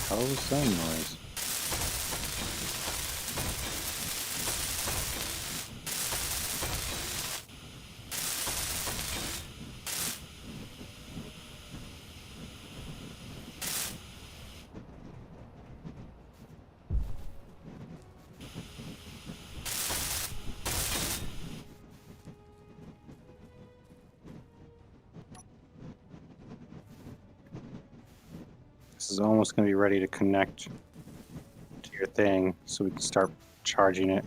hell was that noise? This is almost going to be ready to connect to your thing so we can start charging it.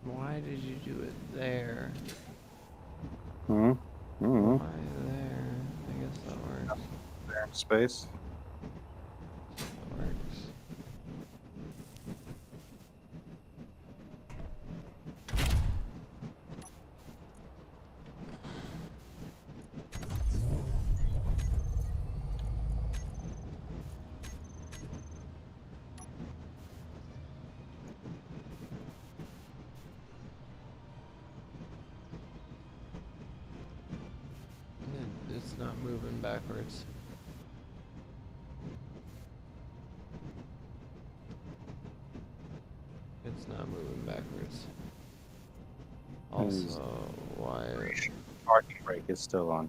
Why did you do it there? Hmm? Mm-hmm. Why there? I guess that works. There in space. That works. It's not moving backwards. It's not moving backwards. Also, why? Parking brake is still on.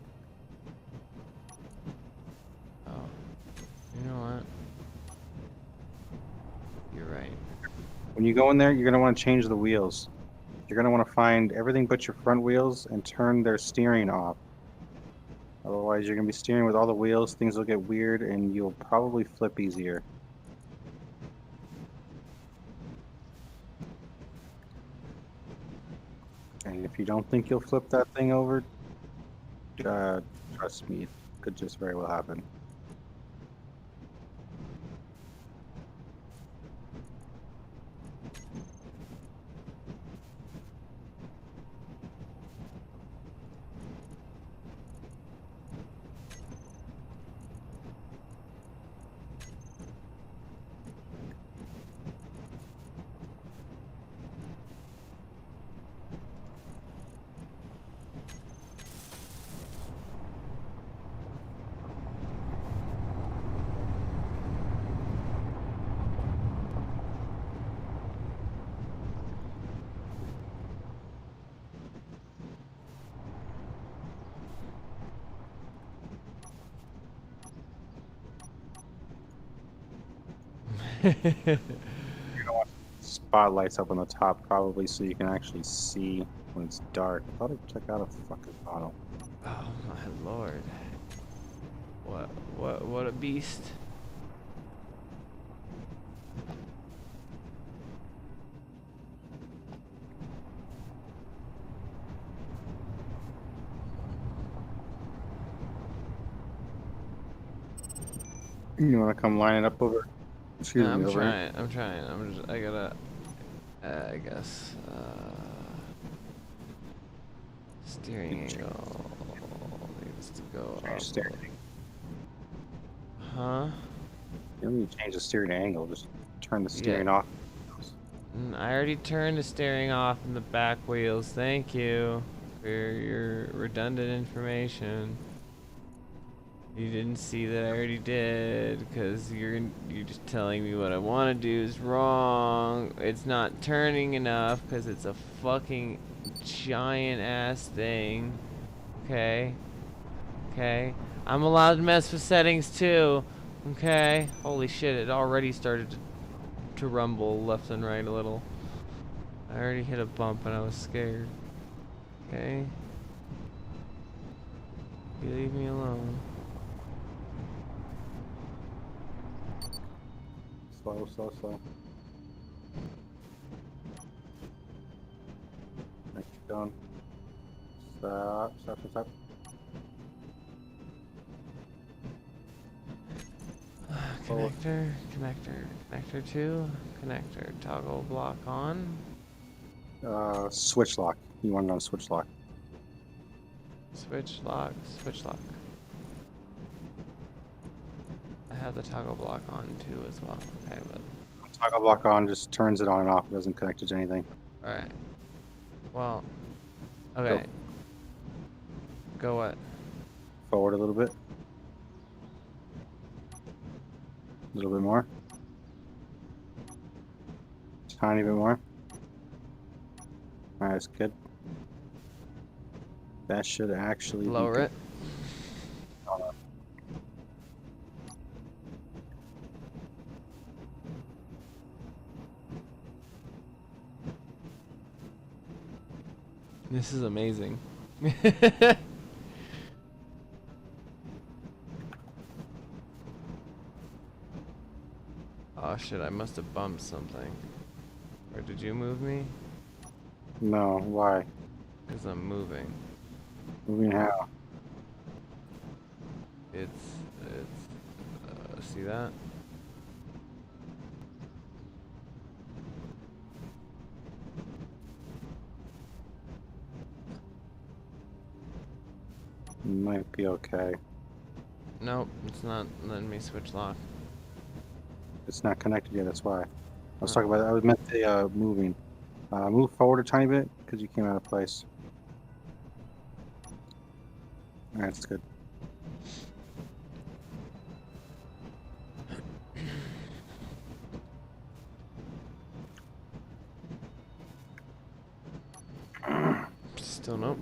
Oh, you know what? You're right. When you go in there, you're going to want to change the wheels. You're going to want to find everything but your front wheels and turn their steering off. Otherwise, you're going to be steering with all the wheels, things will get weird, and you'll probably flip easier. And if you don't think you'll flip that thing over, trust me, it could just very well happen. Spotlights up on the top, probably, so you can actually see when it's dark. I thought I'd check out a fucking bottle. Oh my lord. What a beast. You want to come line it up over? Excuse me, I'm over here? trying. I gotta, I guess, steering angle needs to go Change up. steering. Huh? You don't need to change the steering angle, just turn the steering off. I already turned the steering off in the back wheels. Thank you for your redundant information. You didn't see that I already did, because you're just telling me what I want to do is wrong. It's not turning enough because it's a fucking giant ass thing. Okay? Okay? I'm allowed to mess with settings too. Okay? Holy shit, it already started to rumble left and right a little. I already hit a bump and I was scared. Okay? You leave me alone. Slow, slow, slow. Keep going. Stop, stop, stop, stop. Connector 2, connector, toggle block on. Switch lock. You want it on switch lock. Switch lock. I have the toggle block on too as well. Okay, but Toggle block on just turns it on and off. It doesn't connect it to anything. alright. Well, Okay. Go what? Forward a little bit. A little bit more. Tiny bit more. Alright, that's good. That should actually Lower be it. This is amazing. Oh shit, I must have bumped something. Or did you move me? No, why? Because I'm moving. Moving how? See that? Might be okay. Nope, it's not letting me switch lock. It's not connected yet, that's why. I was Oh. talking about, I was meant to moving. Move forward a tiny bit, because you came out of place. Alright, that's good. Still nope.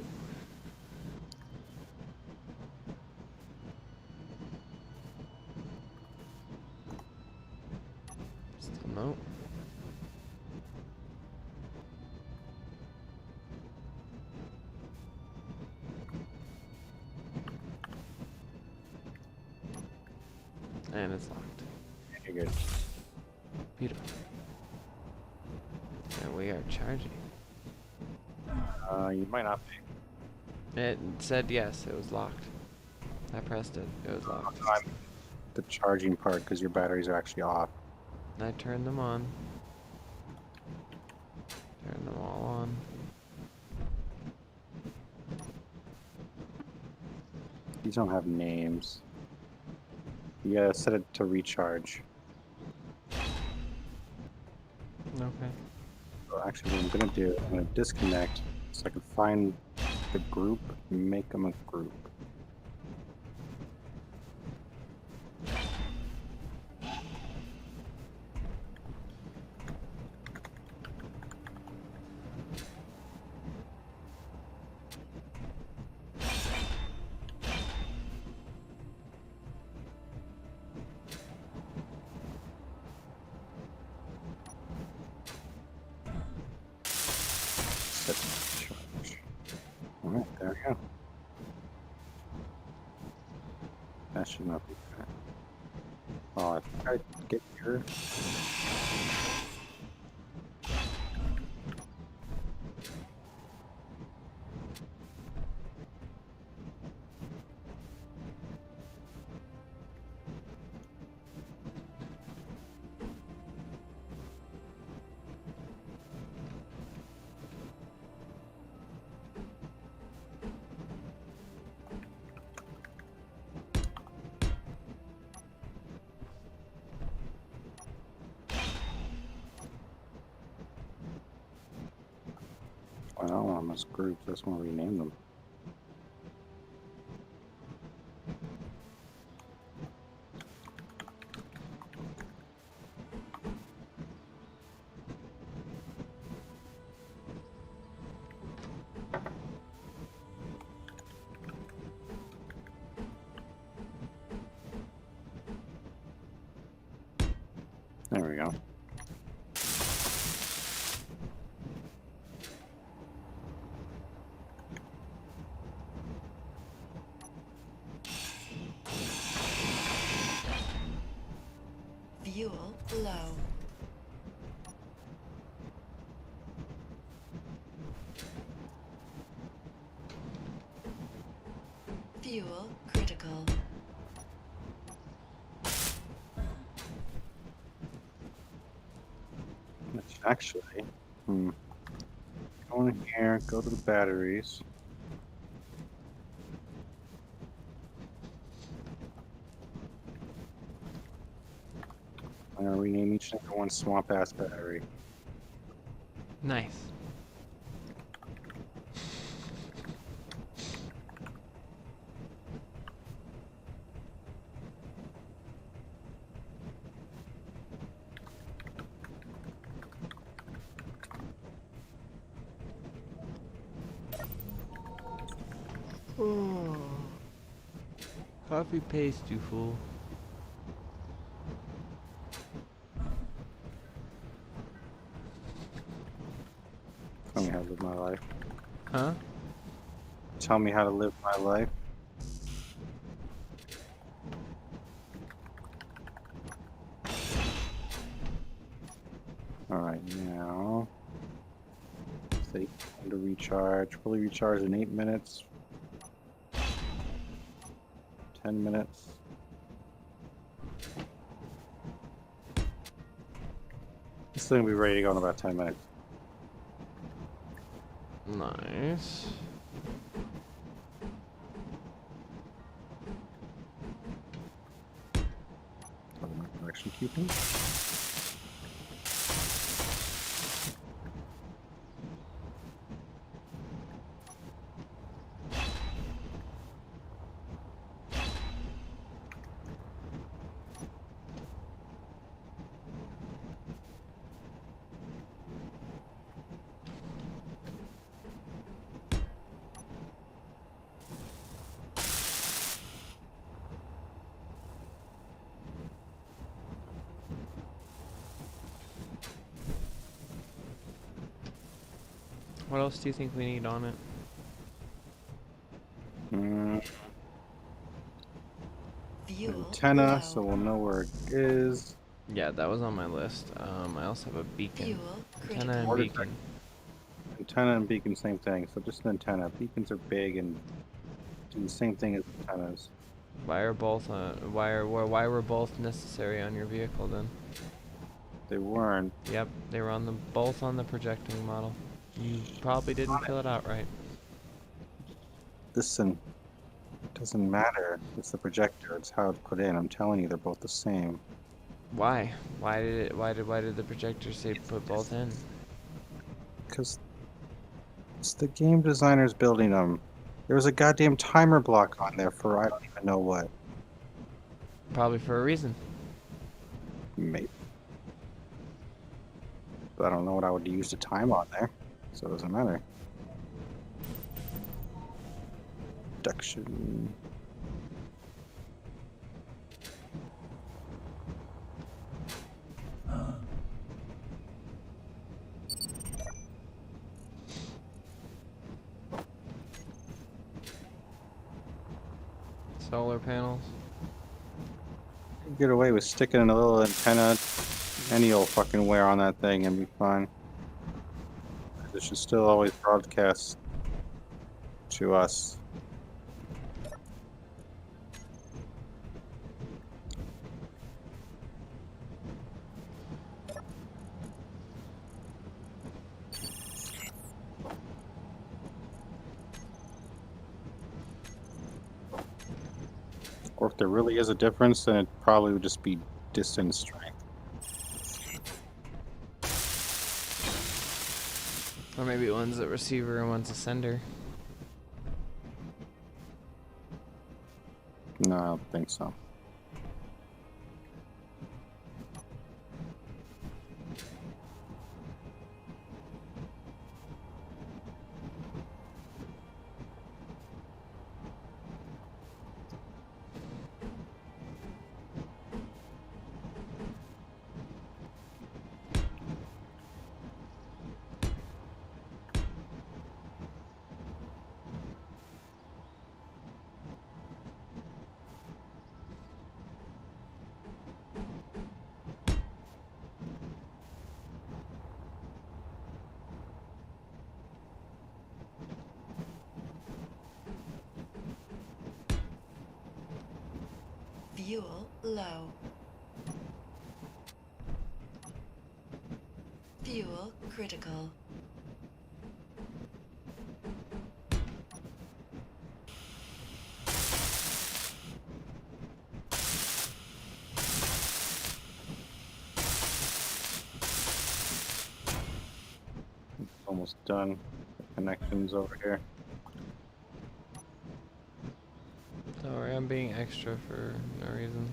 Still nope. And it's locked. You're good. Beautiful. And we are charging. You might not be. It said yes, it was locked. I pressed it, it was locked. The charging part, because your batteries are actually off. I turned them on. Turned them all on. These don't have names. You gotta set it to recharge. Okay. So actually, what I'm gonna do, I'm gonna disconnect so I can find the group and make them a group. Set to charge. Alright, there we go. That should not be bad. Oh, I think I get here. Well, almost groups. That's when we rename them. There we go. Fuel low. Fuel critical. Which actually, go in here, go to the batteries. I'm gonna rename each and every one Swamp Ass Battery. Nice. Coffee paste, you fool. Tell me how to live my life. Huh? Tell me how to live my life. Alright, now. Say time to recharge. Fully recharge in 8 minutes. 10 minutes. This thing will be ready to go in about 10 minutes. Nice. Direction keeping. What else do you think we need on it? Fuel Antenna, low. so we'll know where it is. Yeah, that was on my list. I also have a beacon. Fuel Antenna and critical. beacon. Antenna and beacon, same thing. So just an antenna. Beacons are big and do the same thing as antennas. Why were both necessary on your vehicle then? They weren't. Yep, they were on the both on the projecting model. You probably didn't fill it out right. Listen, it doesn't matter. It's the projector. It's how it's put in. I'm telling you, they're both the same. Why? Why did the projector say put both in? Because it's the game designers building them. There was a goddamn timer block on there for I don't even know what. Probably for a reason. Maybe. But I don't know what I would use to time on there, so it doesn't matter. Production. Solar panels. Get away with sticking a little antenna any old fucking where on that thing and be fine. It should still always broadcast to us. Or if there really is a difference, then it probably would just be distance strength. Or maybe one's a receiver and one's a sender. No, I don't think so. Fuel low. Fuel critical. Almost done. The connections over here. Don't worry, I'm being extra for no reason.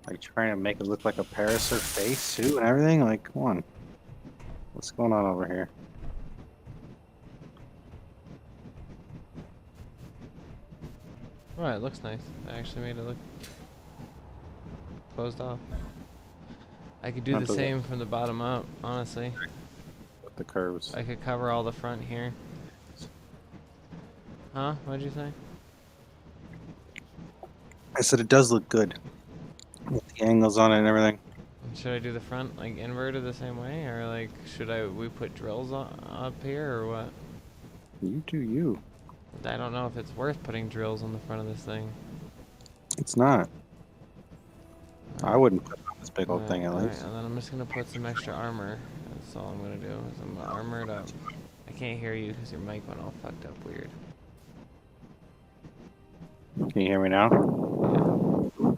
Like trying to make it look like a Parasaur face too and everything. Like, come on. What's going on over here? Right, it looks nice. I actually made it look closed off. I could do Not the the- same from the bottom up, honestly. With the curves. I could cover all the front here. Huh? What'd you say? I said it does look good. With the angles on it and everything. Should I do the front like inverted the same way, or like should we put drills up here, or what? You do you. I don't know if it's worth putting drills on the front of this thing. It's not. I wouldn't put on this big old Alright, thing at alright, least. and then I'm just gonna put some extra armor. That's all I'm gonna do. Is I'm armored up. I can't hear you because your mic went all fucked up weird. Can you hear me now? Yeah.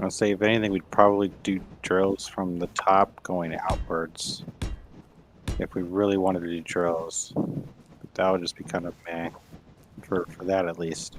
I'll say if anything, we'd probably do drills from the top going outwards. If we really wanted to do drills. But that would just be kind of meh. For that at least.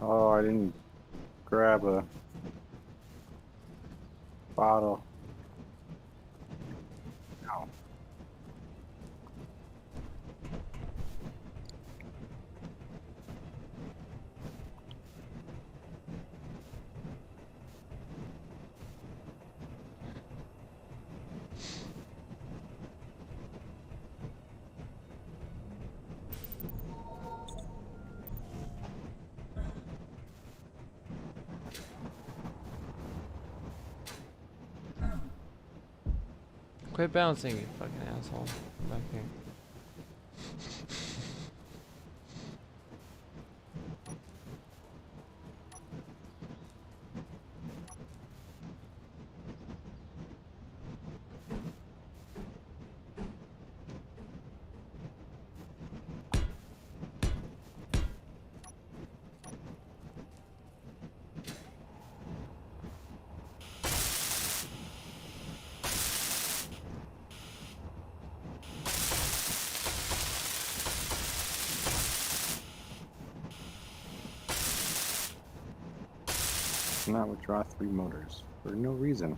Oh, I didn't grab a bottle. No. Quit bouncing, you fucking asshole. Come back here. Not withdraw 3 motors. For no reason.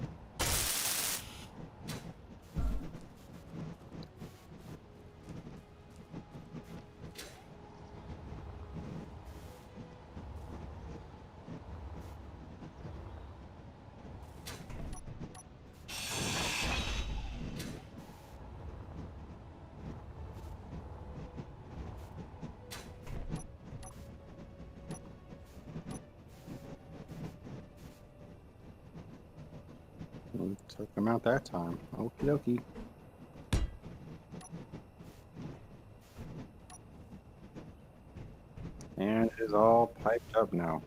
Took them out that time. Okie dokie. And it is all piped up now.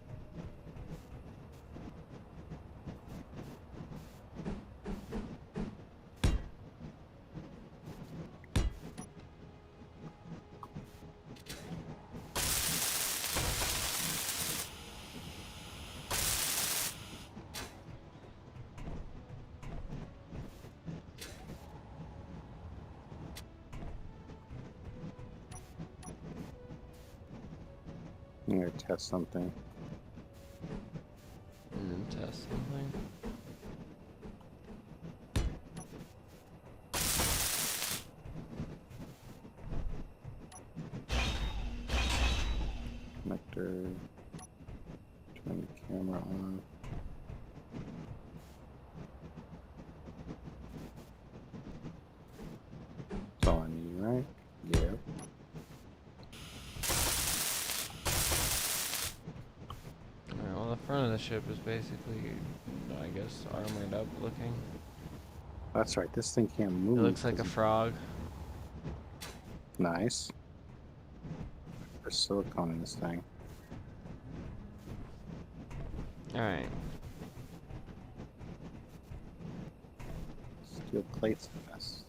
I'm gonna test something. And then test something. Connector. Turn the camera on. That's all I need, right? Yeah. the ship is basically, I guess, armored up looking. That's right. This thing can't move. It looks like a 'cause frog. Nice. There's silicone in this thing. Alright. Steel plates in this.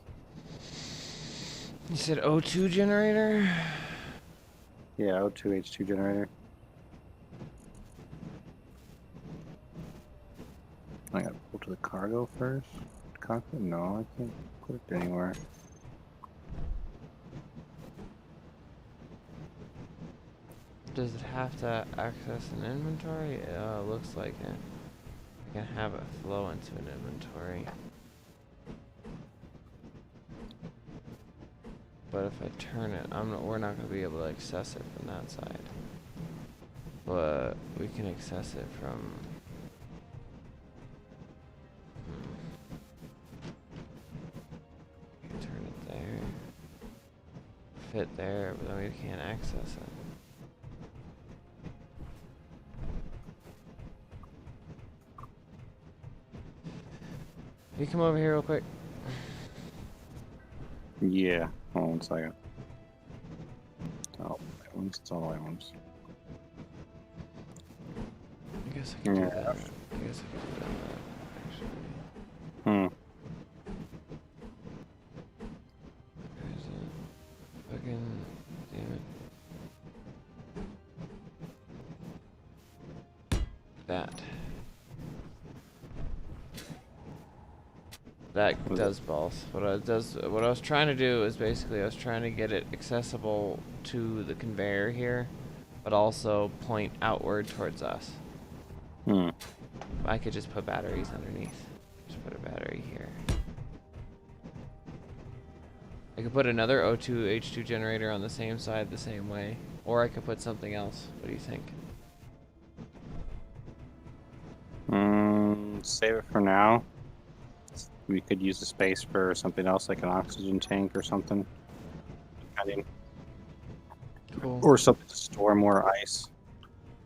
You said O2 generator? Yeah, O2H2 generator. I gotta pull to the cargo first. Cockpit? No, I can't put it anywhere. Does it have to access an inventory? It looks like it. I can have it flow into an inventory. But if I turn it, we're not going to be able to access it from that side. But we can access it from... You can turn it there. Fit there, but then we can't access it. You come over here real quick. Yeah. Hold on 1 second. Oh, items. It's all items. I guess I can do Yeah. that. I guess I could have done that, actually. Hmm. Where's it? Fucking... Damn it. That. That does both. What I was trying to do is basically I was trying to get it accessible to the conveyor here, but also point outward towards us. Hmm. I could just put batteries underneath. Just put a battery here. I could put another O2H2 generator on the same side the same way, or I could put something else. What do you think? Save it for now. We could use the space for something else, like an oxygen tank or something. Depending. Cool. Or something to store more ice.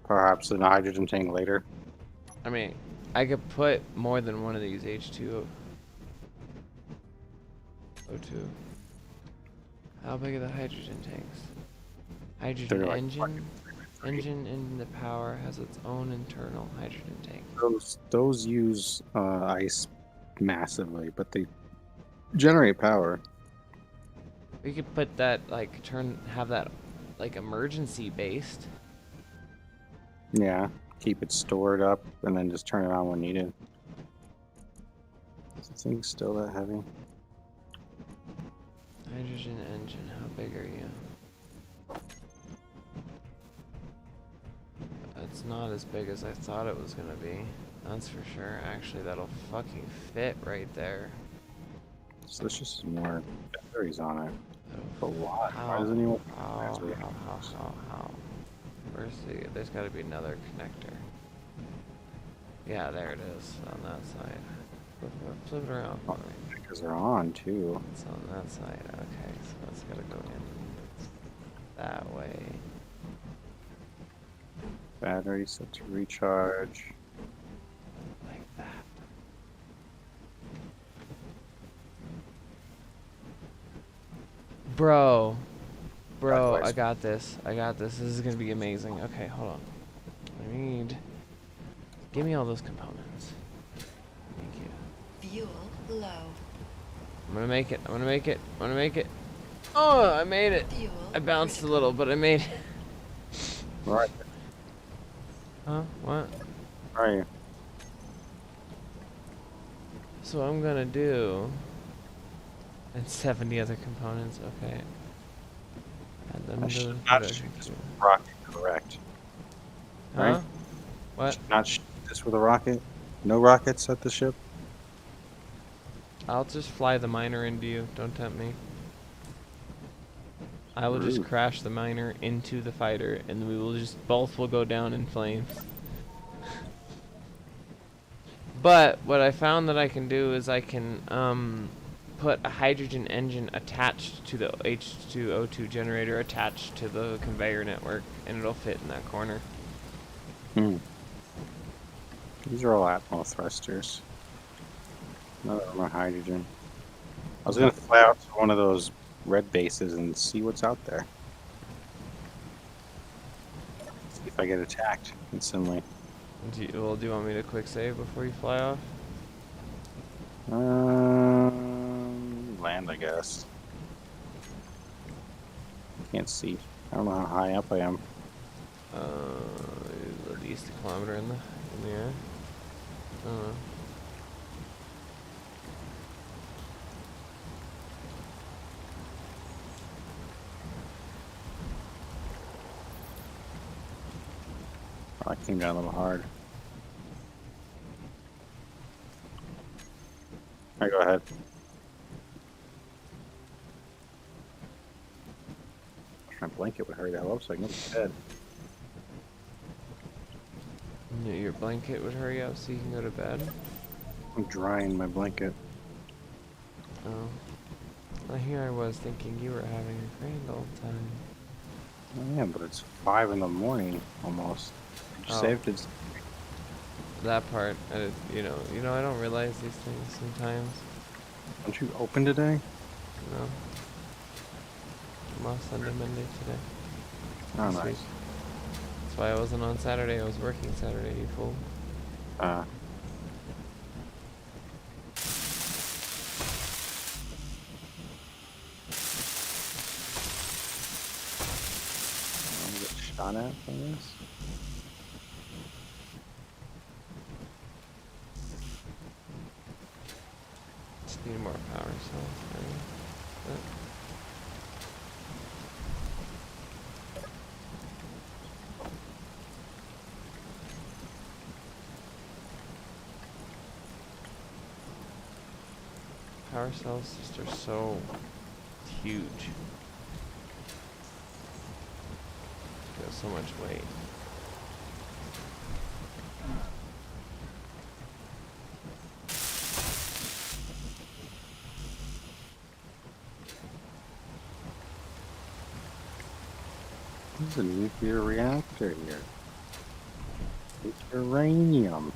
Perhaps a hydrogen tank later. I mean, I could put more than one of these H2O. O2. How big are the hydrogen tanks? Hydrogen They're like engine. Engine in the power has its own internal hydrogen tank. Those use ice massively, but they generate power. We could put that have that like emergency based. Yeah, keep it stored up and then just turn it on when needed. Is the thing still that heavy? Hydrogen engine, how big are you? It's not as big as I thought it was gonna be. That's for sure. Actually, that'll fucking fit right there. So there's just some more batteries on it. That'll But why? How? Why doesn't anyone? How? Where's the... There's gotta be another connector. Yeah, there it is, on that side. Flip it around for me. Because they're on too. It's on that side, okay, so that's gotta go in that way. Battery set to recharge. Like that. Bro, I got this. This is gonna be amazing. Okay, hold on. Give me all those components. Thank you. Fuel low. I'm gonna make it. Oh, I made it. Fuel I bounced a critical. little, but I made it. Right. Huh? What? Where are you? So what I'm gonna do. And 70 other components. Okay. Add them I to should the not production shoot this queue. with a rocket, correct? Huh? Right? What? Should not shoot this with a rocket? No rockets at the ship? I'll just fly the miner into you. Don't tempt me. I will just Rude. crash the miner into the fighter, and we will just both will go down in flames. But what I found that I can do is I can put a hydrogen engine attached to the H2O2 generator attached to the conveyor network, and it'll fit in that corner. Hmm. These are all Atmo thrusters. None of them are hydrogen. I was gonna fly out to one of those red bases and see what's out there. See if I get attacked instantly. Do you want me to quick save before you fly off? Land, I guess. Can't see. I don't know how high up I am. At least a kilometer in the air. I don't know. Oh, I came down a little hard. Alright, go ahead. My blanket would hurry that up so I can get to bed. Your blanket would hurry up so you can go to bed? I'm drying my blanket. Oh. Well, here I was thinking you were having a grand old time. Oh, yeah, but it's 5 in the morning almost. You Oh. saved it. That part, I don't realize these things sometimes. Don't you open today? No. I'm off Sunday, Monday today. Oh, This nice. week. That's why I wasn't on Saturday. I was working Saturday, you fool. I'll get shot at for this. Just need more power cells, maybe. But power cells just are so huge. They have so much weight. There's a nuclear reactor here. It's uranium.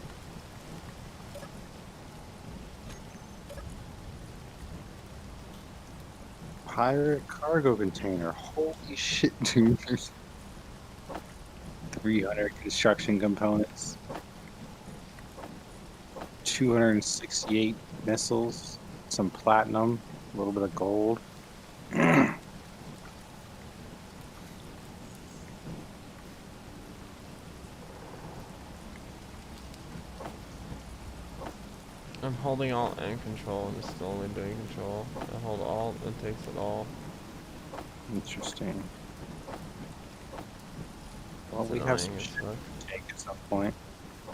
Pirate cargo container. Holy shit, dude. There's 300 construction components. 268 missiles. Some platinum. A little bit of gold. I'm holding Alt and Control, and it's still only doing Control. I hold Alt, it takes it all. Interesting. Well, It's we have some annoying as shit fuck. to take at some point.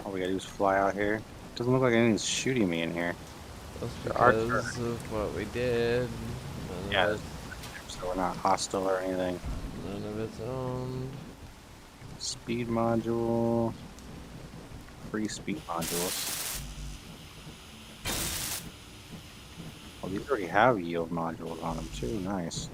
All we gotta do is fly out here. Doesn't look like anything's shooting me in here. That's There are because of what we did. Yeah, so we're not hostile or anything. None of it's owned. Speed module. Free speed modules. Well, these already have yield modules on them too. Nice.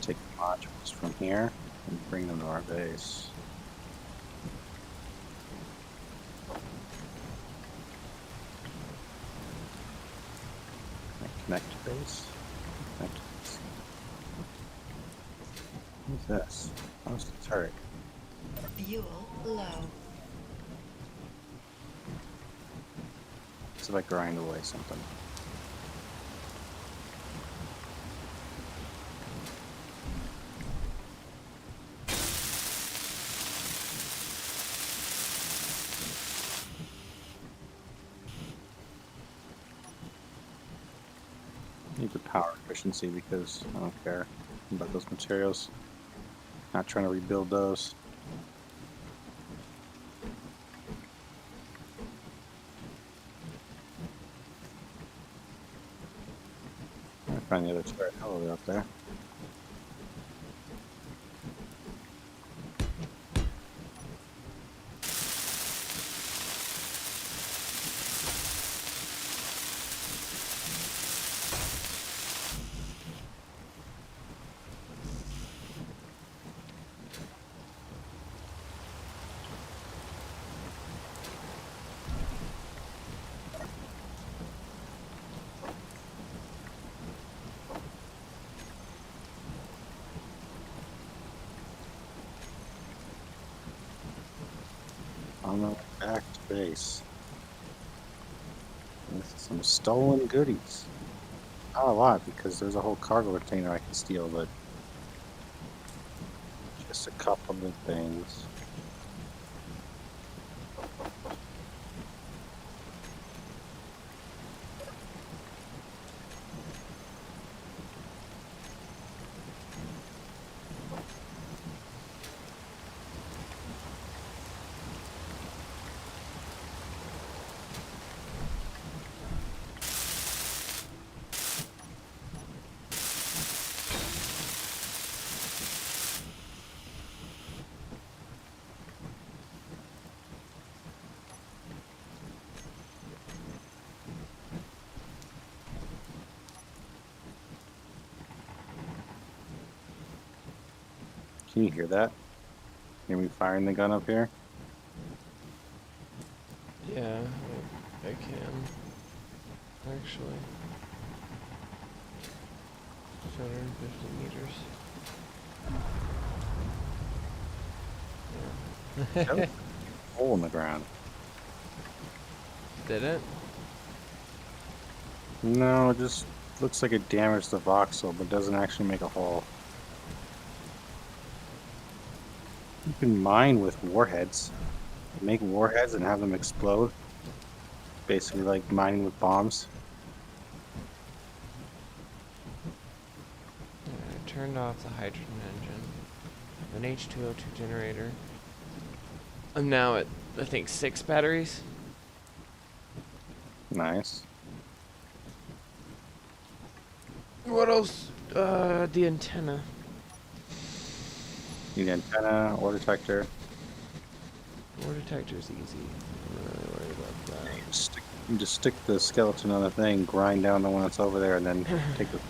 Take the modules from here and bring them to our base. Connect to base. Connect to base. What's this? Oh, it's the turret. Fuel low. It's like grind away something. Need the power efficiency because I don't care about those materials. Not trying to rebuild those. I find the other turret all the way up there. On the way back to base. With some stolen goodies. Not a lot because there's a whole cargo container I can steal, but just a couple of things. Can you hear that? Hear me firing the gun up here? Yeah, I can. Actually. 250 meters. That was a hole in the ground. Did it? No, it just looks like it damaged the voxel, but doesn't actually make a hole. You can mine with warheads. Make warheads and have them explode. Basically like mining with bombs. I turned off the hydrogen engine. An H2O2 generator. I'm now at, I think, 6 batteries. Nice. What else? The antenna. Need antenna, ore detector. Ore detector's easy. I'm not really worried about that. You just stick the skeleton on the thing, grind down the one that's over there, and then take the.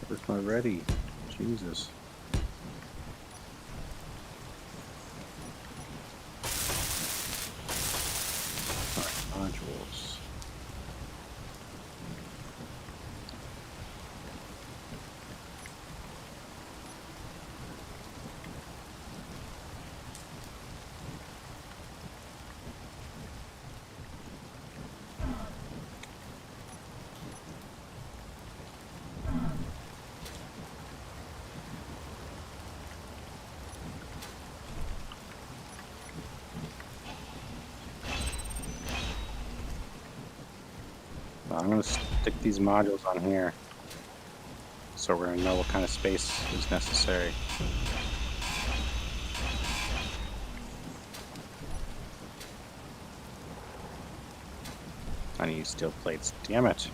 Where's my ready? Jesus. Alright, modules. I'm going to stick these modules on here so we're going to know what kind of space is necessary. I need steel plates. Damn it.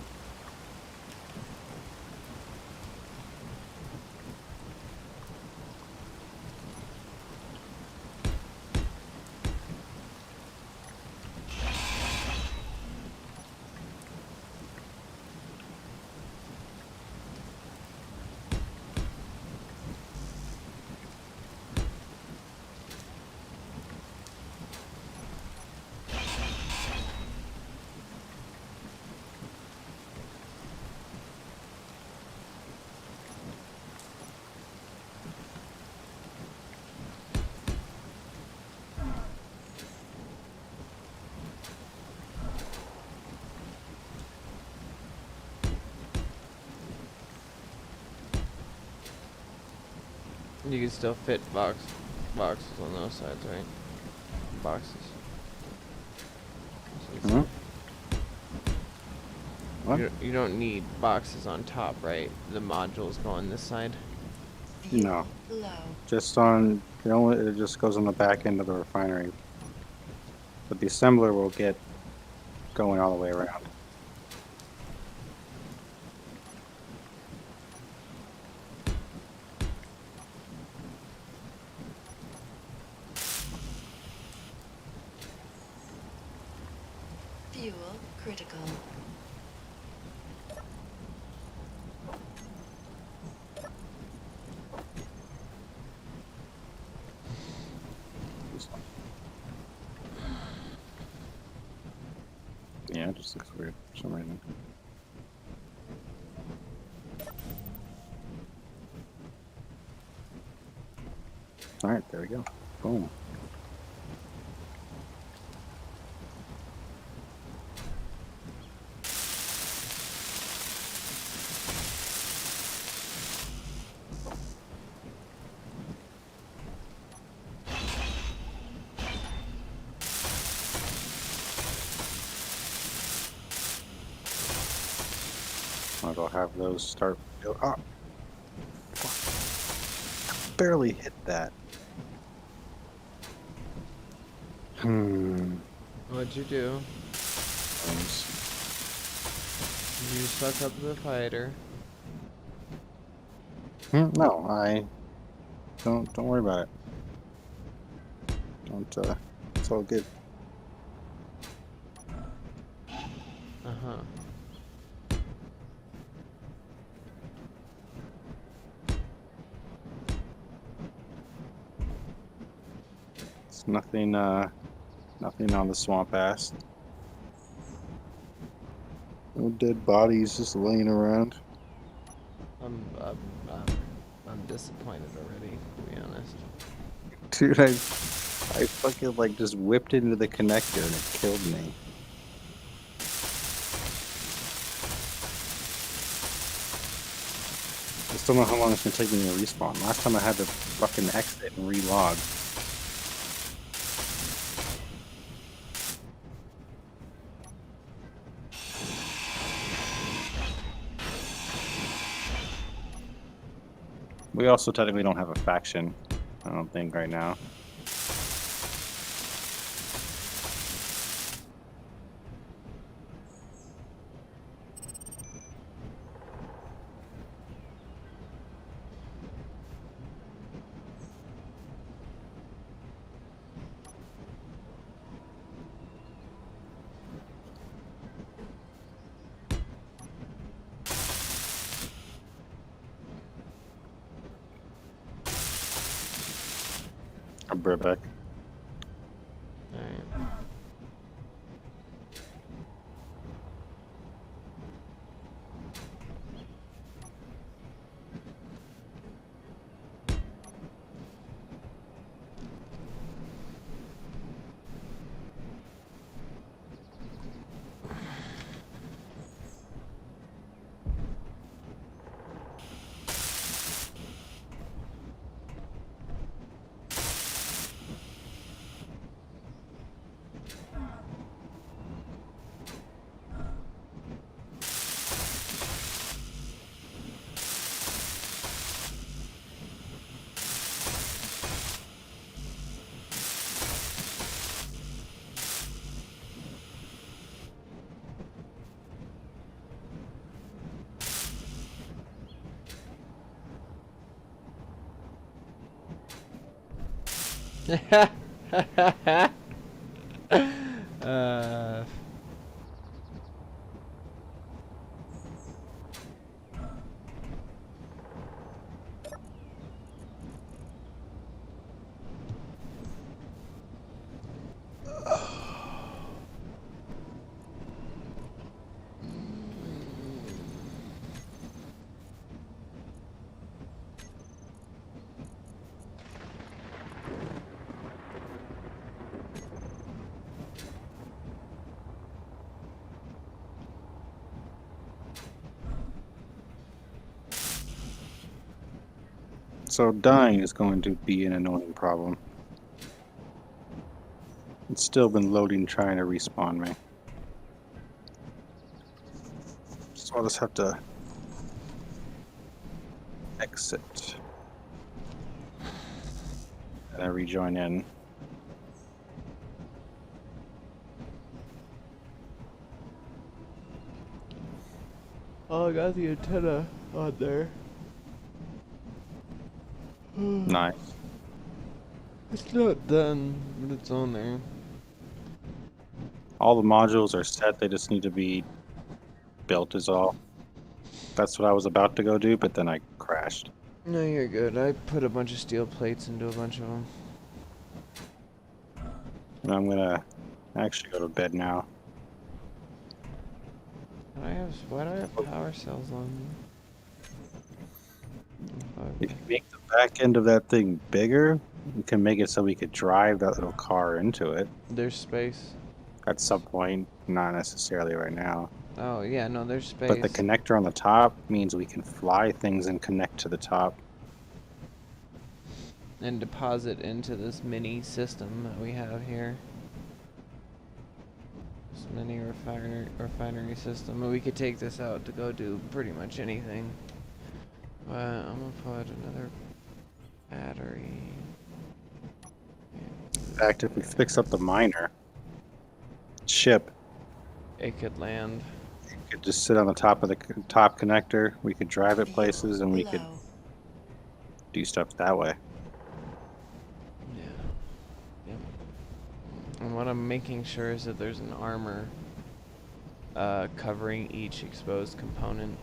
You can still fit boxes on those sides, right? Boxes. Hmm? What? You don't need boxes on top, right? The modules go on this side. No. Low. Just on, it just goes on the back end of the refinery. But the assembler will get going all the way around. Fuel critical. Yeah, it just looks weird for some reason. Alright, there we go. Boom. I'll go have those start. Oh, fuck. Barely hit that. What'd you do? You suck up the fighter. No, I don't worry about it. Don't it's all good. Uh-huh. It's nothing nothing on the swamp ass. No dead bodies just laying around. I'm disappointed already, to be honest. Dude, I fucking like just whipped into the connector and it killed me. I still don't know how long it's gonna take me to respawn. Last time I had to fucking exit and relog. We also technically don't have a faction, I don't think, right now. I'll be right back. Alright. uh, So dying is going to be an annoying problem. It's still been loading trying to respawn me. So I'll just have to exit. And I rejoin in. oh, I got the antenna on there. Nice. It's not done, but it's on there. All the modules are set. They just need to be built is all. That's what I was about to go do, but then I crashed. No, you're good. I put a bunch of steel plates into a bunch of them. And I'm gonna actually go to bed now. Why do I have power cells on me? If you make the back end of that thing bigger, you can make it so we could drive that little car into it There's space. at some point, not necessarily right now. Oh yeah, no, there's space. But the connector on the top means we can fly things and connect to the top. And deposit into this mini system that we have here. This mini refinery system. And we could take this out to go do pretty much anything. But I'm gonna put another battery. In fact, if we fix up the miner ship, It could land. it could just sit on the top of the top connector. We could drive it Fuel places and we could low. do stuff that way. Yeah. Yep. And what I'm making sure is that there's an armor covering each exposed component.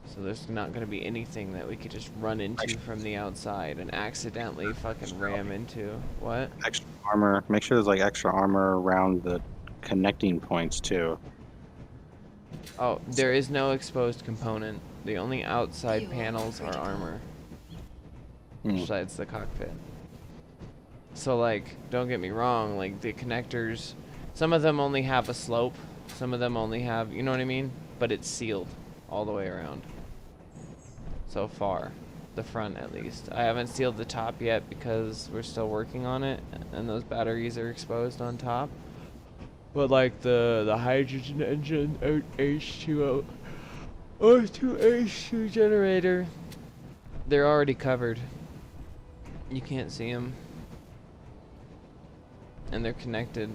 So there's not going to be anything that we could just run into from the outside and accidentally fucking ram into. What? Extra armor. Make sure there's like extra armor around the connecting points too. Oh, there is no exposed component. The only outside Fuel panels are critical. armor, Hmm. besides the cockpit. So like, don't get me wrong, like the connectors, some of them only have a slope, some of them only have, you know what I mean? But it's sealed all the way around. So far, the front at least. I haven't sealed the top yet because we're still working on it, and those batteries are exposed on top. But like the hydrogen engine, H2O, O2H2 generator, they're already covered. You can't see them, and they're connected.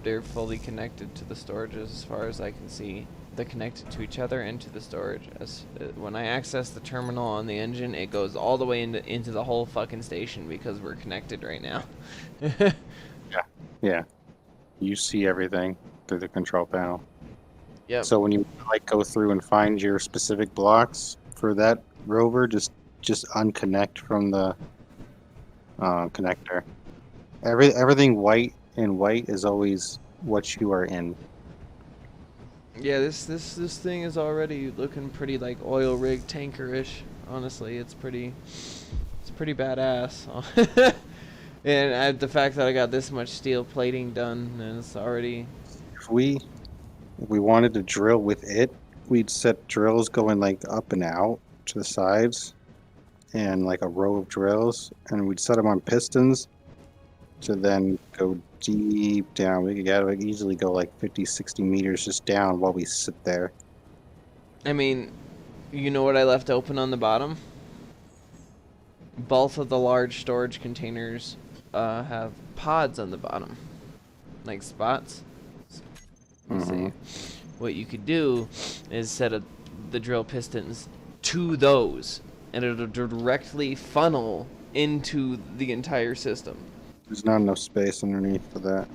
They're fully connected to the storages as far as I can see. They're connected to each other and to the storage. When I access the terminal on the engine, it goes all the way into the whole fucking station because we're connected right now. Yeah. You see everything through the control panel. Yep. So when you like go through and find your specific blocks for that rover, just unconnect from the connector. Everything white and white is always what you are in. Yeah, this thing is already looking pretty like oil rig tanker-ish. Honestly, it's pretty badass. And the fact that I got this much steel plating done, and it's already. If we wanted to drill with it, we'd set drills going like up and out to the sides, and like a row of drills, and we'd set them on pistons to then go deep down. We could easily go like 50, 60 meters just down while we sit there. I mean, you know what I left open on the bottom? Both of the large storage containers have pods on the bottom, like spots. Let's see. What you could do is set up the drill pistons to those, and it'll directly funnel into the entire system. There's not enough space underneath for that.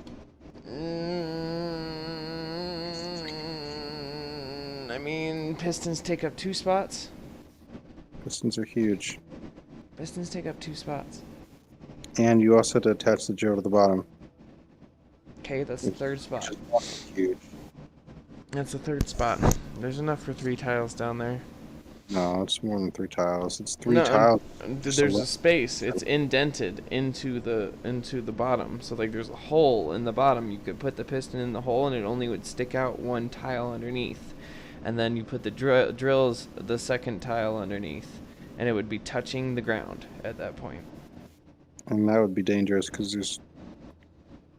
I mean, pistons take up 2 spots. Pistons are huge. Pistons take up 2 spots. And you also have to attach the drill to the bottom. Okay, that's the 3rd spot. Which is huge. That's the 3rd spot. There's enough for 3 tiles down there. No, it's more than 3 tiles. It's 3 No, tiles. There's a space. It's indented into the bottom. So like there's a hole in the bottom. You could put the piston in the hole and it only would stick out 1 tile underneath. And then you put the drills the 2nd tile underneath, and it would be touching the ground at that point. And that would be dangerous because there's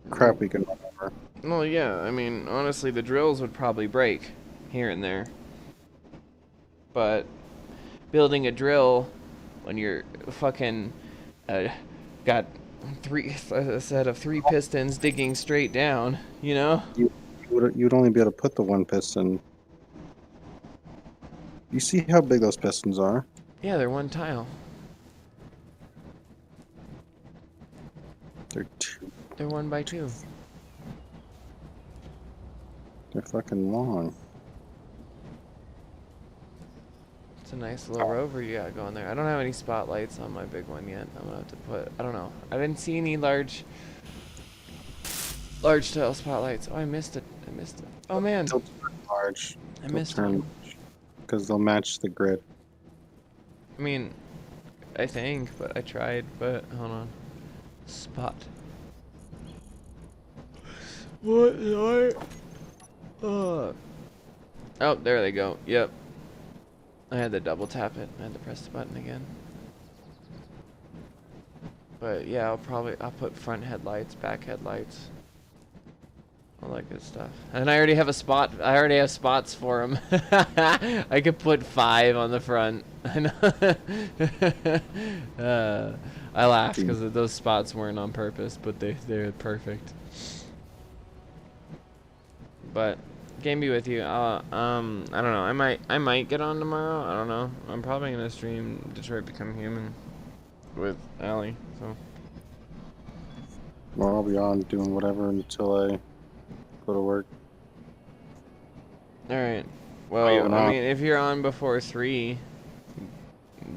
crap we can run over. Well, yeah. I mean, honestly, the drills would probably break here and there. But building a drill when you're fucking got a set of 3 pistons digging straight down, you know? You'd only be able to put the 1 piston. You see how big those pistons are? Yeah, they're 1 tile. They're 2 They're 1x2. They're fucking long. It's a nice little rover you got going there. I don't have any spotlights on my big one yet. I'm gonna have to put. I don't know. I didn't see any large style spotlights. Oh, I missed it. I missed it. Oh man, They'll turn large. I missed it. Because they'll match the grid. I mean, I think, but I tried. But hold on. Spot. What? Oh, there they go. Yep. I had to double tap it. I had to press the button again. But yeah, I'll put front headlights, back headlights, all that good stuff. And I already have a spot. I already have spots for them. I could put 5 on the front. I know. I laughed because those spots weren't on purpose, but they're perfect. But game be with you. I don't know. I might get on tomorrow. I don't know. I'm probably gonna stream Detroit Become Human with Allie. So. Well, I'll be on doing whatever until I go to work. All right. you Well, I on? mean, if you're on before 3,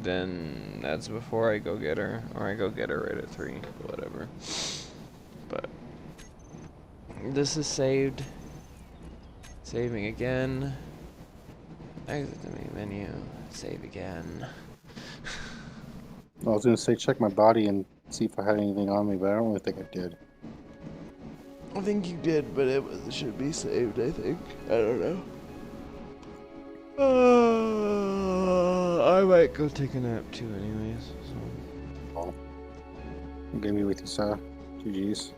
then that's before I go get her, or I go get her right at 3, whatever. But this is saved. Saving again. Exit the main menu. Save again. I was gonna say check my body and see if I had anything on me, but I don't really think I did. I think you did, but it should be saved, I think. I don't know. I might go take a nap too anyways. So. Game be with you, sir. GG's.